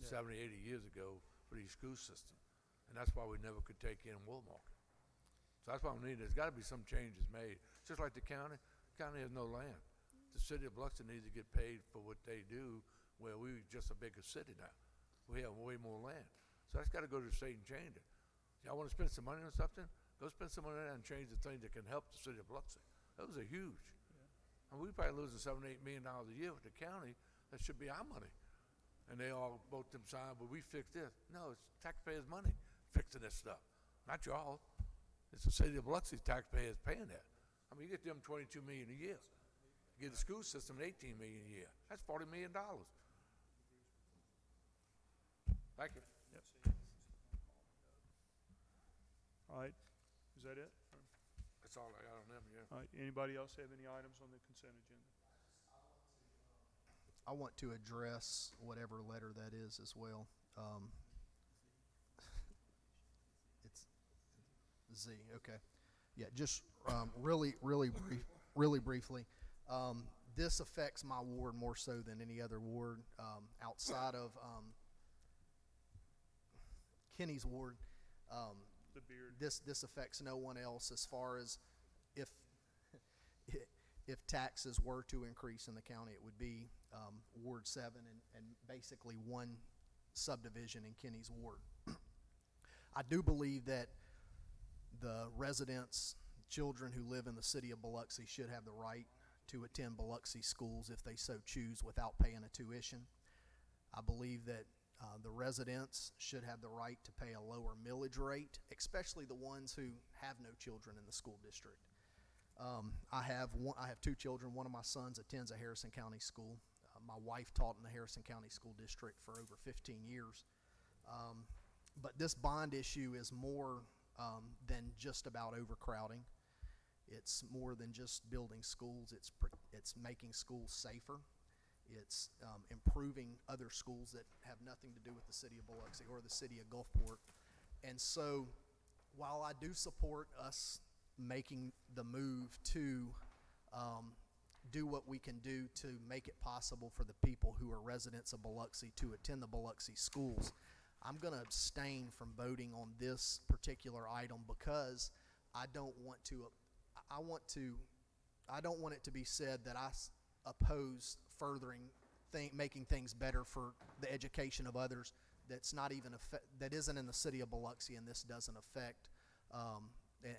70, 80 years ago for these school systems. And that's why we never could take in Woolmarket. So that's why we need, there's gotta be some changes made. Just like the county has no land. The city of Biloxi needs to get paid for what they do, where we're just a bigger city now. We have way more land. So that's gotta go to the state and change it. Y'all wanna spend some money on something? Go spend some money on that and change the things that can help the city of Biloxi. Those are huge. And we probably losing $7, $8 million a year with the county. That should be our money. And they all vote them sign, but we fix this. No, it's taxpayers' money fixing this stuff. Not y'all. It's the city of Biloxi taxpayers paying that. I mean, you get them $22 million a year. You get the school system $18 million a year. That's $40 million. Thank you. Yep. All right. Is that it? That's all I got on them, yeah. All right. Anybody else have any items on the consent agenda? I want to address whatever letter that is as well. It's Z, okay. Yeah, just really briefly. This affects my ward more so than any other ward outside of Kenny's ward. The beard. This affects no one else as far as if taxes were to increase in the county, it would be Ward 7 and basically one subdivision in Kenny's ward. I do believe that the residents, children who live in the city of Biloxi should have the right to attend Biloxi schools if they so choose without paying a tuition. I believe that the residents should have the right to pay a lower millage rate, especially the ones who have no children in the school district. I have two children. One of my sons attends a Harrison County school. My wife taught in the Harrison County School District for over 15 years. But this bond issue is more than just about overcrowding. It's more than just building schools. It's making schools safer. It's improving other schools that have nothing to do with the city of Biloxi or the city of Gulfport. And so while I do support us making the move to do what we can do to make it possible for the people who are residents of Biloxi to attend the Biloxi schools, I'm going to abstain from voting on this particular item because I don't want it to be said that I oppose furthering making things better for the education of others that isn't in the city of Biloxi and this doesn't affect.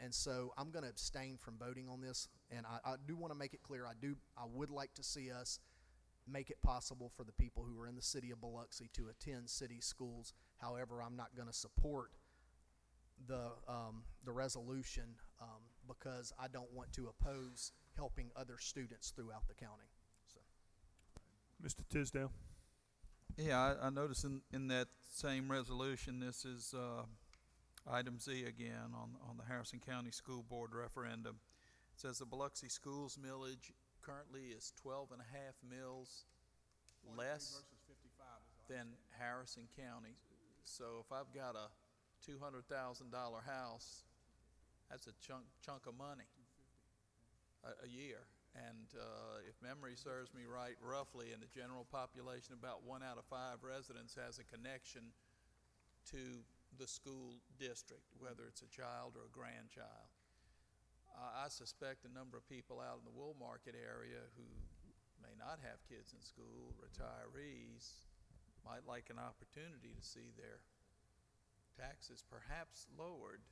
And so I'm going to abstain from voting on this, and I do want to make it clear, I would like to see us make it possible for the people who are in the city of Biloxi to attend city schools. However, I'm not going to support the resolution because I don't want to oppose helping other students throughout the county. So. Mr. Tisdale. Yeah, I noticed in that same resolution, this is item Z again on the Harrison County School Board referendum. It says the Biloxi schools millage currently is 12.5 mils less than Harrison County. So if I've got a $200,000 house, that's a chunk of money a year. And if memory serves me right, roughly in the general population, about 1 out of 5 residents has a connection to the school district, whether it's a child or a grandchild. I suspect a number of people out in the Woolmarket area who may not have kids in school, retirees, might like an opportunity to see their taxes perhaps lowered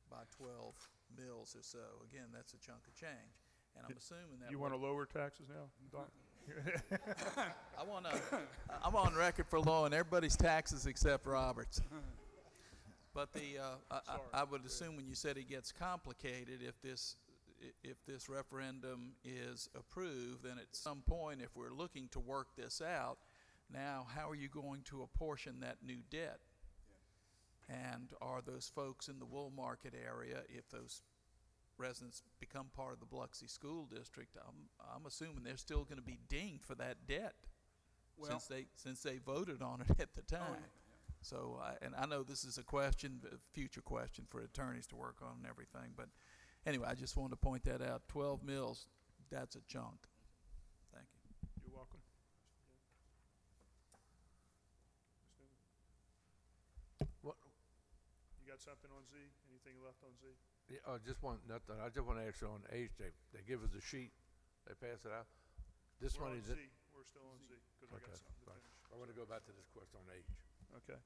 by 12 mils or so. Again, that's a chunk of change. And I'm assuming that you want to lower taxes now, Doc? I'm on record for lowering everybody's taxes except Robert's. But I would assume when you said it gets complicated, if this referendum is approved, then at some point, if we're looking to work this out, now how are you going to apportion that new debt? And are those folks in the Wool Market area, if those residents become part of the Biloxi School District, I'm assuming they're still going to be dinged for that debt, Well, since they voted on it at the time. So, and I know this is a future question for attorneys to work on and everything, but anyway, I just wanted to point that out. 12 mills, that's a chunk. Thank you. You're welcome. What? You got something on Z? Anything left on Z? Yeah, nothing. I just want to ask you on age, they give us a sheet, they pass it out. This We're one on is Z. We're still on Z because I got something to right. finish. I want to go back to this question on age. Okay.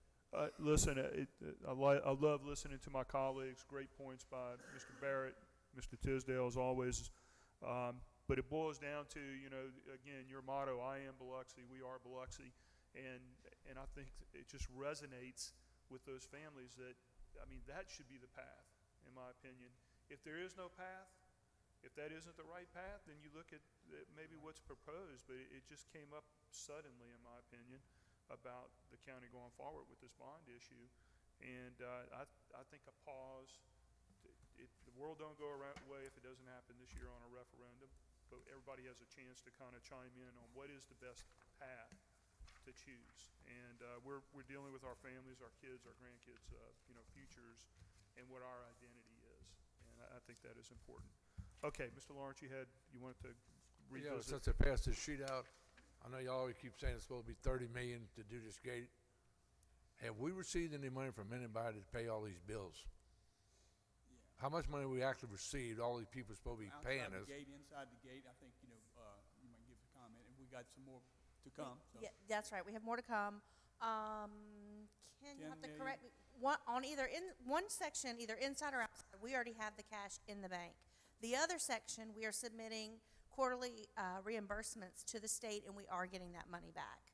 Listen, I love listening to my colleagues. Great points by Mr. Barrett, Mr. Tisdale, as always. But it boils down to, again, your motto, I am Biloxi, we are Biloxi. And I think it just resonates with those families that should be the path, in my opinion. If there is no path, if that isn't the right path, then you look at maybe what's proposed, but it just came up suddenly, in my opinion, about the county going forward with this bond issue. And I think a pause, the world don't go away if it doesn't happen this year on a referendum, but everybody has a chance to kind of chime in on what is the best path to choose. And we're dealing with our families, our kids, our grandkids, futures, and what our identity is. And I think that is important. Okay, Mr. Lawrence, you wanted to revisit. Yeah, since they passed this sheet out, I know y'all always keep saying it's supposed to be $30 million to do this gate. Have we received any money from anybody to pay all these bills? Yeah. How much money we actually received? All these people supposed to be paying us. Inside the gate, I think, you might give a comment, and we got some more to come. So. Yeah, that's right. We have more to come. Ken, you have to correct me. One section, either inside or outside, we already have the cash in the bank. The other section, we are submitting quarterly reimbursements to the state, and we are getting that money back.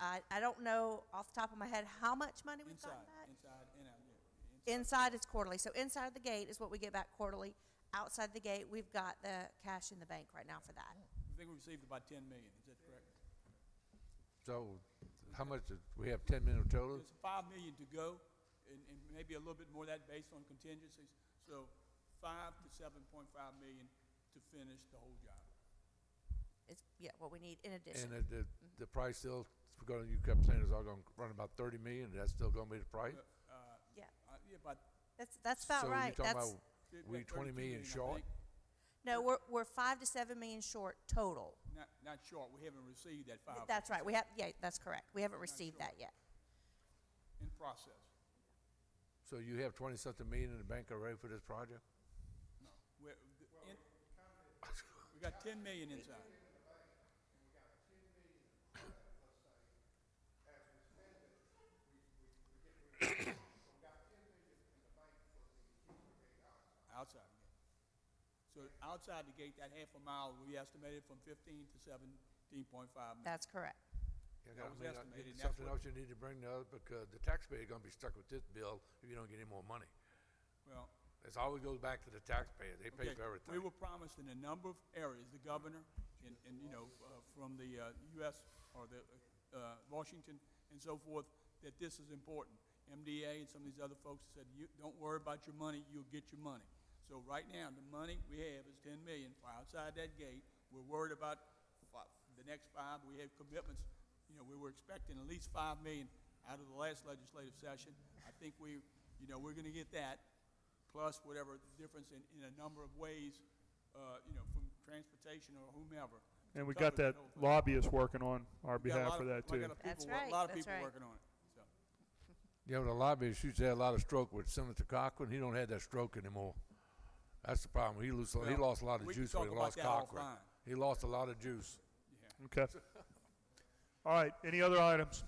I don't know off the top of my head how much money we've gotten back. Inside and out. Inside is quarterly. So inside the gate is what we get back quarterly. Outside the gate, we've got the cash in the bank right now for that. I think we received about $10 million. Is that correct? So how much we have 10 million total? There's $5 million to go, and maybe a little bit more of that based on contingencies. So 5 to 7.5 million to finish the whole job. It's what we need in addition. And the price still, you kept saying it's all going to run about 30 million. That's still going to be the price? Yeah. But that's about right. So you're talking about we 20 million short? No, we're 5 to 7 million short total. Not short. We haven't received that 5. That's right. That's correct. We haven't received that yet. In process. So you have 20-something million in the bank already for this project? No. We got 10 million inside. Outside the gate. So outside the gate, that half a mile, we estimated from 15 to 17.5 million. That's correct. Yeah, That was estimated. Something else you need to bring up, because the taxpayer is going to be stuck with this bill if you don't get any more money. Well, it always goes back to the taxpayer. They pay for everything. We were promised in a number of areas, the governor, from the U.S. or the Washington and so forth, that this is important. MDA and some of these other folks said, don't worry about your money, you'll get your money. So right now, the money we have is 10 million for outside that gate. We're worried about the next 5. We have commitments. We were expecting at least 5 million out of the last legislative session. I think we're going to get that, plus whatever difference in a number of ways, from transportation or whomever. And we got that lobbyist working on our behalf for that, too. That's right. A lot of people working on it. So. Yeah, the lobbyist used to have a lot of stroke with Senator Cochran. He don't have that stroke anymore. That's the problem. He lost a lot of juice when he lost Cochran. He lost a lot of juice. Yeah. Okay. All right. Any other items?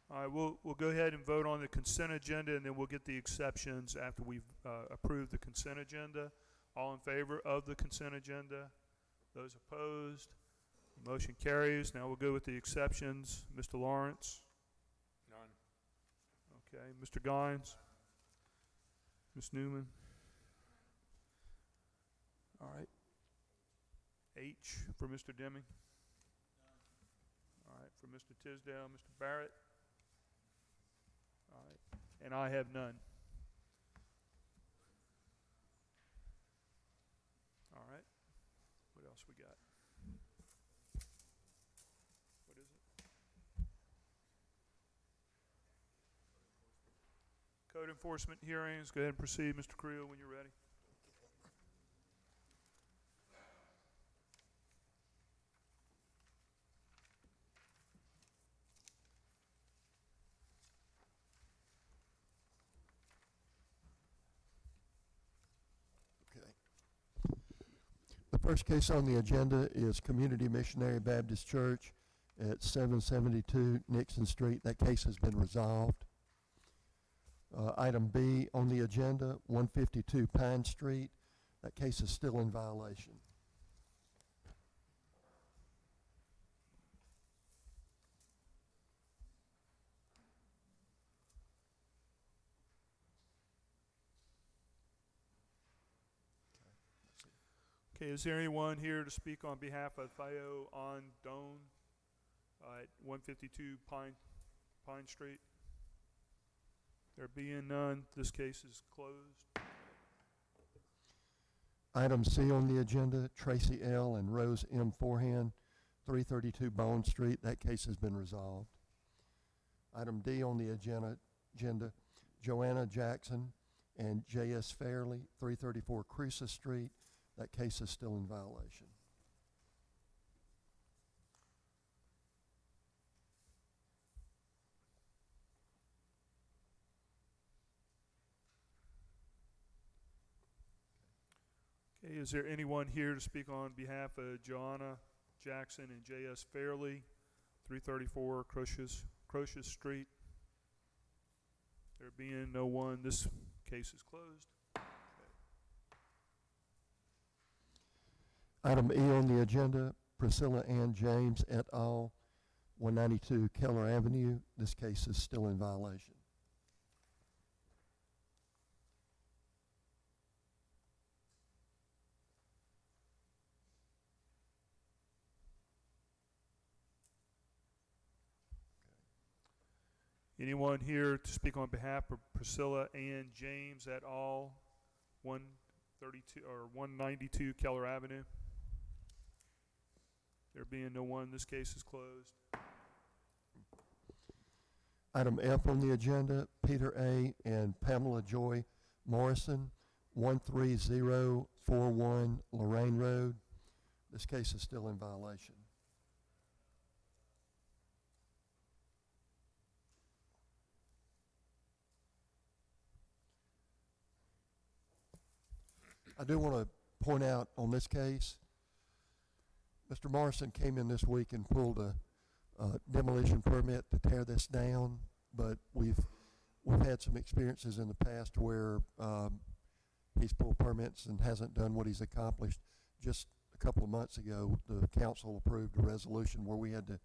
All right. We'll go ahead and vote on the consent agenda, and then we'll get the exceptions after we've approved the consent agenda. All in favor of the consent agenda? Those opposed? Motion carries. Now we'll go with the exceptions. Mr. Lawrence? None. Okay, Mr. Gines? Ms. Newman? All right. H for Mr. Deming? All right, for Mr. Tisdale, Mr. Barrett? All right, and I have none. All right, what else we got? What is it? Code enforcement hearings, go ahead and proceed, Mr. Creel, when you're ready. The first case on the agenda is Community Missionary Baptist Church at 772 Nixon Street. That case has been resolved. Item B on the agenda, 152 Pine Street. That case is still in violation. Okay, is there anyone here to speak on behalf of Theo on Doan at 152 Pine Street? There being none, this case is closed. Item C on the agenda, Tracy L. and Rose M. Forehand, 332 Bone Street. That case has been resolved. Item D on the agenda, Joanna Jackson and J.S. Fairley, 334 Cruces Street. That case is still in violation. Okay, is there anyone here to speak on behalf of Joanna Jackson and J.S. Fairley, 334 Cruces Street? There being no one, this case is closed. Item E on the agenda, Priscilla Ann James et al., 192 Keller Avenue. This case is still in violation. Anyone here to speak on behalf of Priscilla Ann James et al., 132 or 192 Keller Avenue? There being no one, this case is closed. Item F on the agenda, Peter A. and Pamela Joy Morrison, 13041 Lorraine Road. This case is still in violation. I do want to point out on this case, Mr. Morrison came in this week and pulled a demolition permit to tear this down, but we've had some experiences in the past where he's pulled permits and hasn't done what he's accomplished. Just a couple of months ago, the council approved a resolution where we had to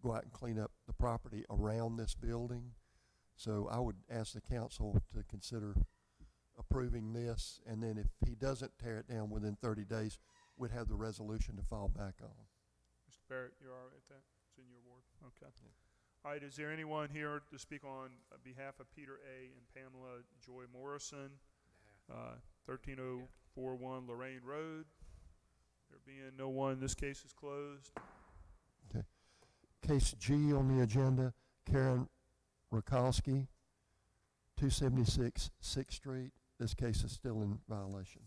go out and clean up the property around this building. So I would ask the council to consider approving this, and then if he doesn't tear it down within 30 days, we'd have the resolution to fall back on. Mr. Barrett, you're all right with that? It's in your ward? Okay. Yeah. All right, is there anyone here to speak on behalf of Peter A. and Pamela Joy Morrison, 13041 Lorraine Road? There being no one, this case is closed. Okay. Case G on the agenda, Karen Rakowski, 276 6th Street. This case is still in violation.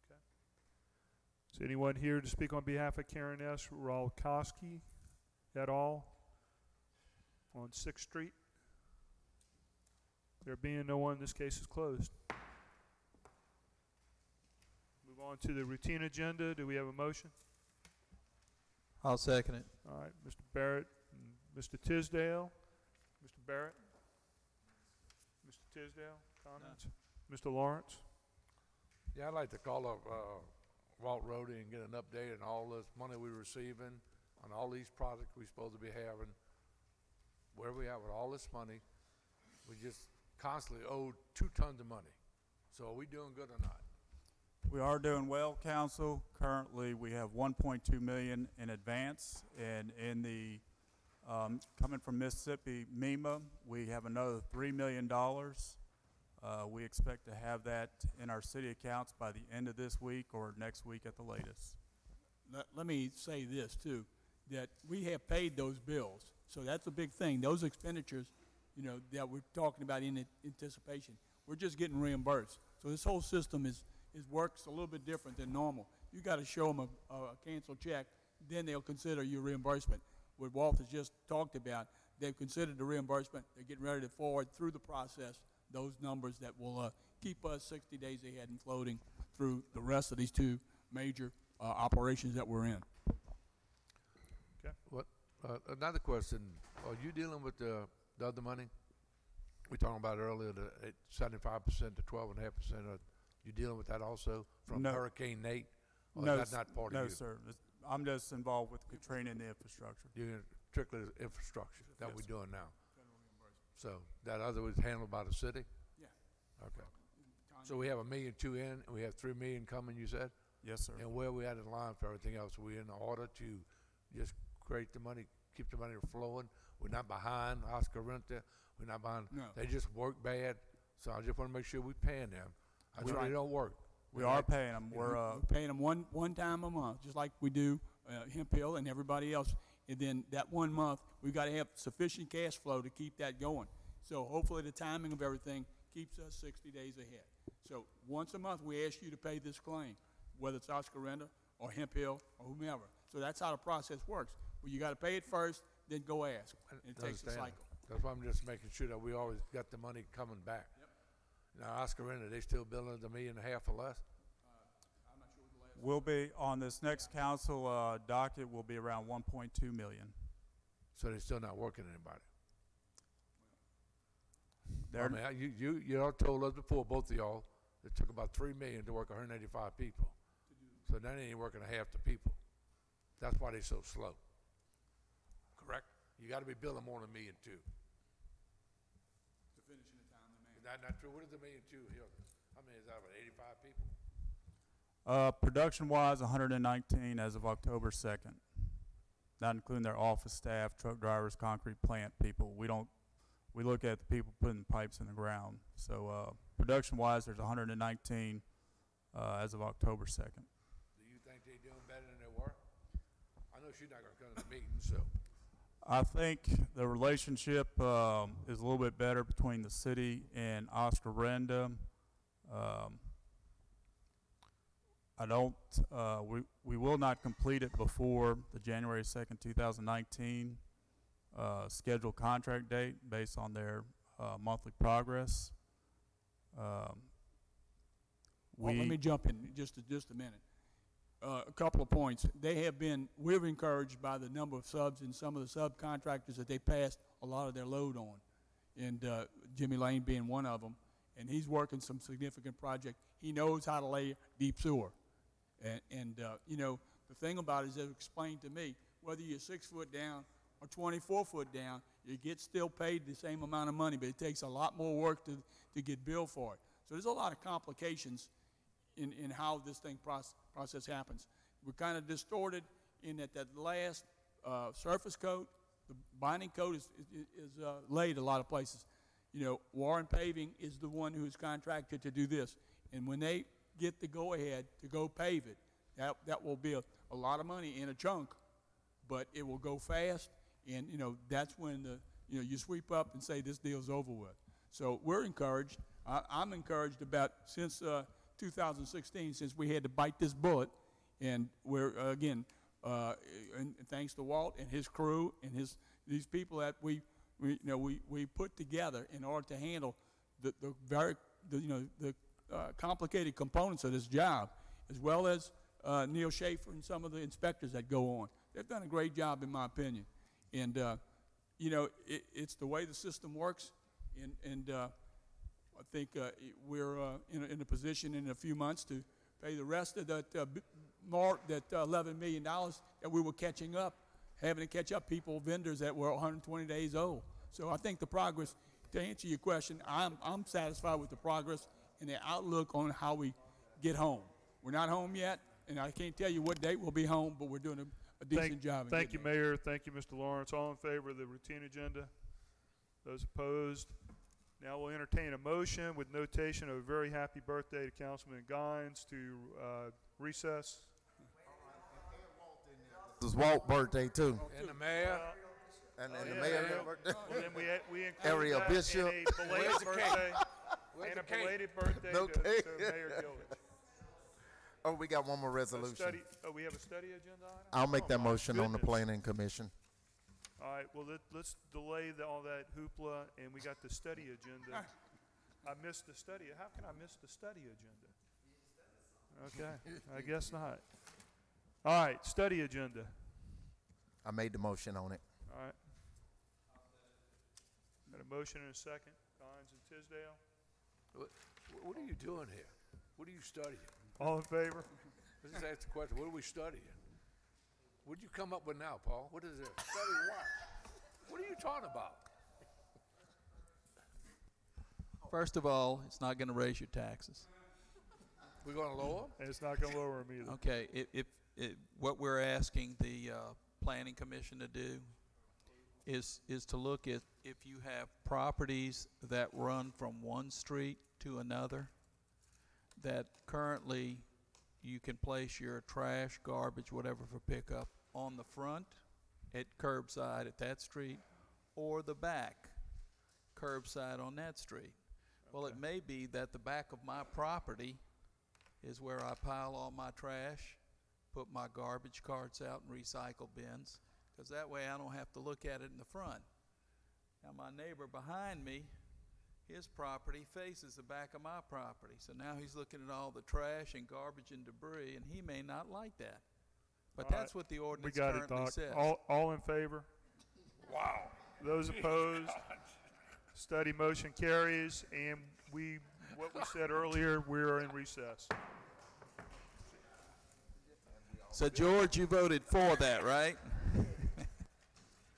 Okay. Is anyone here to speak on behalf of Karen S. Rakowski et al. On 6th Street? There being no one, this case is closed. Move on to the routine agenda. Do we have a motion? I'll second it. All right, Mr. Barrett and Mr. Tisdale. Mr. Barrett? Mr. Tisdale, comments? Mr. Lawrence? Yeah, I'd like to call up Walt Rody and get an update on all this money we're receiving, on all these projects we're supposed to be having, where we at with all this money. We just constantly owe 2 tons of money. So are we doing good or not? We are doing well, Council. Currently, we have 1.2 million in advance, and in the coming from Mississippi MEMA, we have another $3 million. We expect to have that in our city accounts by the end of this week or next week at the latest. Let me say this too, that we have paid those bills. So that's a big thing. Those expenditures, you know, that we're talking about in anticipation, we're just getting reimbursed. So this whole system works a little bit different than normal. You got to show them a canceled check, then they'll consider your reimbursement. What Walt has just talked about, they've considered the reimbursement. They're getting ready to forward through the process those numbers that will keep us 60 days ahead and floating through the rest of these 2 major operations that we're in. Okay. What, another question, are you dealing with the other money? We talked about earlier, the 75% to 12.5%. Are you dealing with that also from No. Hurricane Nate? Or No, is that not part of you? No, sir. I'm just involved with Katrina and the infrastructure. You're strictly infrastructure that we're doing now. So that other was handled by the city? Yeah. Okay. So we have $1.2 million in, and we have $3 million coming, you said? Yes, sir. And where we at in line for everything else? Are we in order to just create the money, keep the money flowing? We're not behind Oscar Renta. We're not behind. No. They just work bad. So I just want to make sure we're paying them. I know they don't work. We are paying them. We're paying them one time a month, just like we do Hemp Hill and everybody else. And then that 1 month, we've got to have sufficient cash flow to keep that going. So hopefully the timing of everything keeps us 60 days ahead. So once a month, we ask you to pay this claim, whether it's Oscar Renta or Hemp Hill or whomever. So that's how the process works. Well, you got to pay it first, then go ask. And it takes a cycle. That's why I'm just making sure that we always got the money coming back. Yep. Now, Oscar Renta, they still billing $1.5 million or less? I'm not sure what the last. We'll be on this next council docket. Will be around 1.2 million. So they're still not working anybody? They're- I mean, you all told us before, both of y'all, it took about $3 million to work 185 people. So that ain't working half the people. That's why they're so slow. Correct? You got to be billing more than $1.2 million. To finish in a timely manner. Is that not true? What is $1.2 million here? How many is that, about 85 people? Production-wise, 119 as of October 2nd. Not including their office staff, truck drivers, concrete plant people. We look at the people putting pipes in the ground. So production-wise, there's 119 as of October 2nd. Do you think they're doing better than they were? I know she's not going to come to the meeting, so. I think the relationship is a little bit better between the city and Oscar Renda. We will not complete it before the January 2nd, 2019 scheduled contract date based on their monthly progress. Well, let me jump in just a minute. A couple of points. We're encouraged by the number of subs and some of the subcontractors that they passed a lot of their load on. And Jimmy Lane being one of them. And he's working some significant project. He knows how to lay deep sewer. And you know, the thing about it is, they've explained to me, whether you're 6 foot down or 24 foot down, you get still paid the same amount of money, but it takes a lot more work to get billed for it. So there's a lot of complications in how this thing process happens. We're kind of distorted in that last surface coat, the binding coat is laid a lot of places. You know, Warren Paving is the one who's contracted to do this. And when they get the go-ahead to go pave it, that will be a lot of money in a chunk, but it will go fast. And, you know, that's when you sweep up and say this deal's over with. So we're encouraged. I'm encouraged about since 2016, since we had to bite this bullet, and we're again, and thanks to Walt and his crew and these people that we put together in order to handle the complicated components of this job, as well as Neil Schaefer and some of the inspectors that go on. They've done a great job, in my opinion. And you know, it's the way the system works, and I think we're in a position in a few months to pay the rest of that mark, that $11 million that we were catching up, having to catch up people, vendors that were 120 days old. So I think the progress, to answer your question, I'm satisfied with the progress and the outlook on how we get home. We're not home yet, and I can't tell you what date we'll be home, but we're doing a decent job. Thank you, Mayor. Thank you, Mr. Lawrence. All in favor of the routine agenda? Those opposed? Now we'll entertain a motion with notation of a very happy birthday to Councilman Gines to recess. This is Walt's birthday too. And the mayor. And then the mayor's birthday. Well, then we include Area that Bishop. in a belated birthday. And a belated birthday No to cake. Mayor Gillich. Oh, we got one more resolution. We have a study agenda item? I'll make Oh, that my motion on the goodness. planning commission. All right, well, let's delay all that hoopla, and we got the study agenda. I missed the study. How can I miss the study agenda? Okay, I guess not. All right, study agenda. I made the motion on it. All right. Got a motion and a second. Gines and Tisdale. What are you doing here? What are you studying? All in favor? Let's just ask the question, what are we studying? What'd you come up with now, Paul? What is this? Study what? What are you talking about? First of all, it's not going to raise your taxes. We're going to lower them? And it's not going to lower them either. Okay, if what we're asking the Planning Commission to do is to look at if you have properties that run from one street to another, that currently you can place your trash, garbage, whatever for pickup on the front at curbside at that street, or the back curbside on that street. Well, it may be that the back of my property is where I pile all my trash, put my garbage carts out and recycle bins, because that way I don't have to look at it in the front. Now my neighbor behind me, his property faces the back of my property, so now he's looking at all the trash and garbage and debris, and he may not like that. But All that's right. what the ordinance We got it, currently Doc. says. All in favor? Wow. Those opposed? Study motion carries, and what we said earlier, we're in recess. So George, you voted for that, right?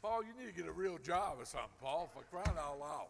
Paul, you need to get a real job or something, Paul, for crying out loud.